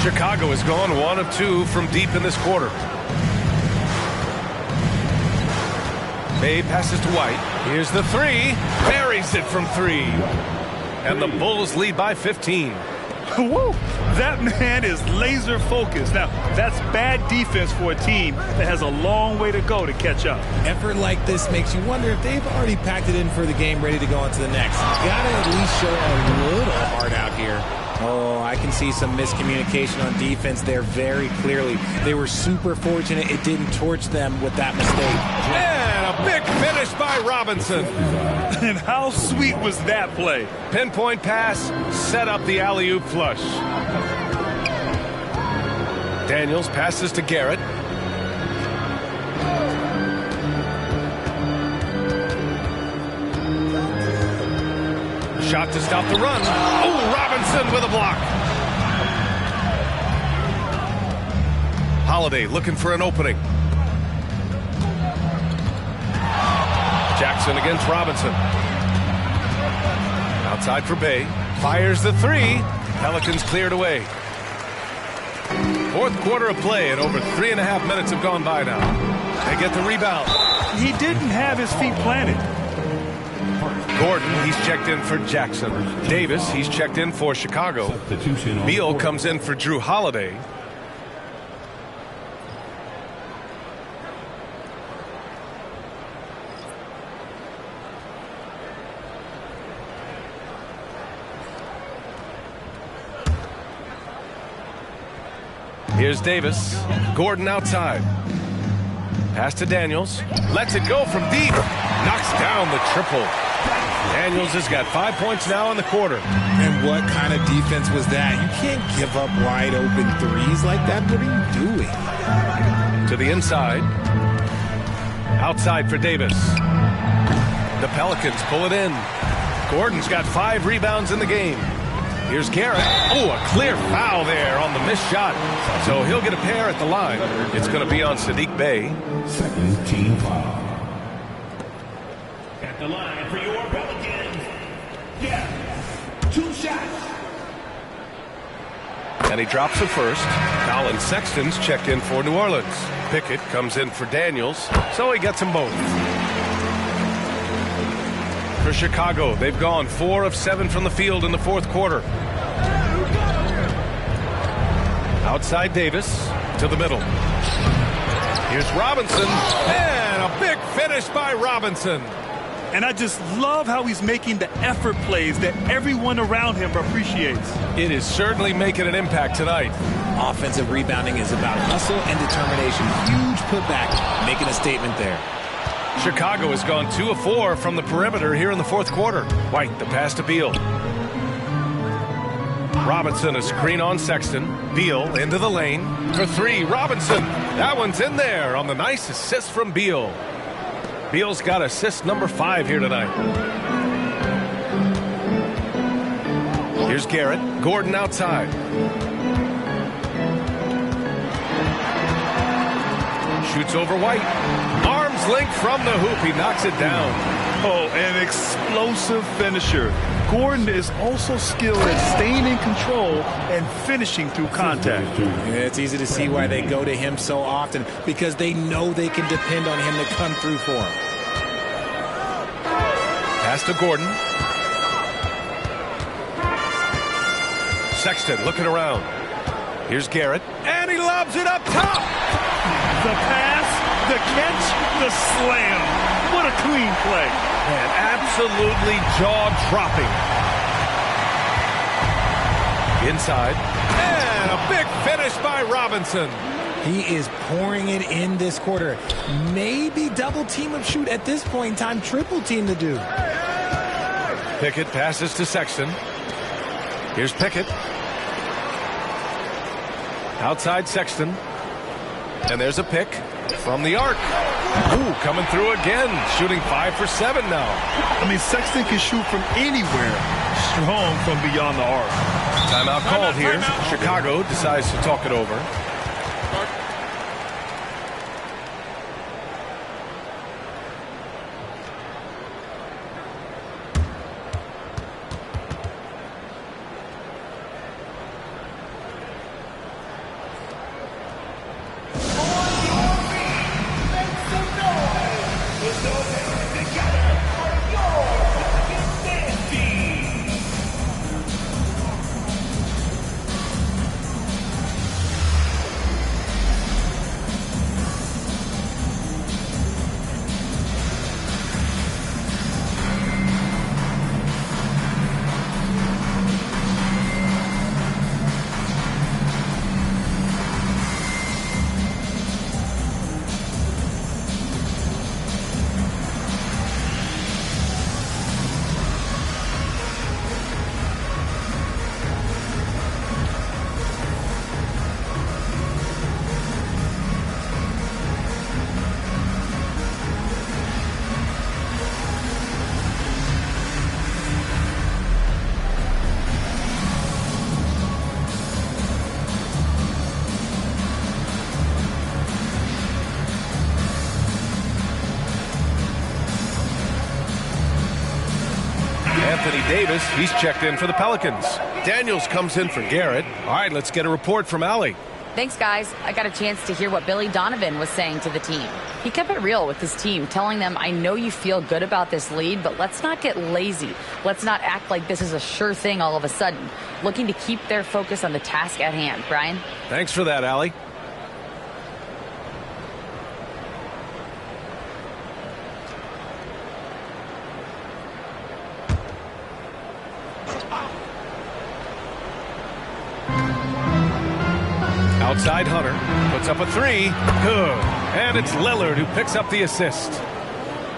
K: Chicago has gone 1 of 2 from deep in this quarter. Bay passes to White. Here's the 3. Buries it from 3. And the Bulls lead by 15.
L: Woo! That man is laser focused. Now, that's bad defense for a team that has a long way to go to catch up.
M: Effort like this makes you wonder if they've already packed it in for the game ready to go on to the next. Gotta at least show a little heart out here. Oh, I can see some miscommunication on defense there very clearly. They were super fortunate it didn't torch them with that mistake.
K: And a big finish by Robinson.
L: And how sweet was that play?
K: Pinpoint pass, set up the alley-oop flush. Daniels passes to Garrett. Shot to stop the run. Oh, Robinson with a block. Holiday looking for an opening. Jackson against Robinson. Outside for Bay. Fires the three. Pelicans cleared away. Fourth quarter of play, and over 3.5 minutes have gone by now. They get the rebound.
L: He didn't have his feet planted.
K: Gordon, he's checked in for Jackson. Davis, he's checked in for Chicago. Beal comes in for Drew Holiday. Here's Davis. Gordon outside. Pass to Daniels. Lets it go from deep. Knocks down the triple. Daniels has got 5 points now in the quarter.
M: And what kind of defense was that? You can't give up wide open threes like that. What are you doing?
K: To the inside. Outside for Davis. The Pelicans pull it in. Gordon's got 5 rebounds in the game. Here's Garrett. Oh, a clear foul there on the missed shot. So he'll get a pair at the line. It's going to be on Sadiq Bey.
E: Second team foul. At the line for your Pelicans. Yeah. 2 shots.
K: And he drops the first. Colin Sexton's checked in for New Orleans. Pickett comes in for Daniels. So he gets them both. For Chicago, they've gone 4 of 7 from the field in the fourth quarter. Outside Davis to the middle. Here's Robinson, and a big finish by Robinson.
L: And I just love how he's making the effort plays that everyone around him appreciates.
K: It is certainly making an impact tonight.
M: Offensive rebounding is about hustle and determination. Huge putback, making a statement there.
K: Chicago has gone 2 of 4 from the perimeter here in the fourth quarter. White, the pass to Beal. Robinson, a screen on Sexton. Beal into the lane for 3. Robinson, that one's in there on the nice assist from Beal. Beal's got assist number 5 here tonight. Here's Garrett. Gordon outside. Shoots over White. Arms length from the hoop. He knocks it down.
L: Oh, an explosive finisher. Gordon is also skilled at staying in control and finishing through contact.
M: Yeah, it's easy to see why they go to him so often, because they know they can depend on him to come through for him.
K: Pass to Gordon. Sexton looking around. Here's Garrett. And he lobs it up top.
L: The pass, the catch, the slam. What a clean play.
K: And absolutely jaw-dropping. Inside. And a big finish by Robinson.
M: He is pouring it in this quarter. Maybe double team of shoot at this point in time. Triple team to do.
K: Pickett passes to Sexton. Here's Pickett. Outside Sexton. And there's a pick from the arc. Ooh, coming through again. Shooting 5 for 7 now.
L: I mean, Sexton can shoot from anywhere. Strong from beyond the arc.
K: Timeout called here. Chicago decides to talk it over. Davis, he's checked in for the Pelicans. Daniels comes in for Garrett. All right, let's get a report from Allie.
N: Thanks, guys. I got a chance to hear what Billy Donovan was saying to the team. He kept it real with his team, telling them, I know you feel good about this lead, but let's not get lazy. Let's not act like this is a sure thing all of a sudden. Looking to keep their focus on the task at hand. Brian?
K: Thanks for that, Allie. Outside Hunter puts up a three. Good. And it's Lillard who picks up the assist.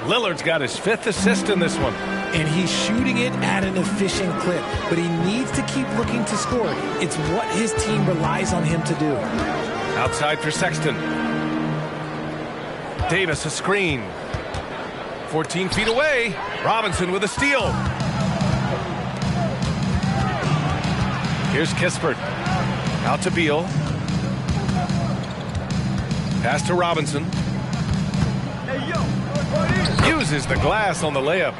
K: Lillard's got his 5th assist in this one.
M: And he's shooting it at an efficient clip, but he needs to keep looking to score. It's what his team relies on him to do.
K: Outside for Sexton. Davis a screen. 14 feet away. Robinson with a steal. Here's Kispert. Out to Beal. Pass to Robinson. Uses the glass on the layup.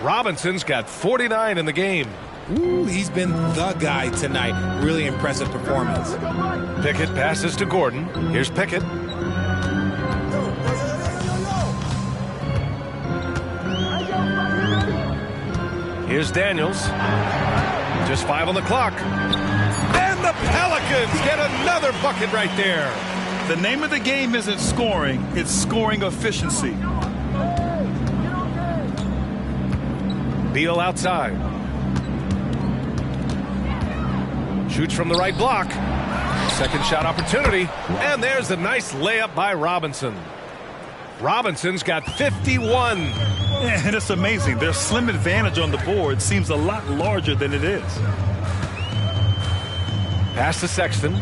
K: Robinson's got 49 in the game.
M: Ooh, he's been the guy tonight. Really impressive performance.
K: Pickett passes to Gordon. Here's Pickett. Here's Daniels. Just 5 on the clock. And the Pelicans get another bucket right there.
L: The name of the game isn't scoring, it's scoring efficiency.
K: Beal outside. Shoots from the right block. Second shot opportunity. And there's a nice layup by Robinson. Robinson's got 51.
L: And it's amazing. Their slim advantage on the board seems a lot larger than it is.
K: Pass to Sexton.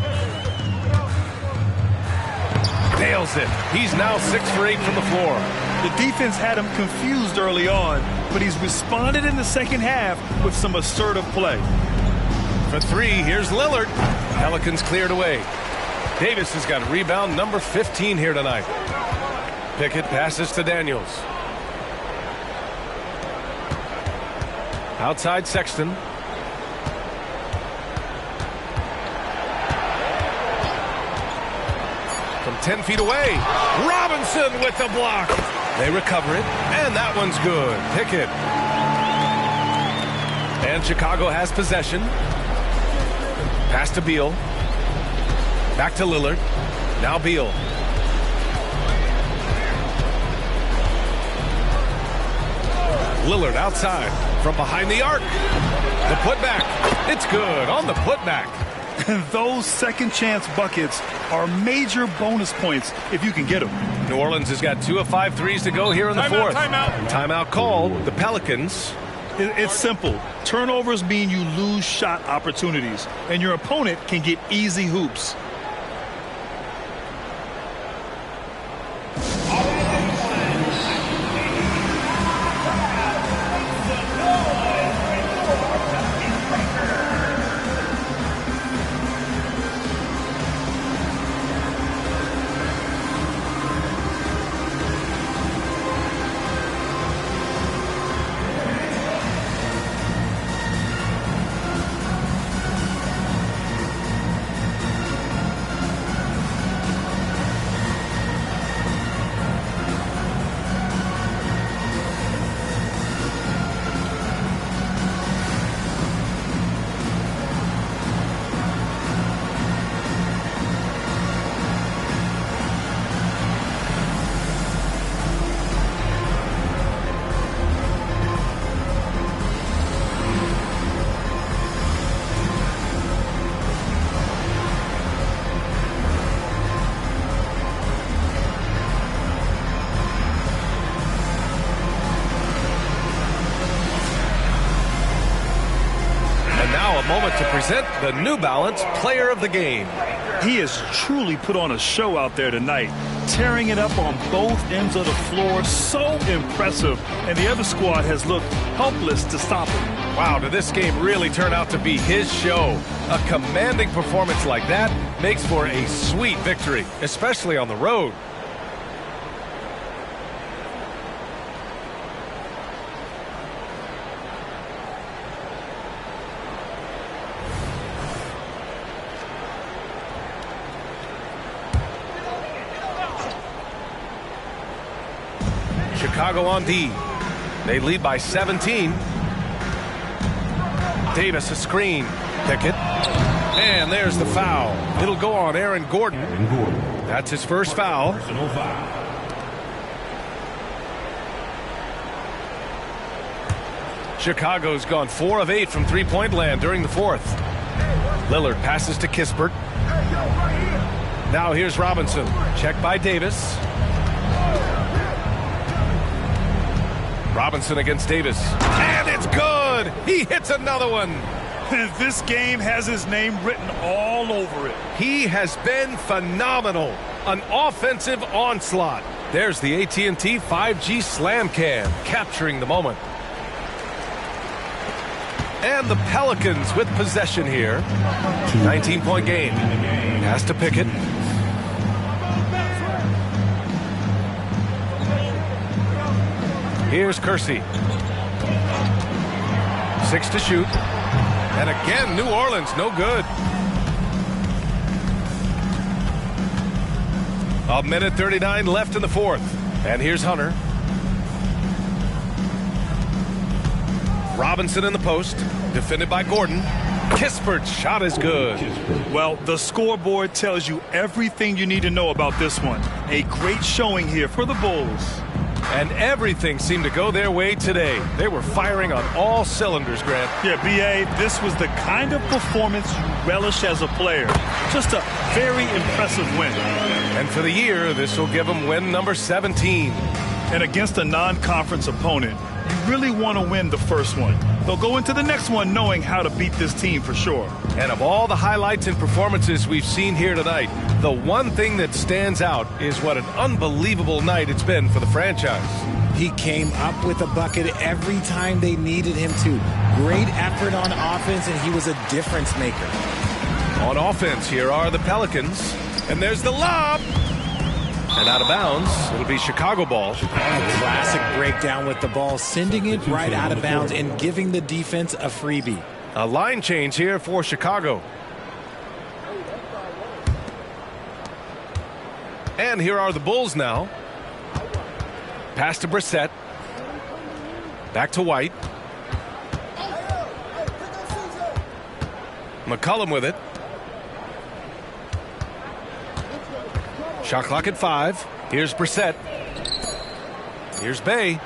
K: Nails it. He's now 6 for 8 from the floor.
L: The defense had him confused early on, but he's responded in the second half with some assertive play.
K: For 3, here's Lillard. Pelicans cleared away. Davis has got rebound number 15 here tonight. Pickett passes to Daniels. Outside Sexton. From 10 feet away. Robinson with the block. They recover it, and that one's good. Pickett. And Chicago has possession. Pass to Beal. Back to Lillard. Now Beal. Lillard outside from behind the arc. The putback. It's good on the putback.
L: Those second chance buckets are major bonus points if you can get them.
K: New Orleans has got 2 of 5 threes to go here in the fourth. Timeout called. The Pelicans.
L: It's simple. Turnovers mean you lose shot opportunities, and your opponent can get easy hoops.
K: Moment to present the New Balance Player of the Game.
L: He has truly put on a show out there tonight, tearing it up on both ends of the floor. So impressive, and the other squad has looked helpless to stop him.
K: Wow, did this game really turn out to be his show? A commanding performance like that makes for a sweet victory, especially on the road. Chicago on D. They lead by 17. Davis a screen. Pickett. And there's the foul. It'll go on Aaron Gordon. That's his first foul. Chicago's gone 4 of 8 from three-point land during the fourth. Lillard passes to Kispert. Now here's Robinson. Check by Davis. Robinson against Davis. And it's good! He hits another one!
L: This game has his name written all over it.
K: He has been phenomenal. An offensive onslaught. There's the AT&T 5G Slam Cam, capturing the moment. And the Pelicans with possession here. 19-point game. Pass to Pickett. Here's Kersey. 6 to shoot. And again, New Orleans, no good. A minute 39 left in the fourth. And here's Hunter. Robinson in the post. Defended by Gordon. Kispert's shot is good.
L: Well, the scoreboard tells you everything you need to know about this one. A great showing here for the Bulls.
K: And everything seemed to go their way today. They were firing on all cylinders, Grant.
L: Yeah, B.A., this was the kind of performance you relish as a player. Just a very impressive win.
K: And for the year, this will give them win number 17.
L: And against a non-conference opponent, you really want to win the first one. They'll go into the next one knowing how to beat this team for sure.
K: And of all the highlights and performances we've seen here tonight, the one thing that stands out is what an unbelievable night it's been for the franchise.
M: He came up with a bucket every time they needed him to. Great effort on offense, and he was a difference maker.
K: On offense, here are the Pelicans. And there's the lob. And out of bounds, it'll be Chicago ball.
M: A classic breakdown with the ball, sending it right out of bounds and giving the defense a freebie.
K: A line change here for Chicago. And here are the Bulls now. Pass to Brissett. Back to White. McCollum with it. Shot clock at 5. Here's Brissett. Here's Bay.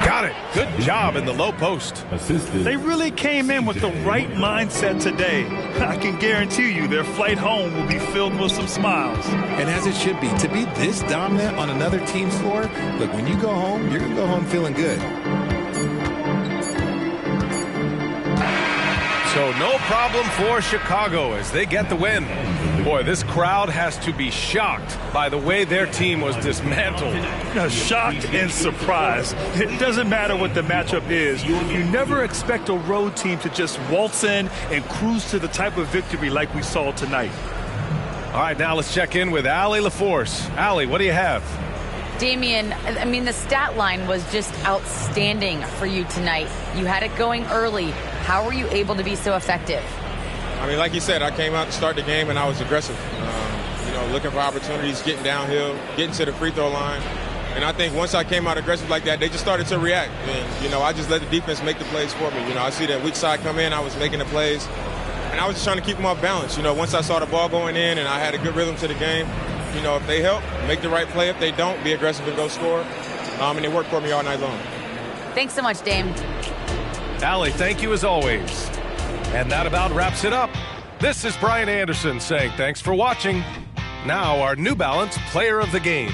K: Got it. Good job in the low post.
L: They really came in with the right mindset today. I can guarantee you their flight home will be filled with some smiles.
M: And as it should be, to be this dominant on another team's floor, look, when you go home, you're going to go home feeling good.
K: So no problem for Chicago as they get the win. Boy, this crowd has to be shocked by the way their team was dismantled.
L: Shocked and surprised. It doesn't matter what the matchup is. You never expect a road team to just waltz in and cruise to the type of victory like we saw tonight.
K: All right, now let's check in with Allie LaForce. Allie, what do you have?
N: Damian, I mean, the stat line was just outstanding for you tonight. You had it going early. How were you able to be so effective?
O: I mean, like you said, I came out to start the game and I was aggressive. Looking for opportunities, getting downhill, getting to the free throw line. And I think once I came out aggressive like that, they just started to react. And, I just let the defense make the plays for me. I see that weak side come in, I was making the plays. And I was just trying to keep them off balance. Once I saw the ball going in and I had a good rhythm to the game, if they help, make the right play. If they don't, be aggressive and go score. And it worked for me all night long.
N: Thanks so much, Dame.
K: Allie, thank you as always. And that about wraps it up. This is Brian Anderson saying thanks for watching. Now our New Balance Player of the Game.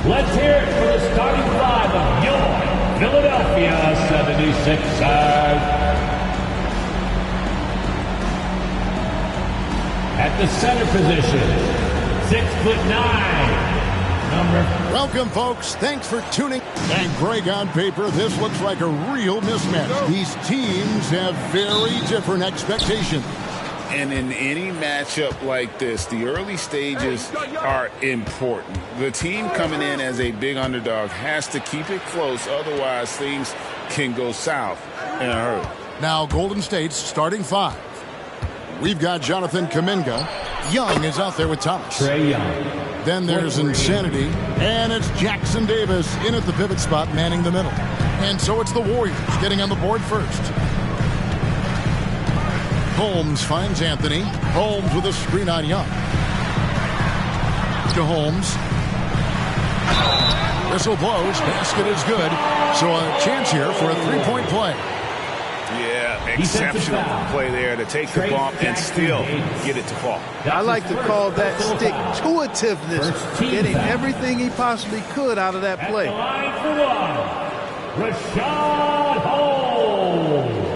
E: Let's hear it for the starting five of your Philadelphia 76ers. At the center position, 6'9",
A: Welcome, folks. Thanks for tuning. And Greg, on paper, this looks like a real mismatch. These teams have very different expectations.
B: And in any matchup like this, the early stages are important. The team coming in as a big underdog has to keep it close, otherwise things can go south in a hurry.
A: Now, Golden State's starting five. We've got Jonathan Kuminga. Young is out there with Thomas.
E: Trae Young.
A: Then there's Insanity. And it's Jackson Davis in at the pivot spot, manning the middle. And so it's the Warriors getting on the board first. Holmes finds Anthony. Holmes with a screen on Young. To Holmes. Whistle blows. Basket is good. So a chance here for a three-point play.
D: Yeah, exceptional play there to take the bump and still get it to fall.
L: I like to call that stick-to-itiveness, getting everything he possibly could out of that play.
E: Line for one, Rashad Holmes.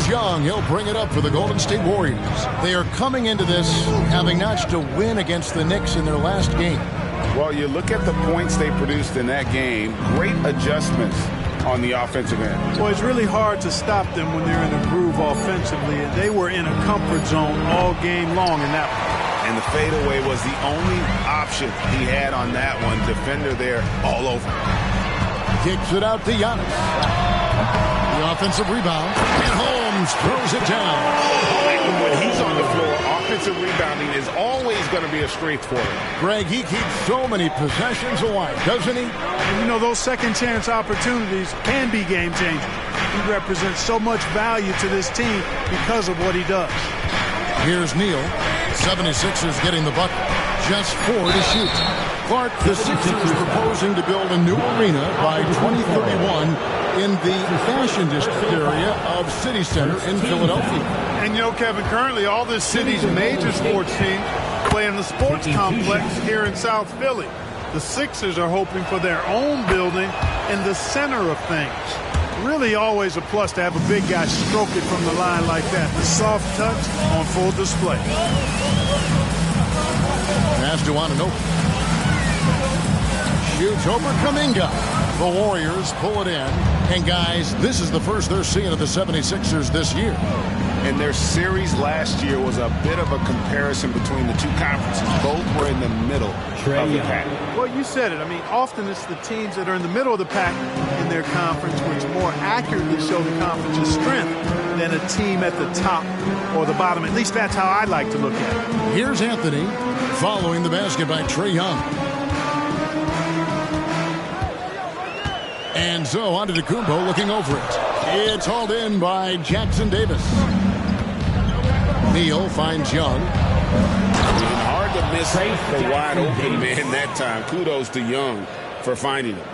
A: Young, he'll bring it up for the Golden State Warriors. They are coming into this having notched a win against the Knicks in their last game.
D: Well, you look at the points they produced in that game, great adjustments on the offensive end.
L: Well, it's really hard to stop them when they're in a groove offensively, and they were in a comfort zone all game long in that one.
D: And the fadeaway was the only option he had on that one. Defender there all over.
A: Kicks it out to Giannis. The offensive rebound, and Holmes throws it down.
D: When he's on the floor, offensive rebounding is always going to be a strength for him.
A: Greg, he keeps so many possessions alive, doesn't he?
L: And you know, those second chance opportunities can be game changing. He represents so much value to this team because of what he does.
A: Here's Neal. 76ers getting the bucket. Just 4 to shoot. Clark, the Sixers proposing to build a new arena by 2031 in the Fashion District area of City Center in Philadelphia.
L: And you know, Kevin, currently all this city's major sports teams play in the sports complex here in South Philly. The Sixers are hoping for their own building in the center of things. Really always a plus to have a big guy stroke it from the line like that. The soft touch on full display.
A: Pass to Anunoby. Shoots over Kuminga. The Warriors pull it in. And guys, this is the first they're seeing of the 76ers this year.
D: And their series last year was a bit of a comparison between the two conferences. Both were in the middle of the pack.
L: Well, you said it. I mean, often it's the teams that are in the middle of the pack in their conference which more accurately show the conference's strength than a team at the top or the bottom. At least that's how I like to look at it.
A: Here's Anthony following the basket by Trae Young. And so on to Antetokounmpo looking over it. It's hauled in by Jackson Davis. Neal finds Young.
D: Hard
B: to miss the wide open man that time. Kudos to Young for finding him.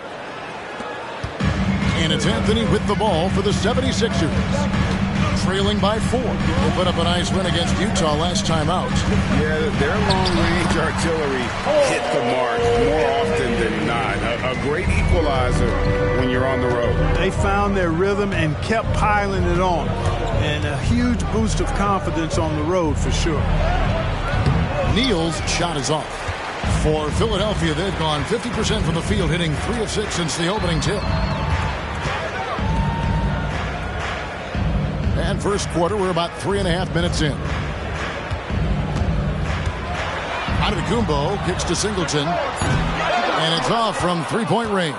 A: And it's Anthony with the ball for the 76ers. Trailing by 4. They put up a nice win against Utah last time out.
B: Yeah, their long-range artillery hit the mark more often than not. A great equalizer when you're on the road.
L: They found their rhythm and kept piling it on. And a huge boost of confidence on the road for sure.
A: Neal's shot is off. For Philadelphia, they've gone 50% from the field, hitting 3 of 6 since the opening tip. And first quarter, we're about 3.5 minutes in. Antetokounmpo kicks to Singleton. And it's off from three-point range.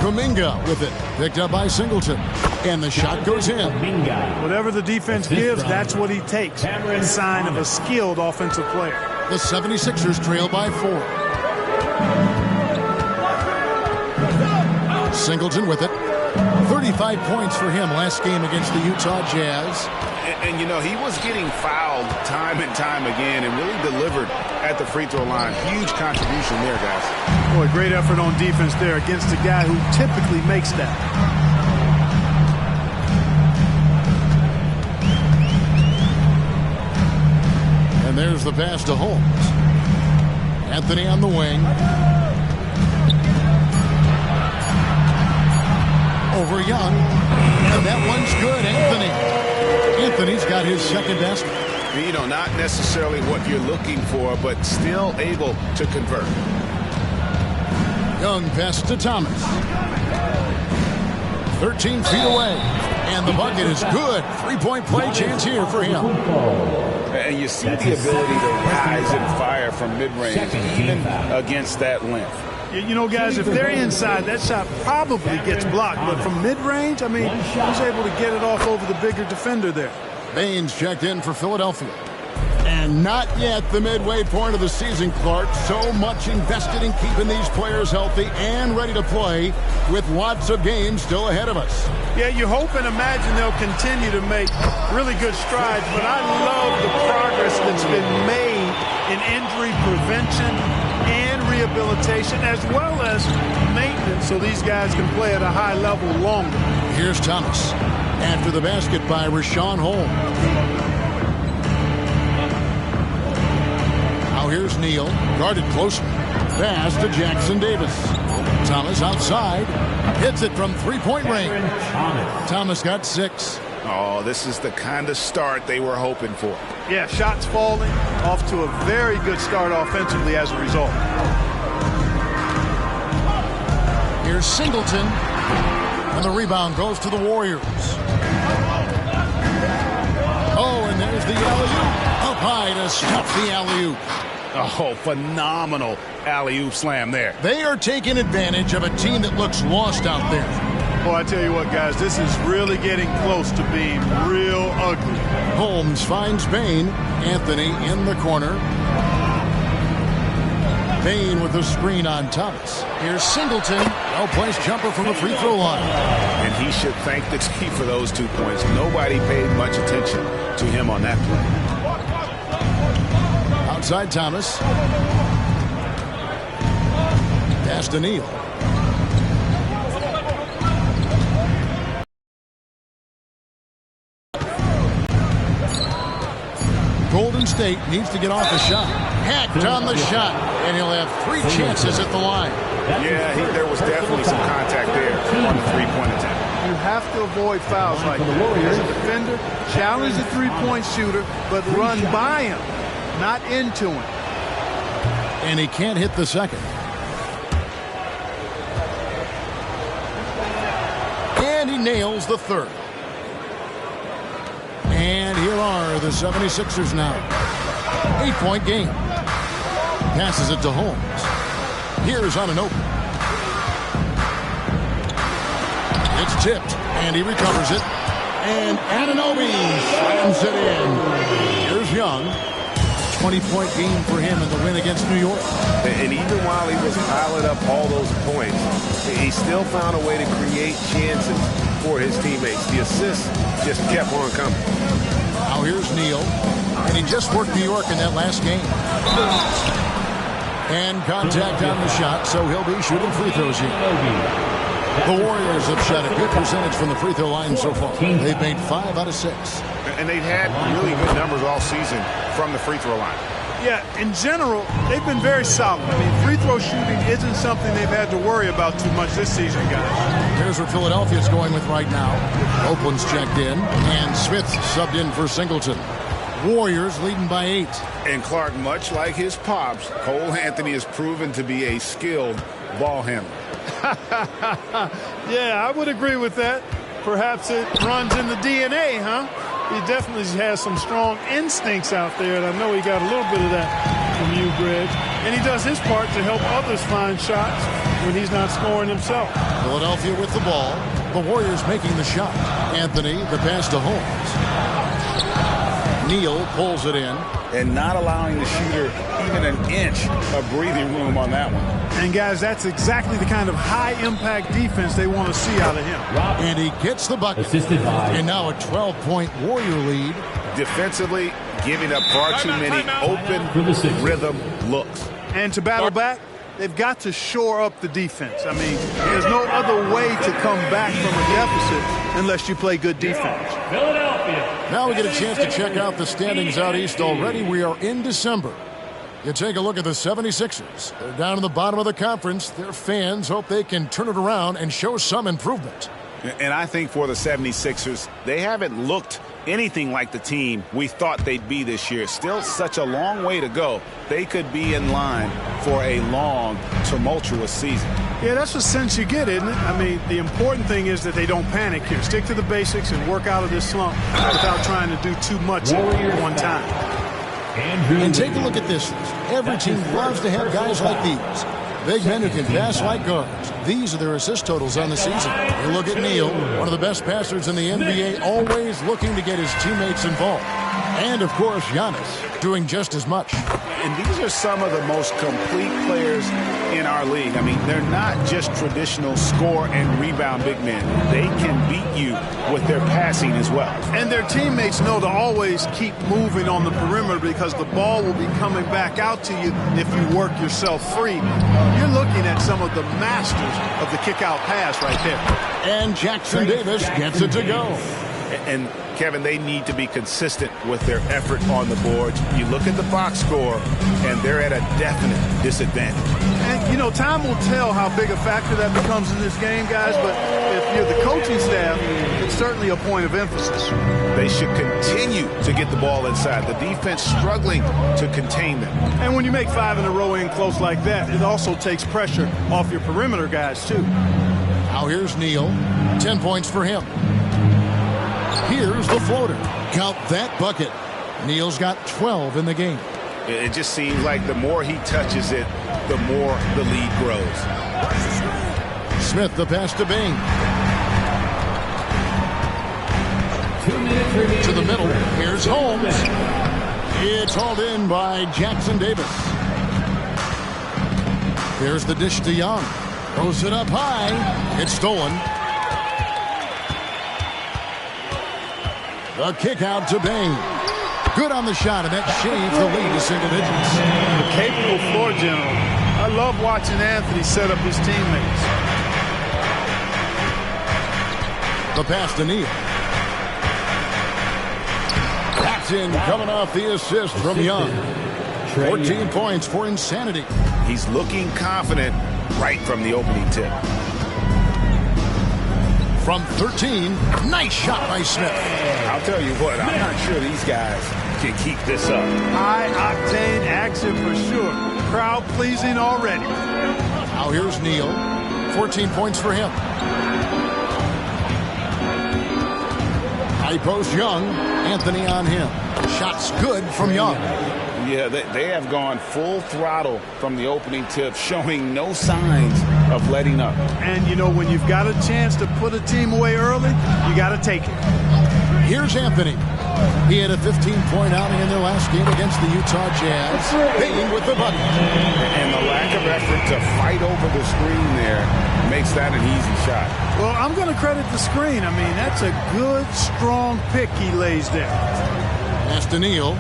A: Kuminga with it. Picked up by Singleton. And the shot goes in.
L: Whatever the defense gives, that's what he takes. A sign of a skilled offensive player.
A: The 76ers trail by 4. Singleton with it. 35 points for him last game against the Utah Jazz.
D: And you know, he was getting fouled time and time again and really delivered at the free throw line. Huge contribution there, guys.
L: Boy, great effort on defense there against a guy who typically makes that.
A: And there's the pass to Holmes. Anthony on the wing. Over Young. And that one's good, Anthony. Anthony's got his second best.
D: You know, not necessarily what you're looking for, but still able to convert.
A: Young pass to Thomas. 13 feet away. And the bucket is good. Three-point play chance here for him.
B: And you see the ability to rise and fire from mid-range, even against that length.
L: You know, guys, if they're inside, that shot probably gets blocked. But from mid-range, I mean, he's able to get it off over the bigger defender there.
A: Baines checked in for Philadelphia. And not yet the midway point of the season, Clark. So much invested in keeping these players healthy and ready to play with lots of games still ahead of us.
L: Yeah, you hope and imagine they'll continue to make really good strides. But I love the progress that's been made in injury prevention and rehabilitation, as well as maintenance, so these guys can play at a high level longer.
A: Here's Thomas after the basket by Rashawn Holmes. Now here's Neal, guarded closely. Pass to Jackson Davis. Thomas outside, hits it from three-point range. Thomas got 6.
D: Oh, this is the kind of start they were hoping for.
L: Yeah, shots falling, off to a very good start offensively as a result.
A: Here's Singleton, and the rebound goes to the Warriors. Oh, and there's the alley-oop. Up high to stuff the alley-oop.
D: Oh, phenomenal alley-oop slam there.
A: They are taking advantage of a team that looks lost out there.
L: Boy, I tell you what, guys, this is really getting close to being real ugly.
A: Holmes finds Bain. Anthony in the corner. Bain with the screen on Thomas. Here's Singleton. Well-placed jumper from the free throw line.
D: And he should thank the team for those 2 points. Nobody paid much attention to him on that play.
A: Outside Thomas. Pass to Neal. Golden State needs to get off a shot. Hacked on the shot, and he'll have 3 chances at the line.
D: Yeah, there was definitely some contact there on the three-point attempt.
L: You have to avoid fouls like that. As a defender, challenge the three-point shooter, but run by him, not into him.
A: And he can't hit the second. And he nails the third. And here are the 76ers now. 8-point game. Passes it to Holmes. Here's on an open. It's tipped, and he recovers it. And Anunoby slams it in. Here's Young. 20-point game for him in the win against New York.
D: And even while he was piling up all those points, he still found a way to create chances for his teammates. The assists just kept on coming.
A: Now here's Neal. And he just worked New York in that last game. And contact on the shot, so he'll be shooting free throws here. The Warriors have shot a good percentage from the free throw line so far. They've made 5 out of 6.
D: And they've had really good numbers all season from the free throw line.
L: Yeah, in general, they've been very solid. I mean, free throw shooting isn't something they've had to worry about too much this season, guys.
A: Here's what Philadelphia's going with right now. Oakland's checked in, and Smith subbed in for Singleton. Warriors leading by 8.
B: And Clark, much like his pops, Cole Anthony has proven to be a skilled ball handler.
L: Yeah, I would agree with that. Perhaps it runs in the DNA, huh? He definitely has some strong instincts out there, and I know he got a little bit of that from you, Greg. And he does his part to help others find shots when he's not scoring himself.
A: Philadelphia with the ball. The Warriors making the shot. Anthony, the pass to Holmes. Neal pulls it in.
B: And not allowing the shooter even an inch of breathing room on that one.
L: And, guys, that's exactly the kind of high-impact defense they want to see out of him.
A: And he gets the bucket. And now a 12-point Warrior lead.
D: Defensively, giving up far too many open rhythm looks.
L: And to battle back, they've got to shore up the defense. I mean, there's no other way to come back from a deficit unless you play good defense.
A: Now we get a chance to check out the standings out east already. We are in December. You take a look at the 76ers. They're down in the bottom of the conference. Their fans hope they can turn it around and show some improvement.
D: And I think for the 76ers, they haven't looked anything like the team we thought they'd be this year. Still such a long way to go. They could be in line for a long, tumultuous season.
L: Yeah, that's the sense you get, isn't it? I mean, the important thing is that they don't panic here. Stick to the basics and work out of this slump without trying to do too much at one time.
A: And take a look at this list. Every team loves to have guys like these. Big men who can pass like guards. These are their assist totals on the season. You look at Neal, one of the best passers in the NBA, always looking to get his teammates involved. And, of course, Giannis doing just as much.
D: And these are some of the most complete players in our league. I mean, they're not just traditional score and rebound big men. They can beat you with their passing as well.
L: And their teammates know to always keep moving on the perimeter because the ball will be coming back out to you if you work yourself free. You're looking at some of the masters of the kick-out pass right there.
A: And Jackson Davis gets it to go.
D: And, Kevin, they need to be consistent with their effort on the boards. You look at the box score, and they're at a definite disadvantage.
L: And, you know, time will tell how big a factor that becomes in this game, guys, but if you're the coaching staff, it's certainly a point of emphasis.
D: They should continue to get the ball inside. The defense struggling to contain them.
L: And when you make 5 in a row in close like that, it also takes pressure off your perimeter guys, too.
A: Now here's Neal. 10 points for him. Here's the floater. Count that bucket. Neal's got 12 in the game.
D: It just seems like the more he touches it, the more the lead grows.
A: Smith, the pass to Bing.
E: 2 minutes remaining.
A: To the middle. Here's Holmes. It's hauled in by Jackson Davis. There's the dish to Young. Throws it up high. It's stolen. The kick out to Bing. Good on the shot, and that shaves the lead to single digits.
L: A capable floor general. I love watching Anthony set up his teammates.
A: The pass to Neal. That's in, coming off the assist from Young. 14 points for Insanity.
D: He's looking confident right from the opening tip.
A: From 13, nice shot by Smith.
B: I'll tell you what, I'm not sure these guys can keep this up.
L: High-octane action for sure. Crowd pleasing already.
A: Now here's Neal. 14 points for him. High post Young. Anthony on him. Shots good from Young.
B: Yeah, they have gone full throttle from the opening tip, showing no signs of letting up.
L: And, you know, when you've got a chance to put a team away early, you got to take it.
A: Here's Anthony. He had a 15-point outing in their last game against the Utah Jazz. Payne with the bucket.
D: And the lack of effort to fight over the screen there makes that an easy shot.
L: Well, I'm going to credit the screen. I mean, that's a good, strong pick he lays there.
A: Pass to Neal.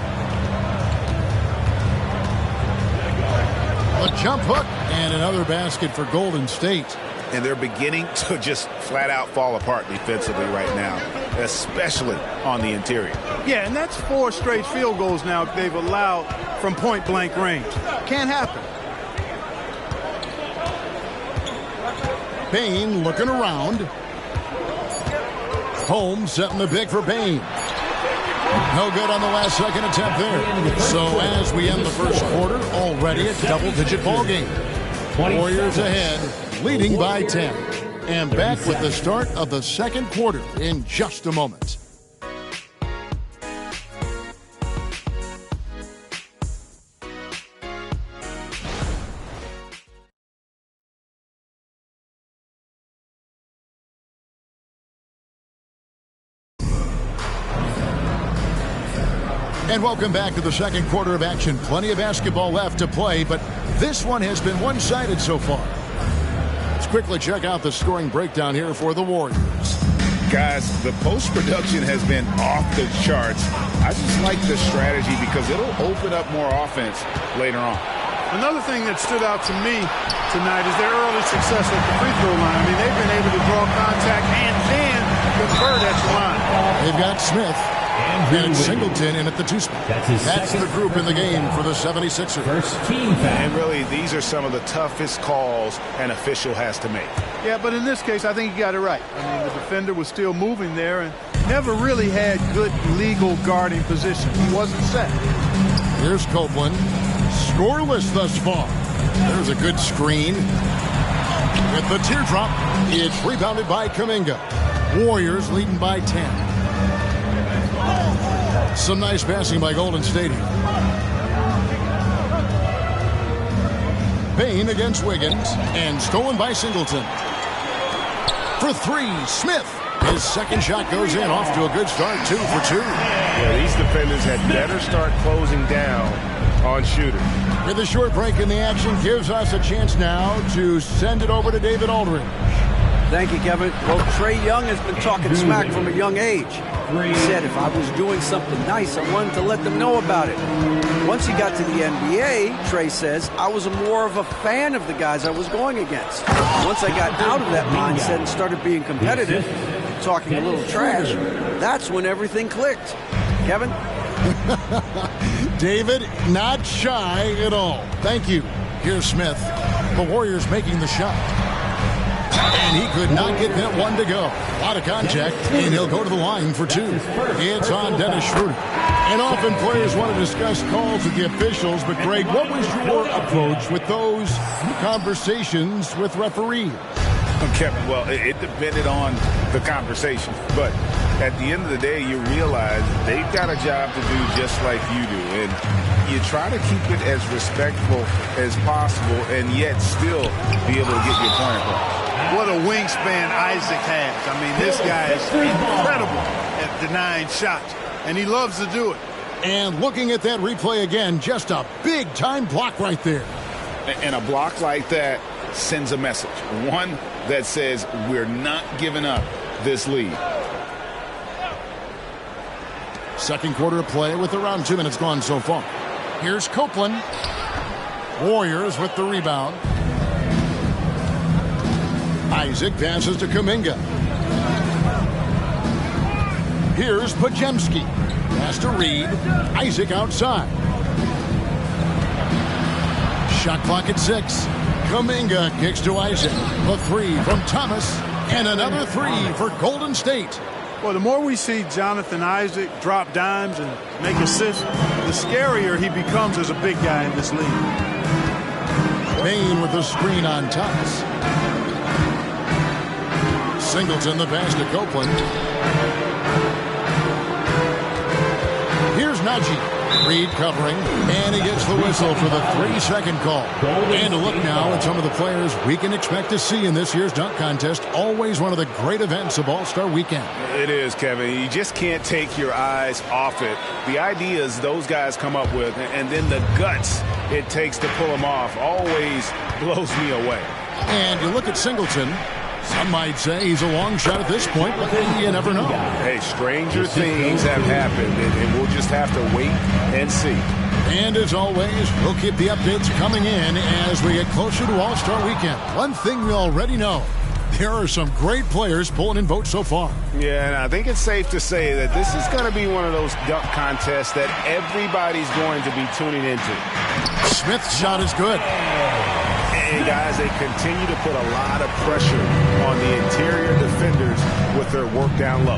A: A jump hook and another basket for Golden State.
D: And they're beginning to just flat out fall apart defensively right now, especially on the interior.
L: Yeah, and that's 4 straight field goals now they've allowed from point-blank range. Can't happen.
A: Payne looking around. Holmes setting the pick for Payne. No good on the last second attempt there. So as we end the first quarter, already a double-digit ball game. Warriors ahead, leading by 10. And back with the start of the second quarter in just a moment. And welcome back to the second quarter of action. Plenty of basketball left to play, but this one has been one-sided so far. Let's quickly check out the scoring breakdown here for the Warriors.
D: Guys, the post-production has been off the charts. I just like the strategy because it'll open up more offense later on.
L: Another thing that stood out to me tonight is their early success at the free throw line. I mean, they've been able to draw contact and then convert at the line.
A: They've got Smith. And Singleton in at the 2 spot. That's the group in the game for the 76ers.
E: First team foul.
D: And really, these are some of the toughest calls an official has to make.
L: Yeah, but in this case, I think he got it right. I mean, the defender was still moving there and never really had good legal guarding position. He wasn't set.
A: Here's Copeland. Scoreless thus far. There's a good screen. With the teardrop, it's rebounded by Kuminga. Warriors leading by 10. Some nice passing by Golden State. Payne against Wiggins and stolen by Singleton. For 3, Smith. His second shot goes in, off to a good start, 2 for 2.
D: Yeah, these defenders had better start closing down on shooters.
A: With a short break in the action, gives us a chance now to send it over to David Aldridge.
F: Thank you, Kevin. Well, Trae Young has been talking smack from a young age. He said if I was doing something nice, I wanted to let them know about it. Once he got to the NBA, Trae says, I was more of a fan of the guys I was going against. Once I got out of that mindset and started being competitive, talking a little trash, that's when everything clicked. Kevin?
A: David, not shy at all. Thank you. Here's Smith. The Warriors making the shot. And he could not get that one to go. A lot of contact, and he'll go to the line for 2. It's on Dennis Schroeder. And often players want to discuss calls with the officials, but Greg, what was your approach with those conversations with referees?
D: Kevin, well, it depended on the conversation. But at the end of the day, you realize they've got a job to do just like you do. And you try to keep it as respectful as possible and yet still be able to get your point across.
L: What a wingspan Isaac has. I mean, this guy is incredible at denying shots, and he loves to do it.
A: And looking at that replay again, just a big-time block right there.
D: And a block like that sends a message. One that says we're not giving up this lead.
A: Second quarter of play with around 2 minutes gone so far. Here's Copeland. Warriors with the rebound. Isaac passes to Kuminga. Here's Podziemski. Pass to Reed. Isaac outside. Shot clock at 6. Kuminga kicks to Isaac. A 3 from Thomas. And another 3 for Golden State.
L: Well, the more we see Jonathan Isaac drop dimes and make assists, the scarier he becomes as a big guy in this league.
A: Payne with the screen on Thomas. Singleton the pass to Copeland. Here's Najee. Reed covering, and he gets the whistle for the 3-second call. And a look now at some of the players we can expect to see in this year's dunk contest. Always one of the great events of All-Star Weekend.
D: It is, Kevin. You just can't take your eyes off it. The ideas those guys come up with, and then the guts it takes to pull them off, always blows me away.
A: And you look at Singleton. Some might say he's a long shot at this point, but you never know.
D: Hey, stranger things have happened, and we'll just have to wait and see.
A: And as always, we'll keep the updates coming in as we get closer to All-Star Weekend. One thing we already know, there are some great players pulling in votes so far.
D: Yeah, and I think it's safe to say that this is going to be one of those dunk contests that everybody's going to be tuning into.
A: Smith's shot is good.
D: And guys, they continue to put a lot of pressure on the interior defenders with their work down low.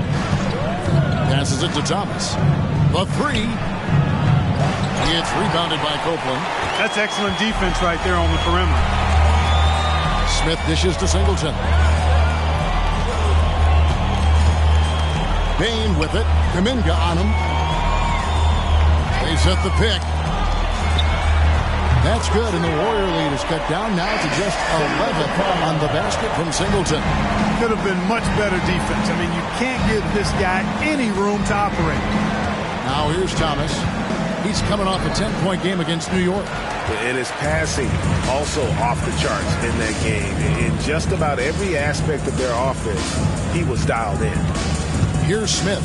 A: Passes it to Thomas. The 3. It's rebounded by Copeland.
P: That's excellent defense right there on the perimeter.
A: Smith dishes to Singleton. Bain with it. Kuminga on him. They set the pick. That's good, and the Warrior lead is cut down now to just 11 on the basket from Singleton.
P: Could have been much better defense. I mean, you can't give this guy any room to operate.
A: Now here's Thomas. He's coming off a 10-point game against New York.
D: And his passing also off the charts in that game. In just about every aspect of their offense, he was dialed in.
A: Here's Smith.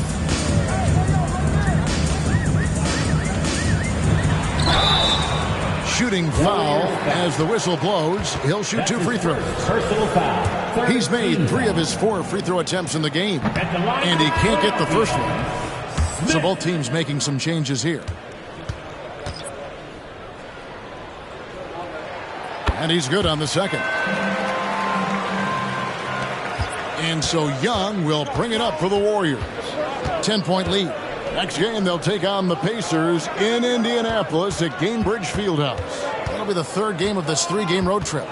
A: Shooting foul as the whistle blows. He'll shoot 2 free throws.
E: Personal foul.
A: He's made 3 of his 4 free throw attempts in the game, and he can't get the first one. So both teams making some changes here. And he's good on the second. And so Young will bring it up for the Warriors. 10-point lead. Next game, they'll take on the Pacers in Indianapolis at Gainbridge Fieldhouse. That'll be the 3rd game of this 3-game road trip.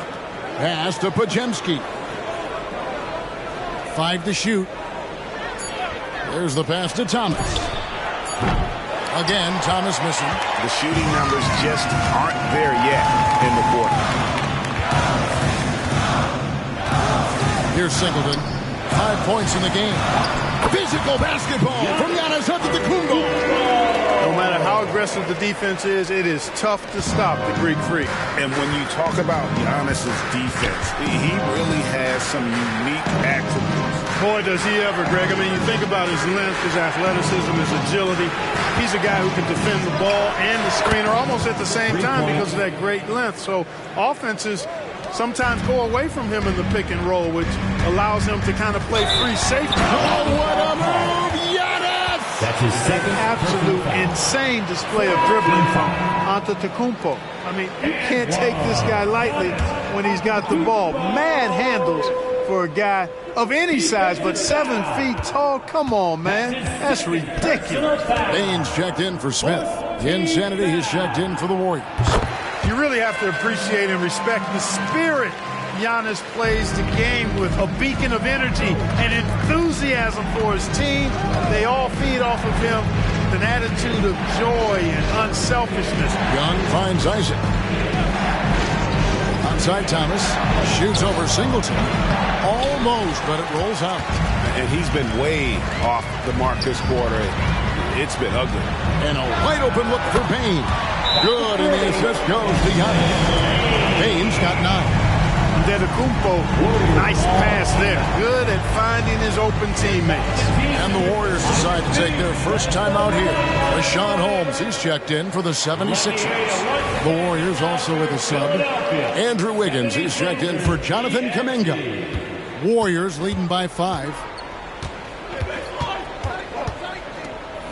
A: Pass to Podziemski. 5 to shoot. There's the pass to Thomas. Again, Thomas missing.
D: The shooting numbers just aren't there yet in the quarter.
A: Here's Singleton. 5 points in the game. Physical basketball from Giannis Antetokounmpo.
P: No matter how aggressive the defense is, it is tough to stop the Greek Freak.
D: And when you talk about Giannis's defense, he really has some unique attributes.
P: Boy, does he ever, Greg. I mean, you think about his length, his athleticism, his agility. He's a guy who can defend the ball and the screener almost at the same time because of that great length. So offenses sometimes go away from him in the pick and roll, which allows him to kind of play free safety.
A: Oh, what a move, Giannis!
E: That's his second
P: absolute insane display of dribbling from Antetokounmpo. I mean, you can't take this guy lightly when he's got the ball. Mad handles for a guy of any size, but 7 feet tall. Come on, man. That's ridiculous.
A: Baines checked in for Smith. Insanity, he's checked in for the Warriors.
P: You really have to appreciate and respect the spirit Giannis plays the game with, a beacon of energy and enthusiasm for his team. They all feed off of him with an attitude of joy and unselfishness.
A: Young finds Isaac. Onside Thomas. Shoots over Singleton. Almost, but it rolls out.
D: And he's been way off the mark this quarter. It's been ugly.
A: And a wide open look for Payne. Good, and the assist goes to Giannis. Payne's got 9.
P: Antetokounmpo, nice pass there. Good at finding his open teammates.
A: And the Warriors decide to take their first time out here. Rashawn Holmes, he's checked in for the 76ers. The Warriors also with a sub. Andrew Wiggins, he's checked in for Jonathan Kuminga. Warriors leading by 5.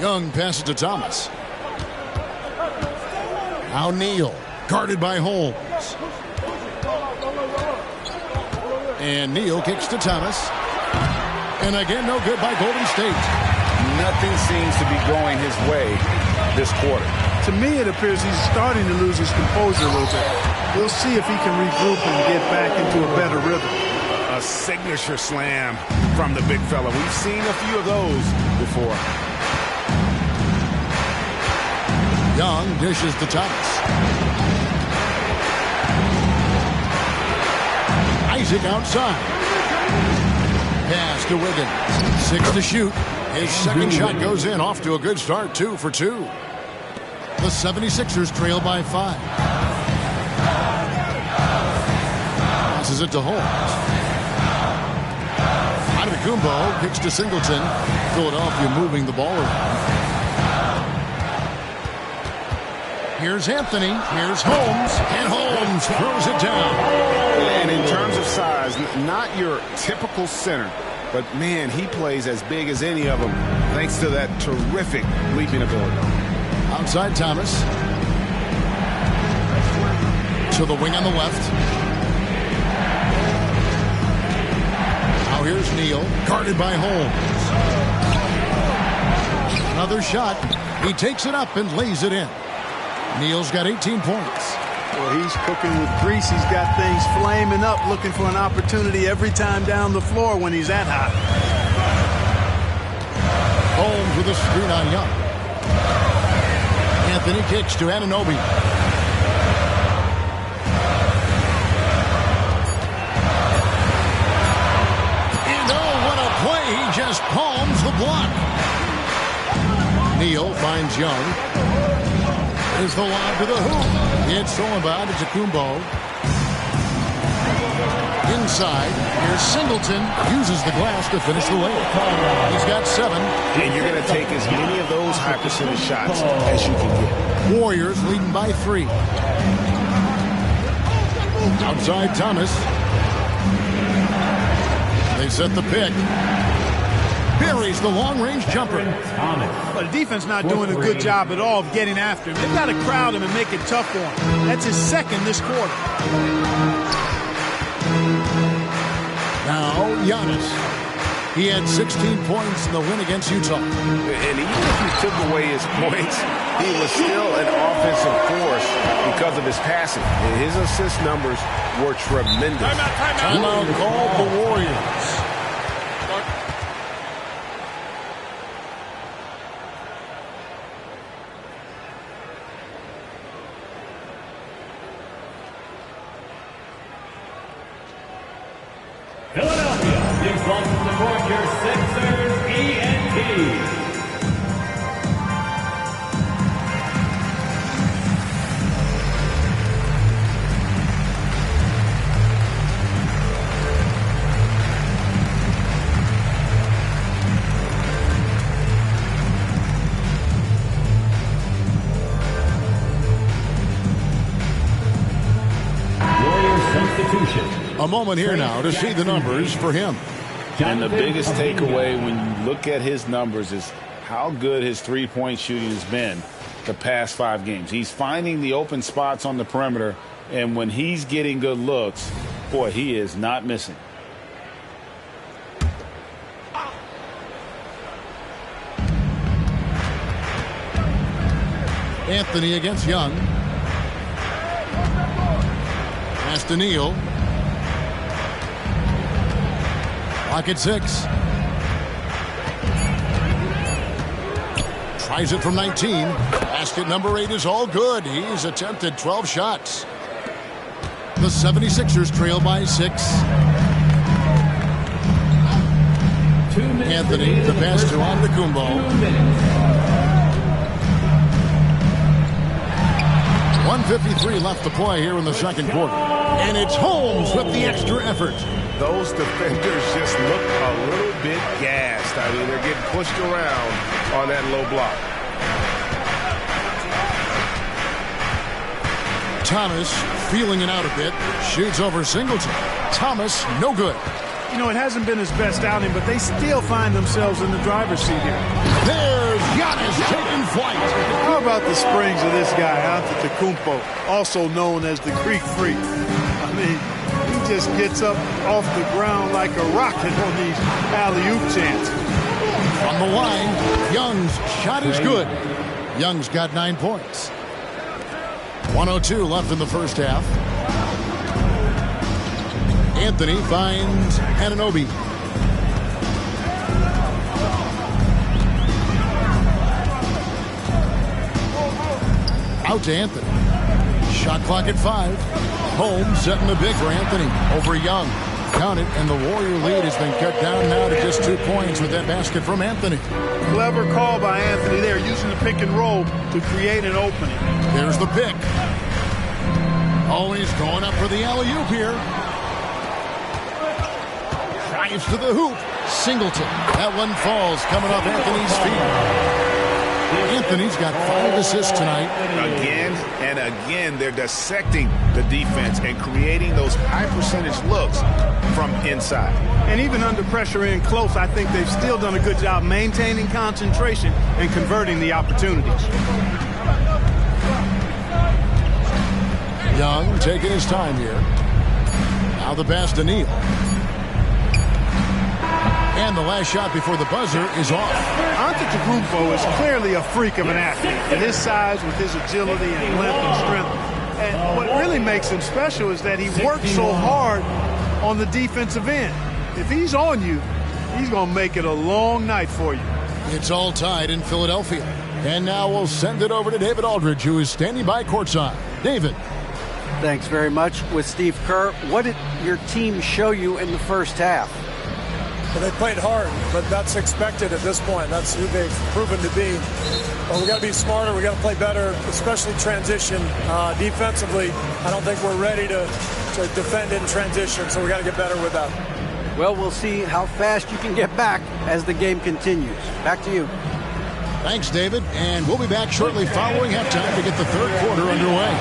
A: Young passes to Thomas. Now Neal, guarded by Holmes. And Neal kicks to Thomas. And again, no good by Golden State.
D: Nothing seems to be going his way this quarter.
P: To me, it appears he's starting to lose his composure a little bit. We'll see if he can regroup and get back into a better rhythm.
D: A signature slam from the big fella. We've seen a few of those before.
A: Young dishes to Thomas. Isaac outside. Pass to Wiggins. 6 to shoot. His second shot goes in. Off to a good start. 2 for 2. The 76ers trail by 5. Passes it to Holmes. Antetokounmpo kicks to Singleton. Philadelphia moving the ball around. Here's Anthony. Here's Holmes. And Holmes throws it down.
D: And in terms of size, not your typical center. But, man, he plays as big as any of them thanks to that terrific leaping ability.
A: Outside Thomas. To the wing on the left. Now here's Neal. Guarded by Holmes. Another shot. He takes it up and lays it in. Neal's got 18 points.
P: Well, he's cooking with grease. He's got things flaming up, looking for an opportunity every time down the floor when he's that hot.
A: Holmes with a screen on Young. Anthony kicks to Anunoby. And oh, what a play. He just palms the block. Neal finds Young. Is the lob to the hoop. It's stolen by Antetokounmpo. Inside, here's Singleton. Uses the glass to finish the layup. He's got 7.
D: And you're going to take as many of those high percentage shots as you can get.
A: Warriors leading by 3. Outside Thomas. They set the pick. Buries the long-range jumper.
P: But the defense not doing a good job at all of getting after him. They've got to crowd him and make it tough for him. That's his second this quarter.
A: Now, Giannis. He had 16 points in the win against Utah.
D: And even if you took away his points, he was still an offensive force because of his passing. And his assist numbers were tremendous.
A: Timeout called the Warriors.
E: Philadelphia, big one from the court, your Sixers, ENT.
A: A moment here now to see the numbers for him.
B: And the biggest takeaway when you look at his numbers is how good his three-point shooting has been the past 5 games. He's finding the open spots on the perimeter, and when he's getting good looks, boy, he is not missing.
A: Anthony against Young. Pass to Neal. Lock at 6. Tries it from 19. Basket number 8 is all good. He's attempted 12 shots. The 76ers trail by 6. Anthony, the pass to Antetokounmpo. 1:53 left to play here in the second quarter. And it's Holmes with the extra effort.
D: Those defenders just look a little bit gassed. I mean, they're getting pushed around on that low block.
A: Thomas feeling it out a bit. Shoots over Singleton. Thomas, no good.
P: You know, it hasn't been his best outing, but they still find themselves in the driver's seat here.
A: There's Giannis taking flight.
P: How about the springs of this guy, Antetokounmpo, also known as the Greek Freak? I mean, he just gets up off the ground like a rocket on these alley-oop chances.
A: From the line, Young's shot is good. Young's got 9 points. 1:02 left in the first half. Anthony finds Anunoby. to Anthony. Shot clock at 5. Holmes setting the big for Anthony over Young. Count it, and the Warrior lead has been cut down now to just 2 points with that basket from Anthony.
P: Clever call by Anthony there, using the pick and roll to create an opening.
A: There's the pick. Always going up for the alley-oop here. Drives to the hoop. Singleton. That one falls coming off Anthony's feet. Anthony's got 5 assists tonight.
D: Again and again, they're dissecting the defense and creating those high-percentage looks from inside.
P: And even under pressure in close, I think they've still done a good job maintaining concentration and converting the opportunities.
A: Young taking his time here. Now the pass to Neal. And the last shot before the buzzer is off.
P: Antetokounmpo is clearly a freak of an athlete. At his size, with his agility and length and strength. And what really makes him special is that he works so hard on the defensive end. If he's on you, he's going to make it a long night for you.
A: It's all tied in Philadelphia. And now we'll send it over to David Aldridge, who is standing by courtside. David.
F: Thanks very much. With Steve Kerr, what did your team show you in the first half?
Q: Well, they played hard, but that's expected at this point. That's who they've proven to be. But we got to be smarter. We got to play better, especially transition. Defensively, I don't think we're ready to defend in transition, so we got to get better with that.
F: Well, we'll see how fast you can get back as the game continues. Back to you.
A: Thanks, David. And we'll be back shortly following halftime to get the third quarter underway.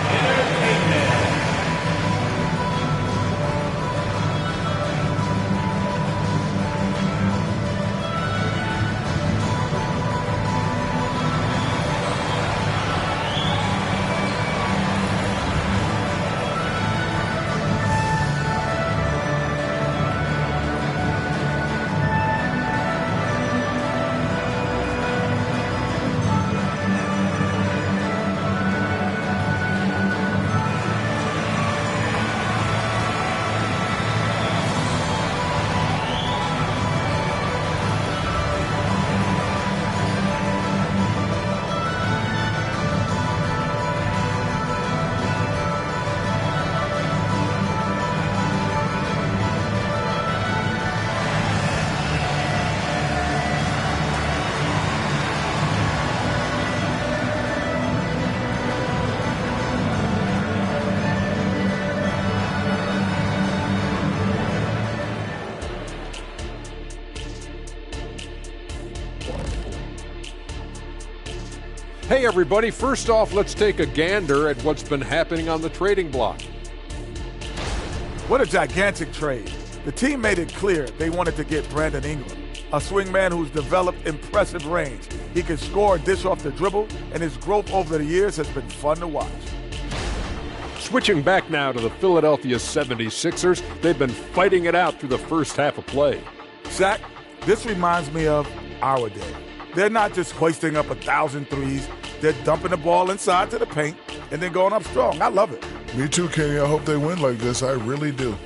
H: Hey everybody, first off, let's take a gander at what's been happening on the trading block.
I: What a gigantic trade. The team made it clear they wanted to get Brandon Ingram, a swingman who's developed impressive range. He can score, dish off the dribble, and his growth over the years has been fun to watch.
H: Switching back now to the Philadelphia 76ers, they've been fighting it out through the first half of play.
I: Zach, this reminds me of our day. They're not just hoisting up 1,000 threes. They're dumping the ball inside to the paint and then going up strong. I love it.
J: Me too, Kenny. I hope they win like this. I really do.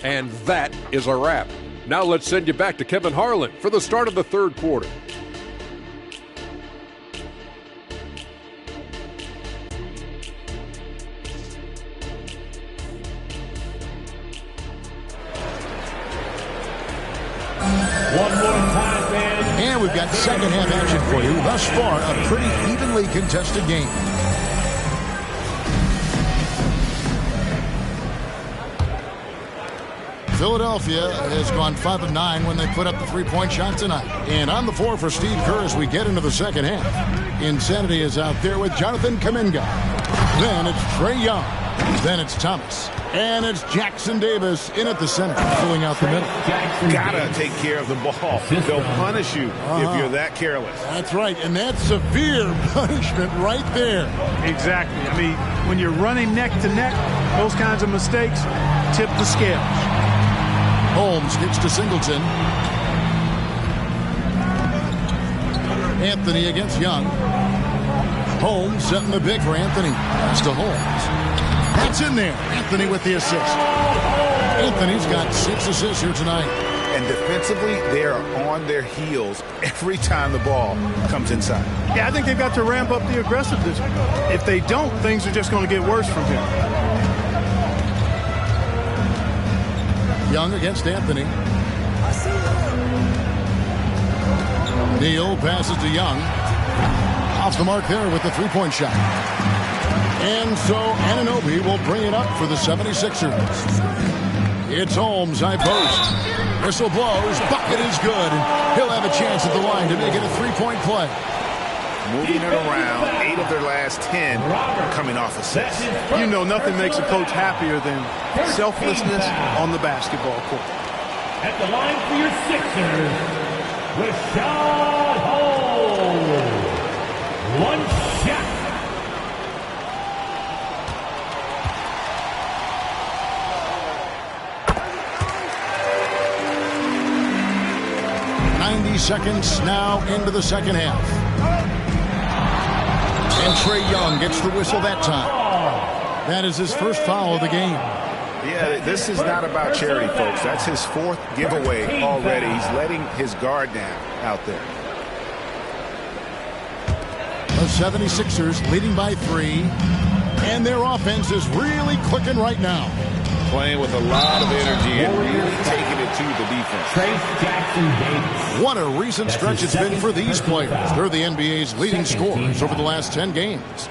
H: And that is a wrap. Now let's send you back to Kevin Harlan for the start of the third quarter.
A: And we've got second half action for you. Thus far, a pretty evenly contested game. Philadelphia has gone 5 of 9 when they put up the three-point shot tonight. And on the floor for Steve Kerr as we get into the second half. Insanity is out there with Jonathan Kuminga. Then it's Trey Young. Then it's Thomas. And it's Jackson Davis in at the center, filling out the middle.
D: Gotta take care of the ball. They'll punish you if you're that careless.
A: That's right, and that's severe punishment right there.
P: Exactly. I mean, when you're running neck to neck, those kinds of mistakes tip the scales.
A: Holmes gets to Singleton. Anthony against Young. Holmes setting the big for Anthony. Pass to Holmes. It's in there. Anthony with the assist. Anthony's got 6 assists here tonight.
D: And defensively, they are on their heels every time the ball comes inside.
P: Yeah, I think they've got to ramp up the aggressiveness. If they don't, things are just going to get worse from here.
A: Young against Anthony. Neal passes to Young. Off the mark there with the three-point shot. And so Anunoby will bring it up for the 76ers. It's Holmes, high post. Whistle blows. Bucket is good. And he'll have a chance at the line to make it a three-point play.
D: Moving it around, 8 of their last 10 coming off assists.
P: You know, nothing makes a coach happier than selflessness on the basketball court.
E: At the line for your Sixers, Rashad Holmes. One shot.
A: Seconds now into the second half. And Trae Young gets the whistle that time. That is his first foul of the game.
D: Yeah, this is not about charity, folks. That's his 4th giveaway already. He's letting his guard down out there.
A: The 76ers leading by 3. And their offense is really clicking right now.
B: Playing with a lot of energy and really taking it to the defense.
A: What a recent stretch it's been for these players. They're the NBA's leading scorers over the last 10 games.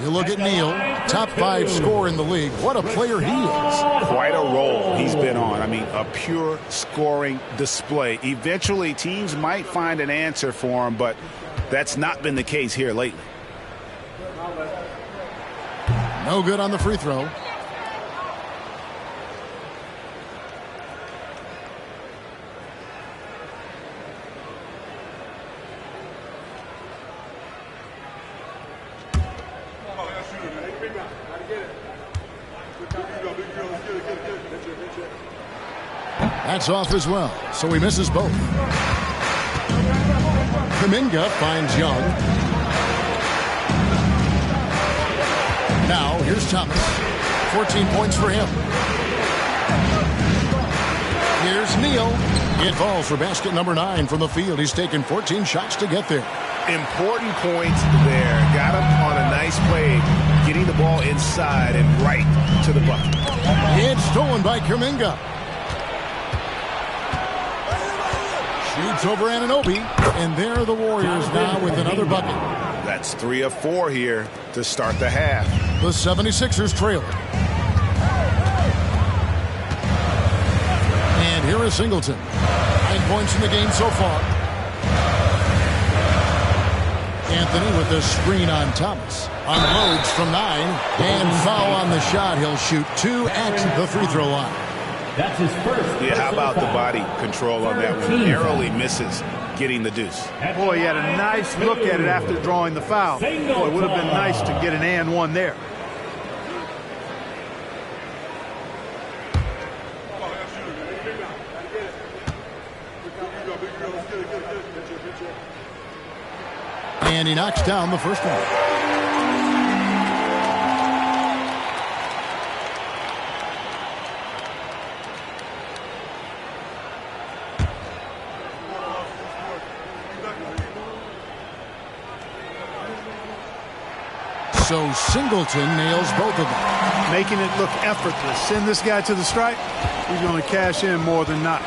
A: You look at Neal, top 5 scorer in the league. What a player he is.
D: Quite a role he's been on. I mean, a pure scoring display. Eventually, teams might find an answer for him, but that's not been the case here lately.
A: No good on the free throw. That's off as well, so he misses both. Kuminga finds Young. Now, here's Thomas. 14 points for him. Here's Neal. It falls for basket number 9 from the field. He's taken 14 shots to get there.
D: Important points there. Got him on a nice play, getting the ball inside and right to the bucket.
A: It's stolen by Kuminga. Shoots over Anunoby, and there are the Warriors now with another bucket.
D: That's 3 of 4 here to start the half.
A: The 76ers trail. And here is Singleton. 9 points in the game so far. Anthony with the screen on Thomas. Unloads from 9, and foul on the shot. He'll shoot 2 at the free throw line.
E: That's his first.
D: Yeah, how about the body control on that one? Narrowly misses getting the deuce.
P: Boy, he had a nice look at it after drawing the foul. Boy, it would have been nice to get an and one there.
A: And he knocks down the first one. So Singleton nails both of them.
P: Making it look effortless. Send this guy to the stripe. He's going to cash in more than not.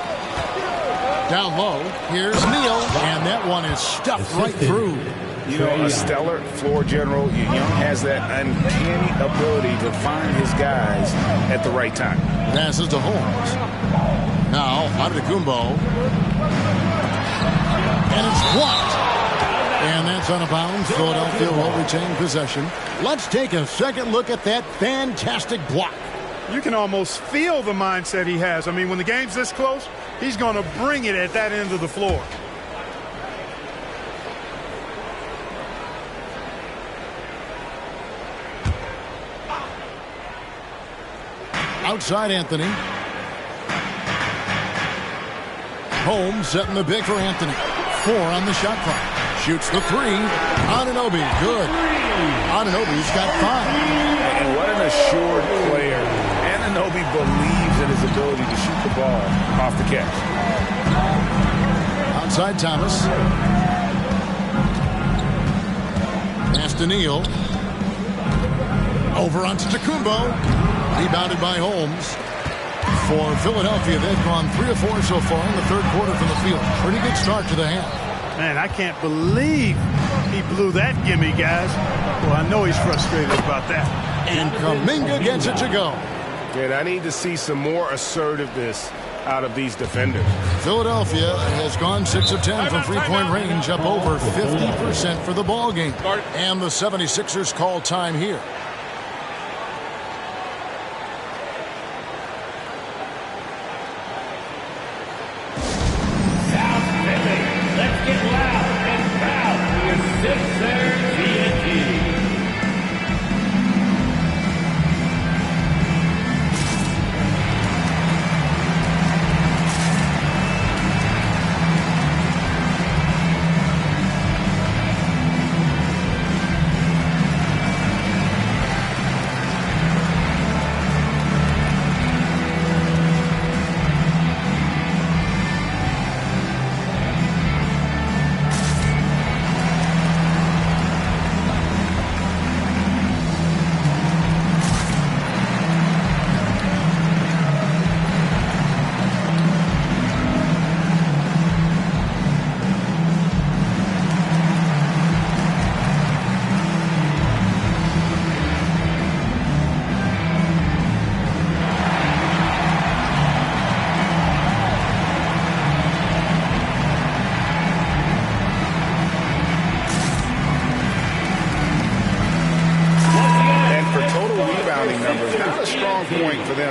A: Down low, here's Neal, and that one is stuffed right through.
D: You know, a stellar floor general. Young has that uncanny ability to find his guys at the right time.
A: Passes to Holmes. Now, Antetokounmpo. And it's blocked. And that's out of bounds. Philadelphia will retain possession. Let's take a second look at that fantastic block.
P: You can almost feel the mindset he has. I mean, when the game's this close, he's going to bring it at that end of the floor.
A: Outside Anthony. Holmes setting the big for Anthony. 4 on the shot clock. Shoots the 3. Anunoby, good. Anunoby's got 5.
D: And what an assured player. Anunoby believes in his ability to shoot the ball off the catch.
A: outside Thomas. Pass to Neal. Over onto Tacumbo. Rebounded by Holmes. For Philadelphia, they've gone 3 of 4 so far in the third quarter from the field. Pretty good start to the half.
P: Man, I can't believe he blew that gimme, guys. Well, I know he's frustrated about that.
A: And Kuminga gets it to go.
D: And I need to see some more assertiveness out of these defenders.
A: Philadelphia has gone 6 of 10 from three-point range, up over 50% for the ball game. And the 76ers call time here.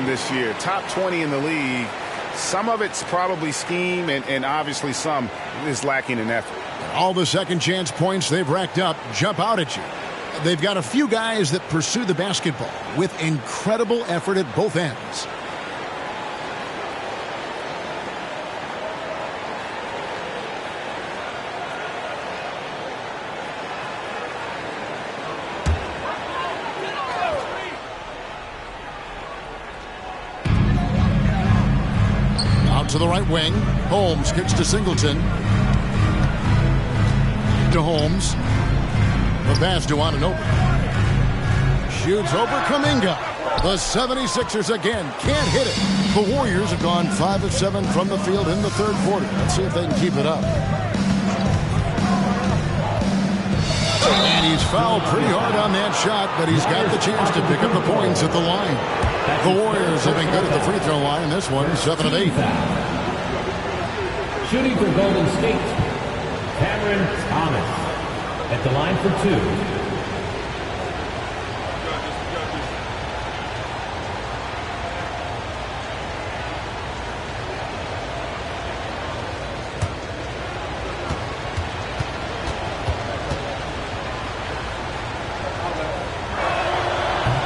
D: This year, top 20 in the league. Some of it's probably scheme, and obviously some is lacking in effort.
A: All the second chance points they've racked up jump out at you. They've got a few guys that pursue the basketball with incredible effort at both ends. To the right wing. Holmes kicks to Singleton. To Holmes. The pass to Anunoby. Shoots over Kuminga. The 76ers again can't hit it. The Warriors have gone 5 of 7 from the field in the third quarter. Let's see if they can keep it up. And he's fouled pretty hard on that shot, but he's got the chance to pick up the points at the line. The Warriors have been good at the free throw line. This one, 7 of 8.
E: Shooting for Golden State, Cameron Thomas at the line for 2.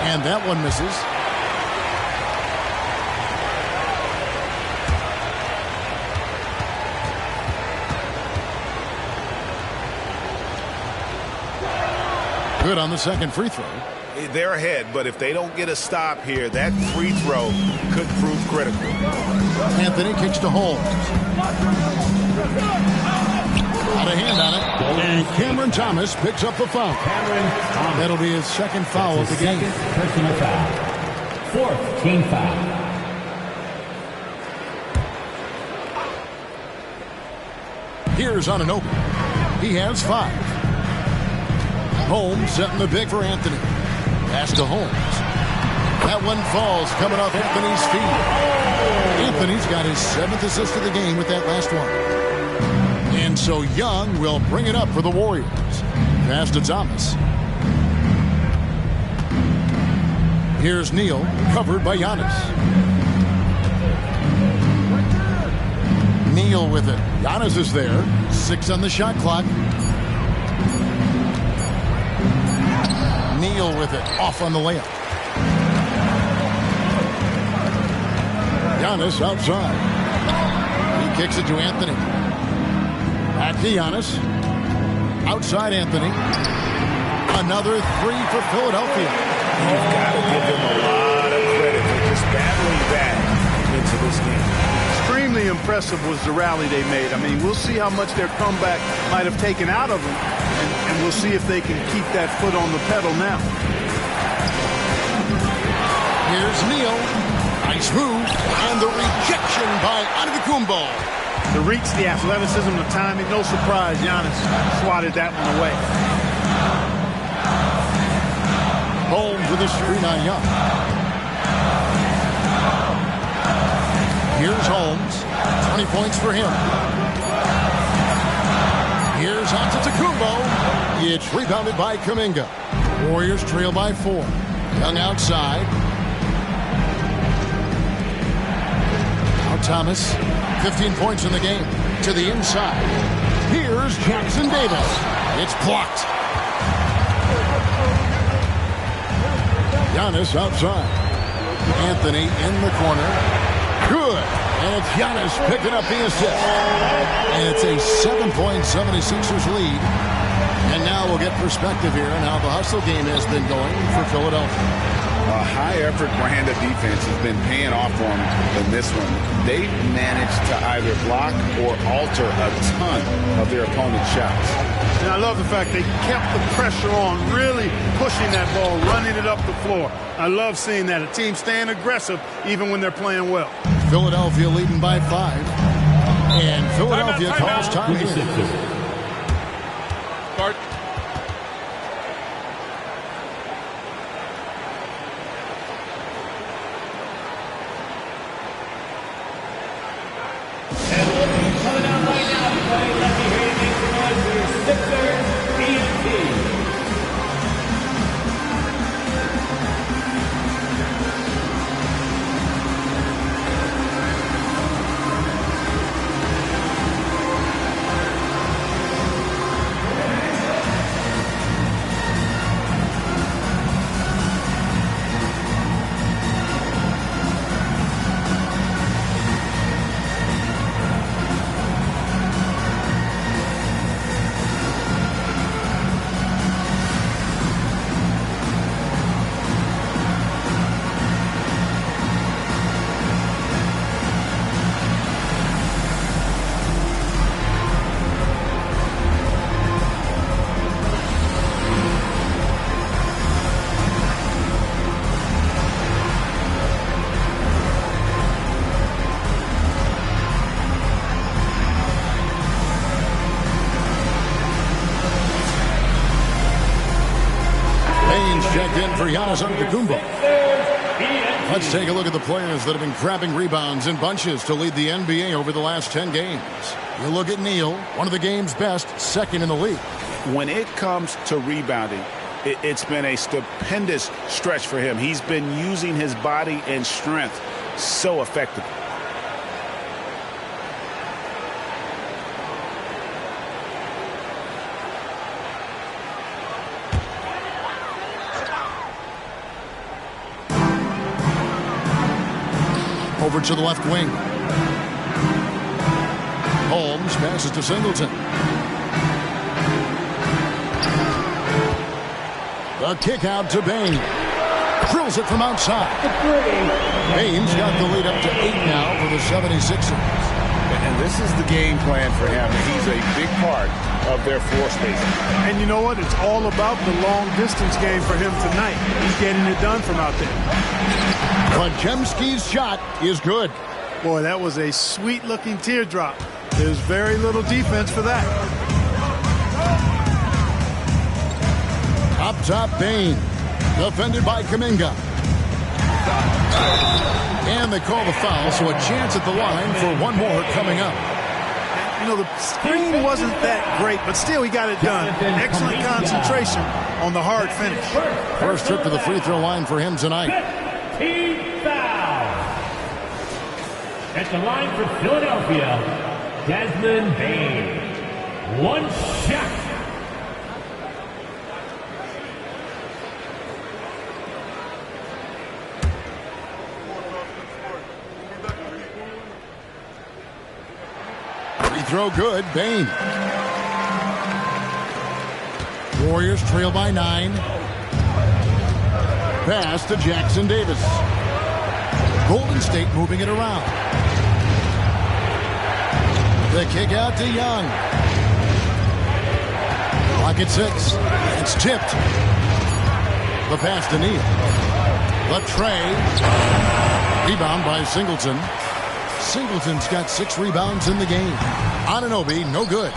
A: And that one misses. Good on the second free throw.
D: They're ahead, but if they don't get a stop here, that free throw could prove critical.
A: Anthony kicks to Holmes. Got a hand on it. And Cameron Thomas picks up the foul. That'll be his second foul of the game.
E: Personal foul. 4th team foul.
A: Here's Anunoby. He has 5. Holmes setting the big for Anthony. Pass to Holmes. That one falls coming off Anthony's feet. Anthony's got his 7th assist of the game with that last one. And so Young will bring it up for the Warriors. Pass to Thomas. Here's Neal, covered by Giannis. Neal with it. Giannis is there. 6 on the shot clock. Neal with it, off on the layup. Giannis outside. He kicks it to Anthony. Back to Giannis. Outside Anthony. Another 3 for Philadelphia.
D: You've got to give them a lot of credit for just battling back into this game.
P: Extremely extremely impressive was the rally they made. I mean, we'll see how much their comeback might have taken out of them, and we'll see if they can keep that foot on the pedal now.
A: Here's Neal. Nice move. And the rejection by Antetokounmpo.
P: The reach, the athleticism, the timing, no surprise. Giannis swatted that one away.
A: Holmes with a screen on Young. Here's Holmes. 20 points for him. Here's Antetokounmpo. It's rebounded by Kuminga. Warriors trail by 4. Young outside. Now Thomas. 15 points in the game. To the inside. Here's Jackson Davis. It's blocked. Giannis outside. Anthony in the corner. Good. And it's Giannis picking up the assist. And it's a 7-point 76ers lead. And now we'll get perspective here on how the hustle game has been going for Philadelphia.
B: A high-effort brand of defense has been paying off for them in this one. They've managed to either block or alter a ton of their opponent's shots.
P: And I love the fact they kept the pressure on, really pushing that ball, running it up the floor. I love seeing that. A team staying aggressive even when they're playing well.
A: Philadelphia leading by 5. And Philadelphia calls time here.
H: Start.
A: Checked in for Giannis Antetokounmpo. Let's take a look at the players that have been grabbing rebounds in bunches to lead the NBA over the last 10 games. You look at Neal, one of the game's best, second in the league.
B: When it comes to rebounding, it's been a stupendous stretch for him. He's been using his body and strength so effectively.
A: Over to the left wing. Holmes passes to Singleton. The kick out to Bain. Drills it from outside. Bain's got the lead up to 8 now for the 76ers.
B: And this is the game plan for him. He's a big part of their floor spacing.
P: And you know what? It's all about the long-distance game for him tonight. He's getting it done from out there.
A: Podziemski's shot is good.
P: Boy, that was a sweet-looking teardrop. There's very little defense for that.
A: Up top, Bain. Defended by Kuminga. And they call the foul, so a chance at the line for one more coming up.
P: You know, the screen wasn't that great, but still he got it done. Excellent concentration on the hard finish.
A: First trip to the free throw line for him tonight.
E: Team foul. At the line for Philadelphia, Desmond Bain. One shot.
A: Free throw good, Bain. Warriors trail by 9. Pass to Jackson Davis. Golden State moving it around. The kick out to Young. Clock at 6. It's tipped. The pass to Neal. The tray. Rebound by Singleton. Singleton's got 6 rebounds in the game. Anunoby, no good.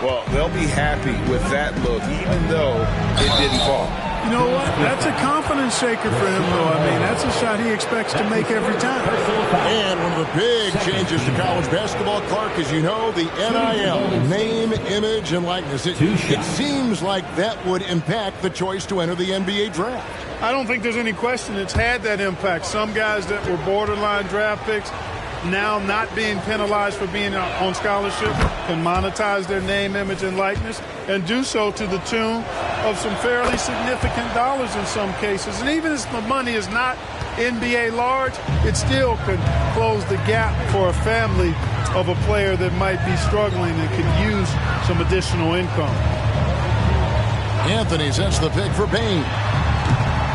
D: Well, they'll be happy with that look, even though it didn't fall.
P: You know what? That's a confidence shaker for him, though. I mean, that's a shot he expects to make every time.
A: And one of the big changes to college basketball, Clark, as you know, the NIL, name, image, and likeness. It seems like that would impact the choice to enter the NBA draft.
P: I don't think there's any question it's had that impact. Some guys that were borderline draft picks now not being penalized for being on scholarship can monetize their name, image, and likeness and do so to the tune of some fairly significant dollars in some cases. And even if the money is not NBA large, it still could close the gap for a family of a player that might be struggling and could use some additional income.
A: Anthony sets the pick for Payne.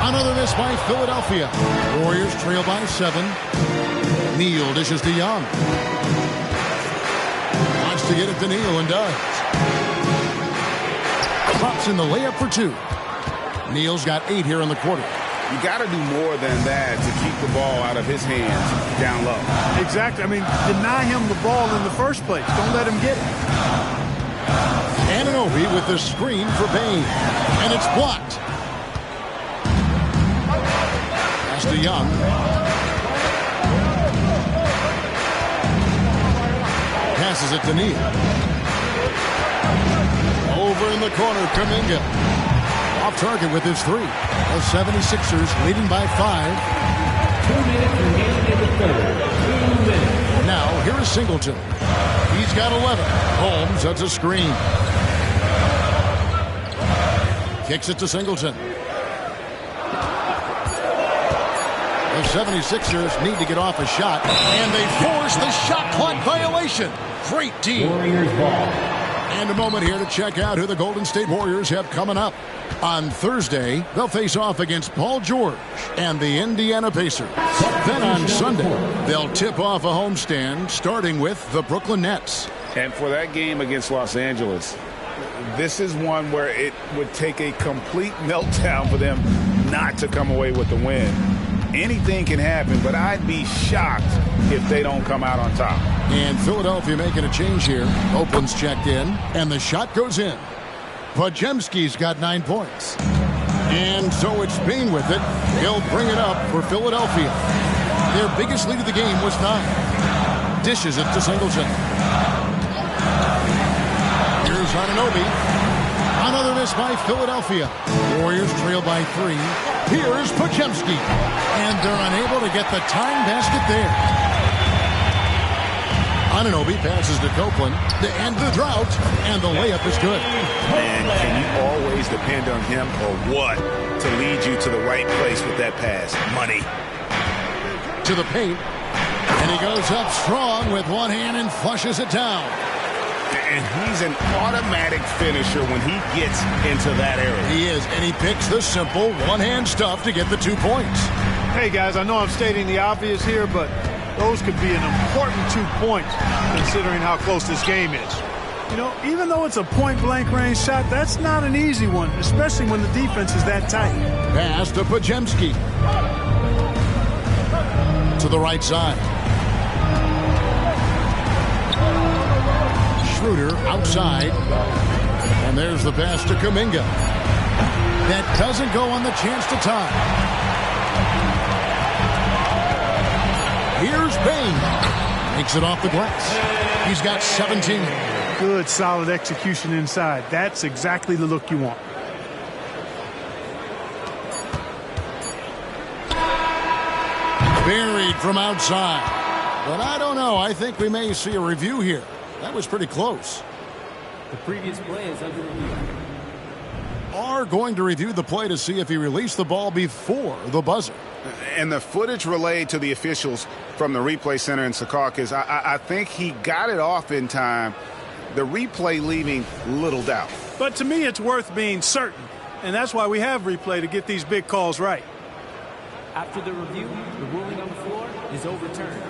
A: Another miss by Philadelphia. Warriors trail by 7. Neal dishes to Young. Wants to get it to Neal and does. Pops in the layup for 2. Neal's got 8 here in the quarter.
D: You got to do more than that to keep the ball out of his hands down low.
P: Exactly. I mean, deny him the ball in the first place. Don't let him get it.
A: Anunoby with the screen for Payne. And it's blocked. Pass to Young. Passes it to Neal. Over in the corner, Kuminga. Off target with his 3. The 76ers leading by 5.
E: 2 minutes remaining in the third. 2 minutes.
A: Now, here is Singleton. He's got 11. Holmes sets a screen. Kicks it to Singleton. The 76ers need to get off a shot, and they force the shot clock violation. Great team.
E: Warriors ball.
A: And a moment here to check out who the Golden State Warriors have coming up. On Thursday, they'll face off against Paul George and the Indiana Pacers. Then on Sunday, they'll tip off a homestand starting with the Brooklyn Nets.
D: And for that game against Los Angeles, this is one where it would take a complete meltdown for them not to come away with the win. Anything can happen, but I'd be shocked if they don't come out on top.
A: And Philadelphia making a change here. Oakland's checked in, and the shot goes in. Podziemski's got 9 points. And so it's Payne with it. He'll bring it up for Philadelphia. Their biggest lead of the game was 9. Dishes it to Singleton. Here's Anunoby. Another miss by Philadelphia. Warriors trail by 3. Here's Podziemski. And they're unable to get the tying basket there. Anunoby passes to Copeland to end the drought, and the layup is good.
D: Man, can you always depend on him or what to lead you to the right place with that pass? Money.
A: To the paint, and he goes up strong with one hand and flushes it down.
D: And he's an automatic finisher when he gets into that area.
A: He is, and he picks the simple one-hand stuff to get the 2 points.
P: Hey, guys, I know I'm stating the obvious here, but those could be an important 2 points considering how close this game is. You know, even though it's a point-blank range shot, that's not an easy one, especially when the defense is that tight.
A: Pass to Podziemski. To the right side. Schroeder outside. And there's the pass to Kuminga. That doesn't go on the chance to tie. Here's Payne. Makes it off the glass. He's got 17.
P: Good, solid execution inside. That's exactly the look you want.
A: Buried from outside. But I don't know. I think we may see a review here. That was pretty close.
R: The previous play is under review.
A: Are going to review the play to see if he released the ball before the buzzer.
D: And the footage relayed to the officials from the replay center in Secaucus, I think he got it off in time. The replay leaving little doubt.
P: But to me, it's worth being certain. And that's why we have replay to get these big calls right.
R: After the review, the ruling on the floor is overturned.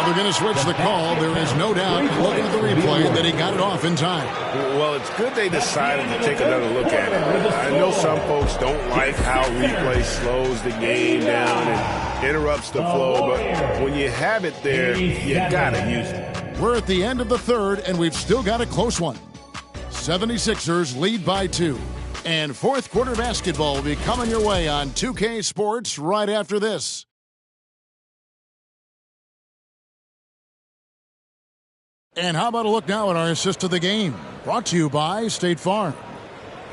A: Well, they're going to switch the call. There is no doubt, looking at the replay, that he got it off in time.
D: Well, it's good they decided to take another look at it. I know some folks don't like how replay slows the game down and interrupts the flow, but when you have it there, you got to use it.
A: We're at the end of the third, and we've still got a close one. 76ers lead by 2. And fourth quarter basketball will be coming your way on 2K Sports right after this. And how about a look now at our assist of the game? Brought to you by State Farm.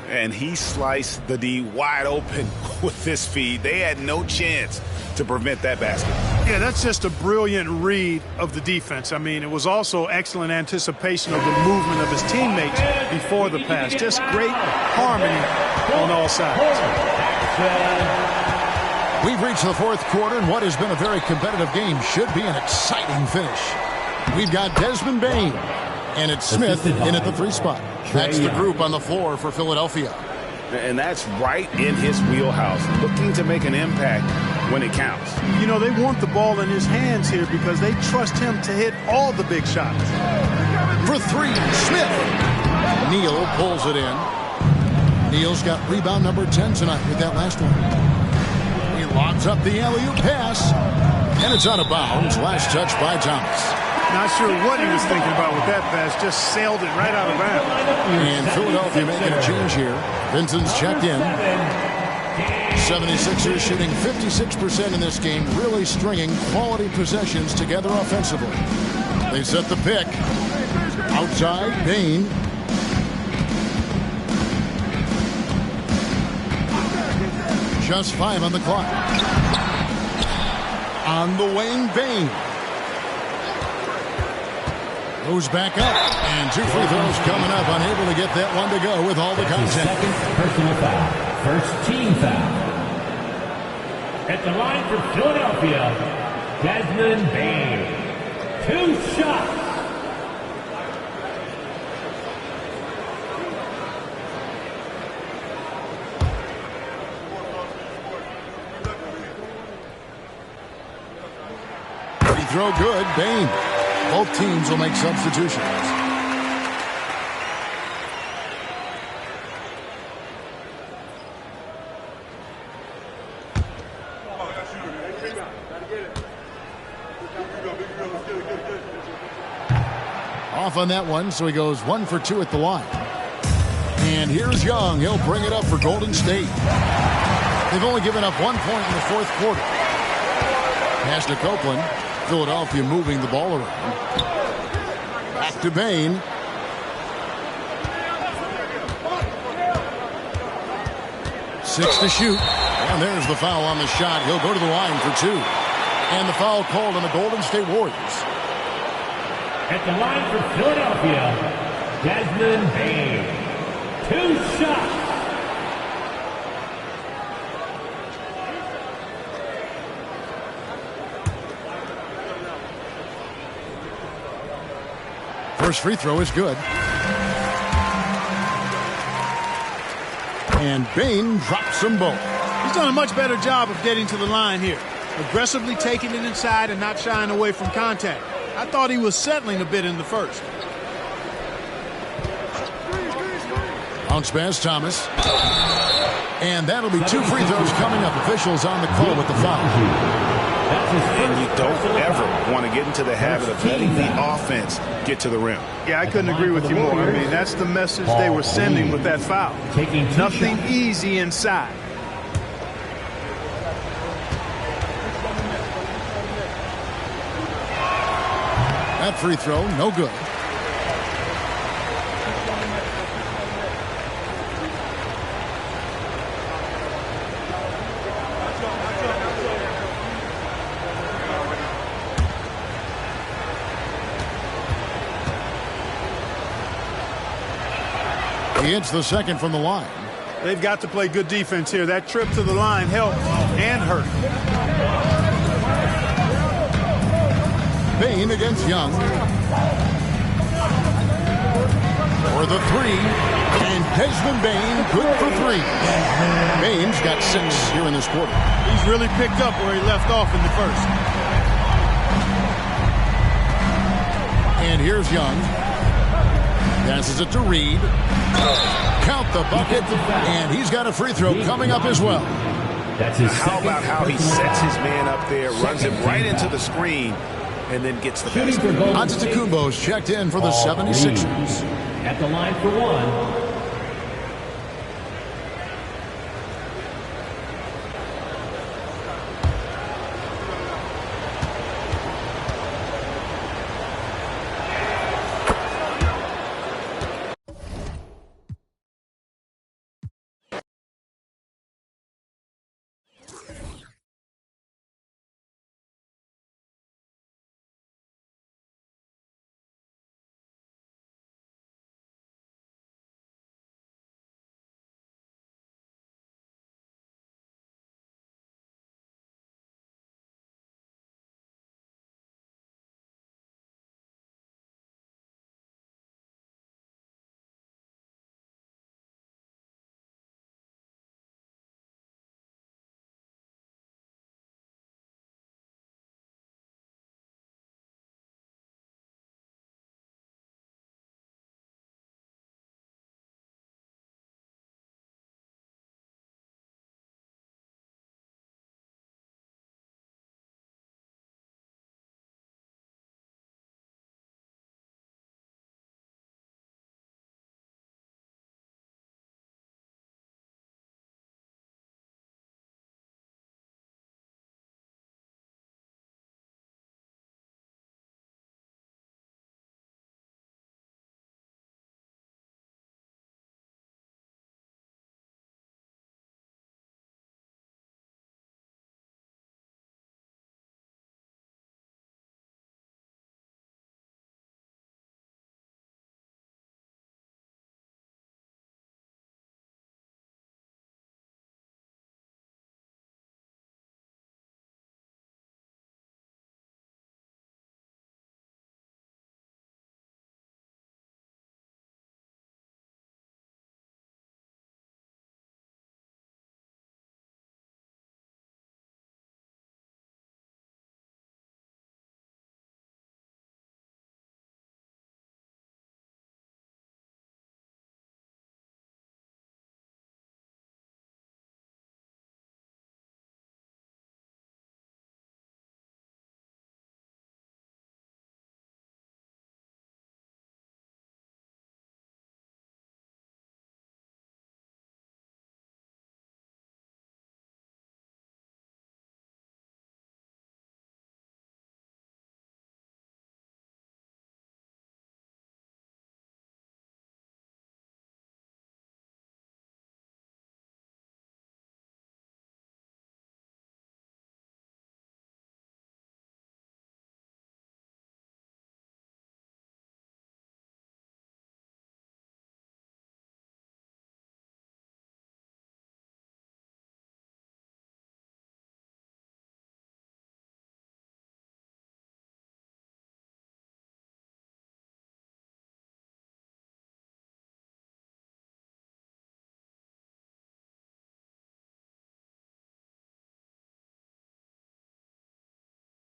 D: And he sliced the D wide open with this feed. They had no chance to prevent that basket.
P: Yeah, that's just a brilliant read of the defense. I mean, it was also excellent anticipation of the movement of his teammates before the pass. Just great harmony on all sides.
A: We've reached the fourth quarter, and what has been a very competitive game should be an exciting finish. We've got Desmond Bane, and it's Smith in at the 3 spot. That's the group on the floor for Philadelphia.
D: And that's right in his wheelhouse, looking to make an impact when it counts.
P: You know, they want the ball in his hands here because they trust him to hit all the big shots.
A: For 3, Smith. Neal pulls it in. Neal's got rebound number 10 tonight with that last one. He lobs up the alley-oop pass, and it's out of bounds. Last touch by Thomas.
P: Not sure what he was thinking about with that pass. Just sailed it right out of bounds.
A: And Philadelphia making a change here. Vincent's checked in. 76ers shooting 56% in this game, really stringing quality possessions together offensively. They set the pick. Outside, Bane. Just 5 on the clock. On the wing, Bane. Goes back up, and 2 free throws coming up. Unable to get that one to go with all the contact.
E: Second personal foul. First team foul. At the line for Philadelphia, Desmond Bane. 2 shots.
A: Free throw good, Bane. Both teams will make substitutions. Off on that one, so he goes 1 for 2 at the line. And here's Young. He'll bring it up for Golden State. They've only given up 1 point in the fourth quarter. Pass to Copeland. Philadelphia moving the ball around. Back to Bane. Six to shoot. And there's the foul on the shot. He'll go to the line for 2. And the foul called on the Golden State Warriors.
E: At the line for Philadelphia, Desmond Bane. 2 shots.
A: First free throw is good. And Bane drops them both.
P: He's done a much better job of getting to the line here. Aggressively taking it inside and not shying away from contact. I thought he was settling a bit in the first.
A: Bounce pass, Thomas. And that'll be 2 free throws coming up. Officials on the call with the foul.
D: And you don't ever want to get into the habit of letting the offense get to the rim.
P: Yeah, I couldn't agree with you more. I mean, that's the message they were sending with that foul. Nothing easy inside.
A: That free throw, no good. He hits the second from the line.
P: They've got to play good defense here. That trip to the line helped and hurt.
A: Bane against Young. For the 3. And Desmond Bane good for 3. Bane's got 6 here in this quarter.
P: He's really picked up where he left off in the first.
A: here's Young. Passes it to Reed. Count the bucket, and he's got a free throw coming up as well.
D: How about how he sets his man up there, runs him right into the screen, and then gets the basket.
A: Antetokounmpo's checked in for the 76ers.
E: At the line for one,